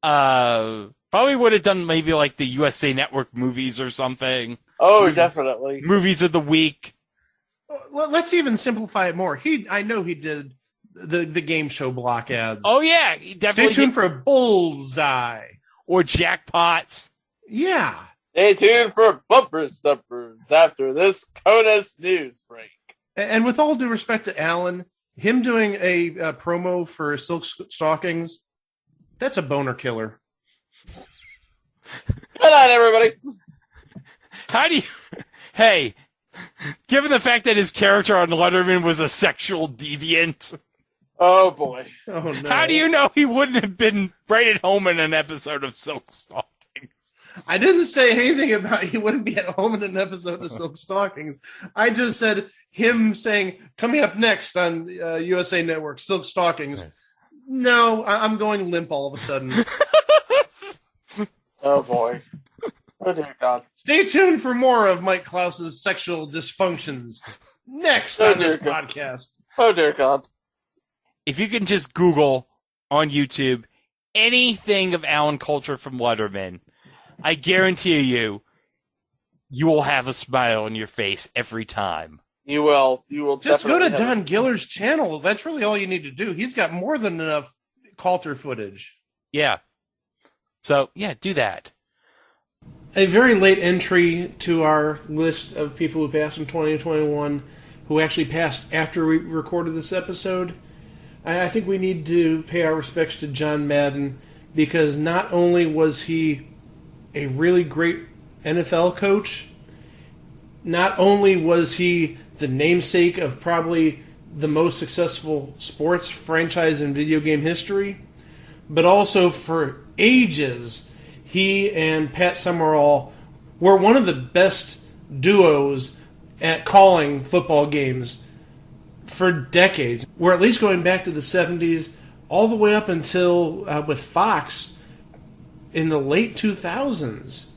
probably would have done maybe like the USA Network movies or something. Oh, definitely. Movies of the week. Let's even simplify it more. I know he did the game show block ads. Oh, yeah, he definitely Stay tuned for Bullseye. Or Jackpot. Yeah. Stay tuned for Bumper Stumpers after this CONUS news break. And with all due respect to Alan, him doing a promo for Silk Stockings, that's a boner killer. Good night, everybody. How do you... Hey, given the fact that his character on Letterman was a sexual deviant... Oh, boy. Oh, no. How do you know he wouldn't have been right at home in an episode of Silk Stockings? I didn't say anything about he wouldn't be at home in an episode of Silk Stockings. I just said him saying, coming up next on USA Network, Silk Stockings. Right. No, I'm going limp all of a sudden. Oh, boy. Oh, dear God. Stay tuned for more of Mike Klaus's sexual dysfunctions next on this podcast. Oh, dear God. If you can just Google on YouTube anything of Alan Coulter from Letterman, I guarantee you will have a smile on your face every time. You will. You will. Just go to Don Giller's channel. That's really all you need to do. He's got more than enough Coulter footage. Yeah. So, yeah, do that. A very late entry to our list of people who passed in 2021 who actually passed after we recorded this episode. I think we need to pay our respects to John Madden, because not only was he a really great NFL coach, not only was he the namesake of probably the most successful sports franchise in video game history, but also for ages, he and Pat Summerall were one of the best duos at calling football games for decades. We're at least going back to the 70s, all the way up until with Fox in the late 2000s.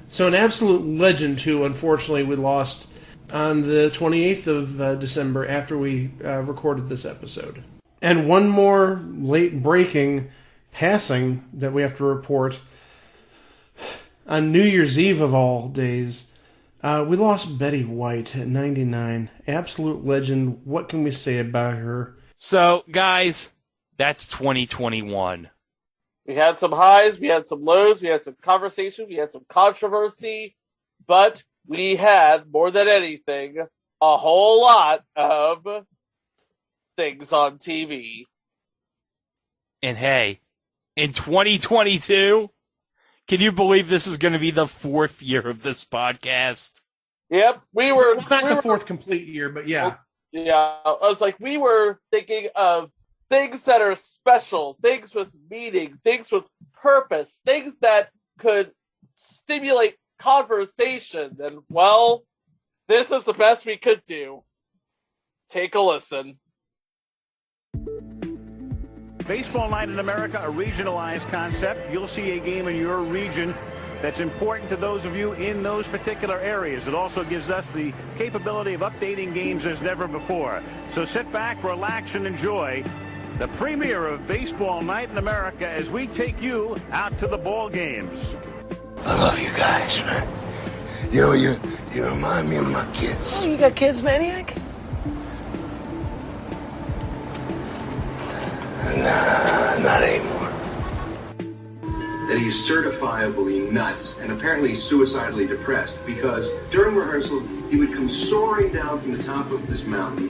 So an absolute legend who, unfortunately, we lost on the 28th of December after we recorded this episode. And one more late breaking passing that we have to report. On New Year's Eve of all days, we lost Betty White at 99. Absolute legend. What can we say about her? So, guys, that's 2021. We had some highs, we had some lows, we had some conversation, we had some controversy, but we had, more than anything, a whole lot of things on TV. And hey, in 2022, can you believe this is going to be the 4th year of this podcast? Yep, we were... Not the 4th complete year, but yeah. Yeah, I was like, we were thinking of things that are special, things with meaning, things with purpose, things that could stimulate conversation. And, well, this is the best we could do. Take a listen. Baseball Night in America, a regionalized concept. You'll see a game in your region that's important to those of you in those particular areas. It also gives us the capability of updating games as never before. So sit back, relax, and enjoy the premiere of Baseball Night in America as we take you out to the ball games. I love you guys, man. You know, you remind me of my kids. Oh, you got kids, Maniac? Nah, not anymore. That he's certifiably nuts and apparently suicidally depressed because during rehearsals he would come soaring down from the top of this mountain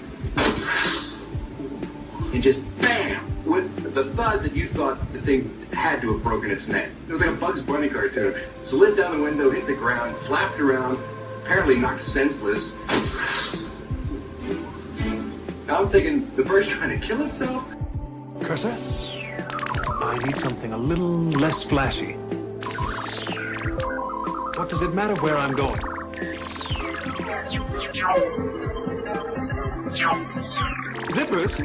and just bam with the thud that you thought the thing had to have broken its neck. It was like a Bugs Bunny cartoon. Slid down the window, hit the ground, flapped around, apparently knocked senseless. Now I'm thinking the bird's trying to kill itself. Cursor, I need something a little less flashy. What does it matter where I'm going? Is it Bruce?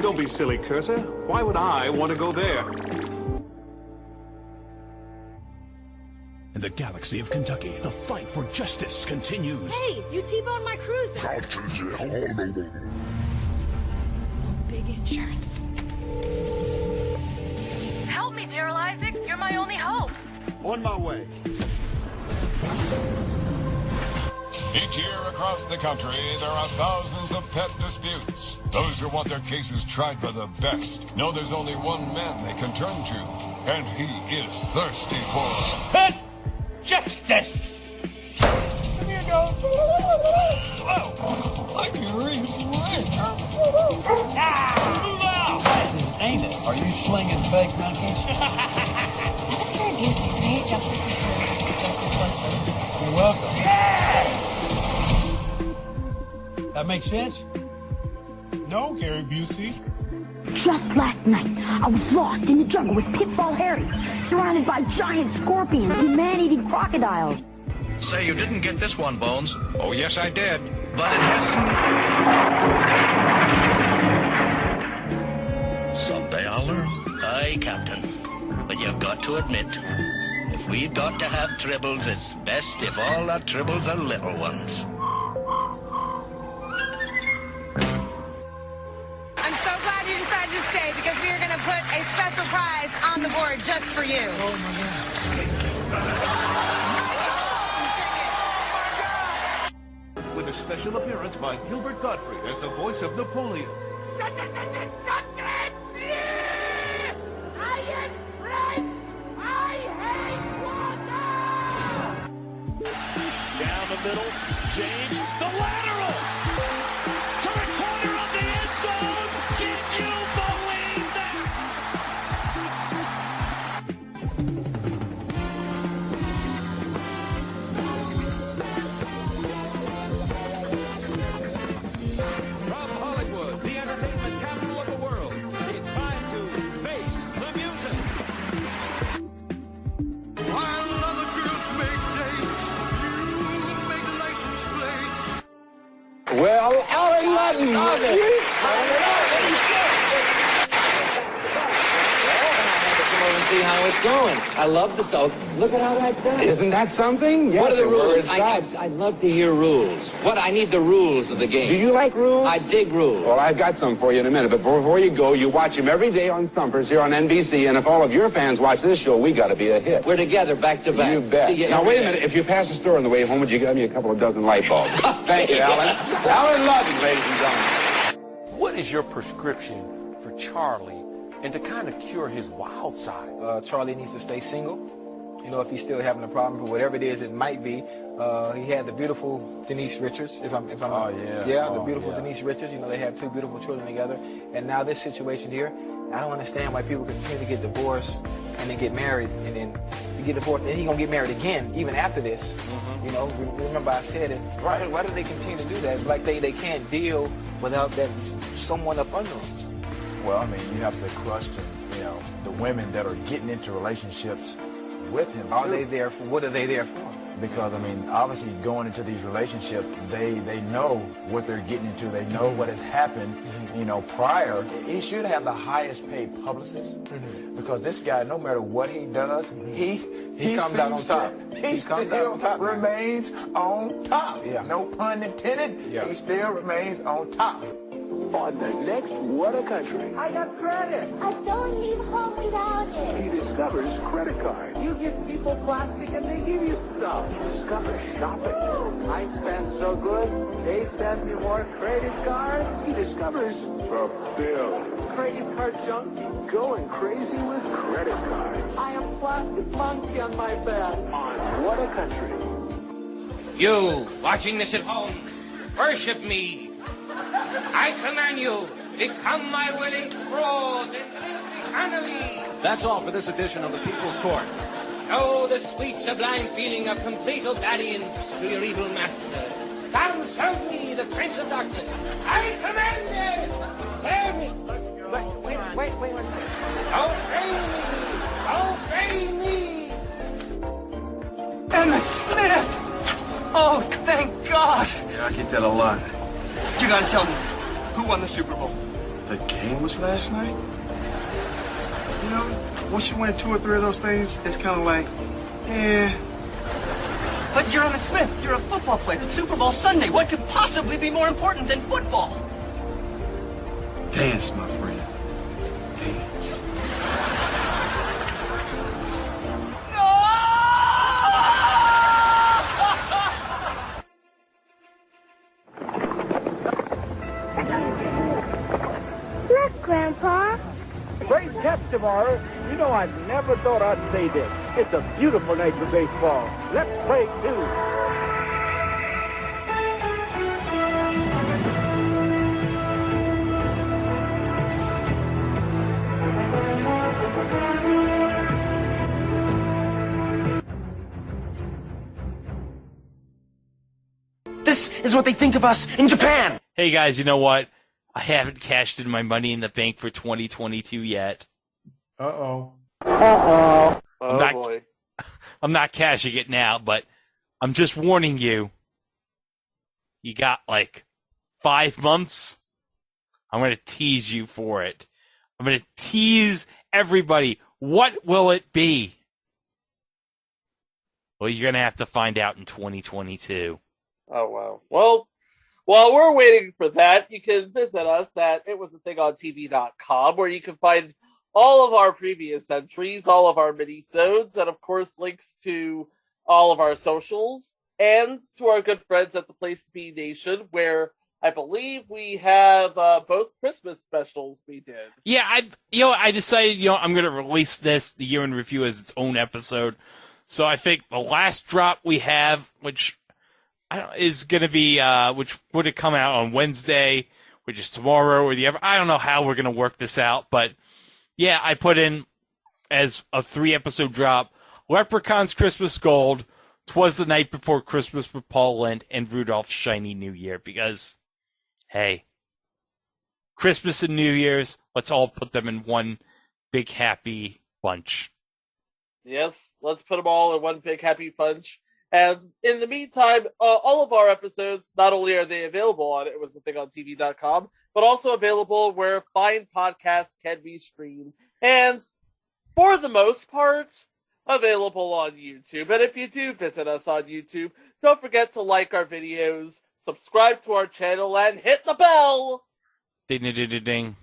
Don't be silly, Cursor. Why would I want to go there? In the galaxy of Kentucky, the fight for justice continues. Hey, you T-boned my cruiser. Big insurance. Help me, Daryl Isaacs. You're my only hope. On my way. Each year across the country, there are thousands of pet disputes. Those who want their cases tried by the best know there's only one man they can turn to, and he is thirsty for pet justice. Come here, dog. Whoa! I can reach Ain't it? Are you slinging fake monkeys? That was very abusive, right? Justice was served. Justice was served. You're welcome. That makes sense? No, Gary Busey. Just last night, I was lost in the jungle with Pitfall Harry, surrounded by giant scorpions and man-eating crocodiles. Say you didn't get this one, Bones. Oh, yes, I did. But it has... Someday I'll learn. Aye, Captain. But you've got to admit, if we've got to have tribbles, it's best if all our tribbles are little ones. I'm so glad you decided to stay because we are going to put a special prize on the board just for you. Oh, my God. With a special appearance by Gilbert Gottfried as the voice of Napoleon. Down the middle, James, the lateral! To the corner of the end zone! Can you believe that? From Hollywood, the entertainment capital of the world, it's time to face the music. While other girls make dates, you make license plates. Well, Allen Ludden! See how it going. I love the dog. Look at how that's done. Isn't that something? Yes, what are the rules? I'd love to hear rules. What? I need the rules of the game. Do you like rules? I dig rules. Well, I've got some for you in a minute, but before you go, you watch him every day on Thumpers here on NBC, and if all of your fans watch this show, we got to be a hit. We're together, back to back. You bet. See you Now, every wait a day. minute. If you pass the store on the way home, would you give me a couple of dozen light bulbs? Thank you, Alan. Alan Ludden, ladies and gentlemen. What is your prescription for Charlie and to kind of cure his wild side? Charlie needs to stay single. You know, if he's still having a problem, but whatever it is, it might be. He had the beautiful Denise Richards, the beautiful Denise Richards. You know, they have two beautiful children together. And now this situation here, I don't understand why people continue to get divorced and then get married, and then you get divorced, and then he's gonna get married again, even after this. You know, remember I said it. Why do they continue to do that? Like they can't deal without that someone up under them. Well, I mean, you have to question, you know, the women that are getting into relationships with him. Are they there for? What are they there for? Because, I mean, obviously going into these relationships, they know what they're getting into. They know what has happened, you know, prior. He should have the highest paid publicist because this guy, no matter what he does, he comes out on top. He comes out on top. Remains on top. Yeah. No pun intended. Yeah. He still remains on top. On the next What a Country, I got credit. I don't leave home without it. he discovers credit cards. You give people plastic and they give you stuff. He discovers shopping. I spend so good, they send me more credit cards. He discovers the bill. Credit card junkie. Going crazy with credit cards. I am plastic monkey on my bed. On What a Country. You, watching this at home, worship me. I command you, become my willing thralls and live eternally. That's all for this edition of the People's Court. Know the sweet sublime feeling of complete obedience to your evil master. Come serve me, the Prince of Darkness. I command it. Serve me. Wait 1 second. Obey me. Emmett Smith! Oh, thank God! Yeah, I get that a lot. You gotta tell me, who won the Super Bowl? The game was last night? You know, once you win 2 or 3 of those things, it's kind of like, yeah. But you're Emmett Smith. You're a football player. It's Super Bowl Sunday. What could possibly be more important than football? Dance, my friend. Dance. Look, Grandpa. Great catch tomorrow. You know, I never thought I'd say this. It's a beautiful night for baseball. Let's play two. This is what they think of us in Japan. Hey guys, you know what? I haven't cashed in my money in the bank for 2022 yet. Uh-oh. Oh, boy. I'm not cashing it now, but I'm just warning you. You got like 5 months. I'm going to tease you for it. I'm going to tease everybody. What will it be? Well, you're going to have to find out in 2022. Oh, wow. Well, while we're waiting for that, you can visit us at itwasathingontv.com, where you can find all of our previous entries, all of our mini-sodes, and of course links to all of our socials, and to our good friends at the Place to Be Nation, where I believe we have both Christmas specials we did. Yeah, I decided, I'm going to release the year in review as its own episode. So I think the last drop we have, which is going to be, which would have come out on Wednesday, which is tomorrow or the ever. I don't know how we're going to work this out, but yeah, I put in as a 3-episode drop, Leprechaun's Christmas Gold, 'Twas the Night Before Christmas with Paul Lent, and Rudolph's Shiny New Year, because, hey, Christmas and New Year's, let's all put them in one big happy bunch. Yes, let's put them all in one big happy bunch. And in the meantime, all of our episodes, not only are they available on itwasathingontv.com, but also available where fine podcasts can be streamed. And for the most part, available on YouTube. And if you do visit us on YouTube, don't forget to like our videos, subscribe to our channel, and hit the bell! Ding, ding, ding, ding.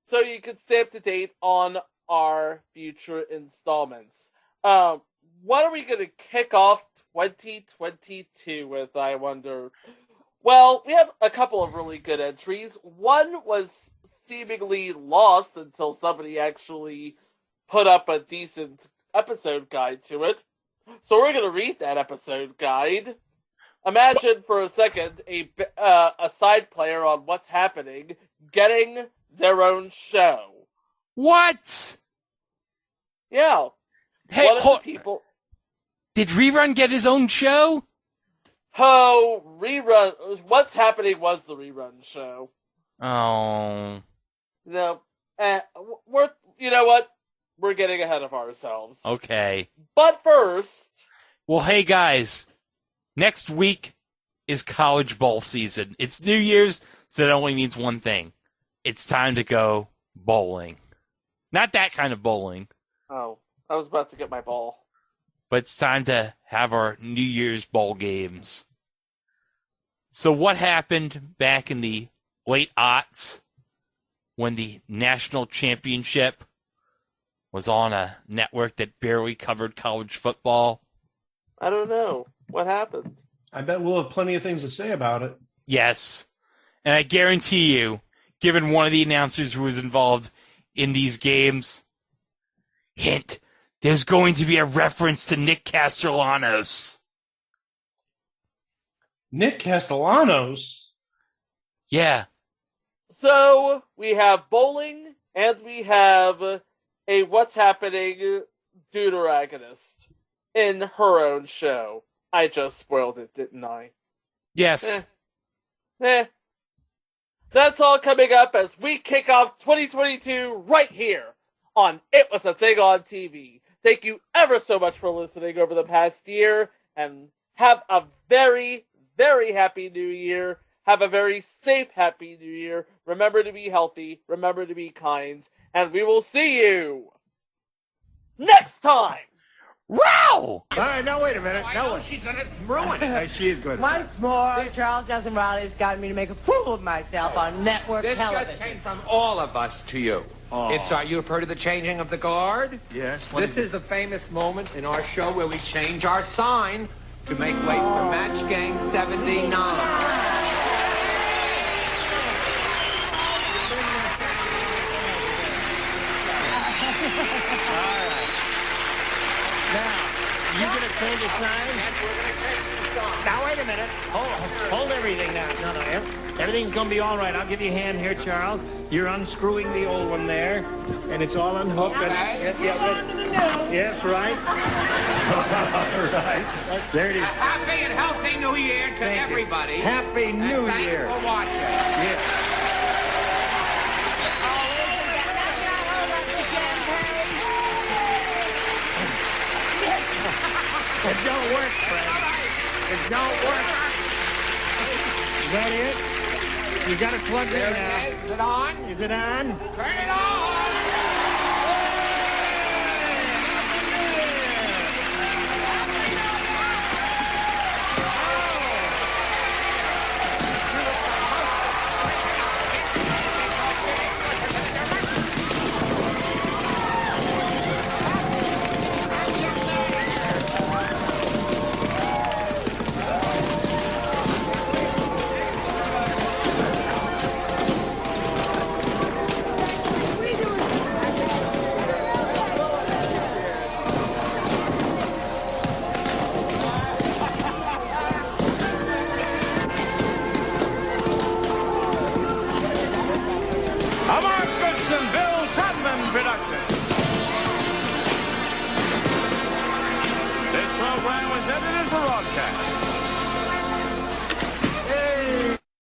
So you can stay up to date on our future installments. What are we going to kick off 2022 with, I wonder? Well, we have a couple of really good entries. One was seemingly lost until somebody actually put up a decent episode guide to it. So we're going to read that episode guide. Imagine for a second a side player on What's Happening getting their own show. What? Yeah. Hey, people... Did Rerun get his own show? Oh, Rerun. What's Happening was the Rerun show. Oh. No. You know what? We're getting ahead of ourselves. Okay. But first... Well, hey, guys. Next week is college bowl season. It's New Year's, so that only means one thing. It's time to go bowling. Not that kind of bowling. Oh, I was about to get my ball. But it's time to have our New Year's bowl games. So what happened back in the late aughts when the national championship was on a network that barely covered college football? I don't know. What happened? I bet we'll have plenty of things to say about it. Yes. And I guarantee you, given one of the announcers who was involved in these games, hint, there's going to be a reference to Nick Castellanos. Nick Castellanos? Yeah. So, we have bowling, and we have a What's Happening deuteragonist in her own show. I just spoiled it, didn't I? Yes. That's all coming up as we kick off 2022 right here on It Was a Thing on TV. Thank you ever so much for listening over the past year, and have a very, very happy New Year. Have a very safe, happy New Year. Remember to be healthy. Remember to be kind. And we will see you next time. Wow! All right, now wait a minute. No, she's gonna ruin it. She is good. Once more, Charles Dustin Riley's gotten me to make a fool of myself on network This television. just came from all of us to you. Oh. It's you've heard of the changing of the guard? Yes. This is the famous moment in our show where we change our sign to make way for Match Game 79. You gonna change the sign? Now wait a minute. Hold everything now. No, everything's gonna be all right. I'll give you a hand here, Charles. You're unscrewing the old one there, and it's all unhooked. Yes, right. All right. There it is. A happy and healthy New Year to everybody. Happy New Year. Thanks for watching. Yeah. It don't work, Fred. It don't work. Is that it? You got it plugged in now. Is it on? Is it on? Turn it on! This program was edited for broadcast.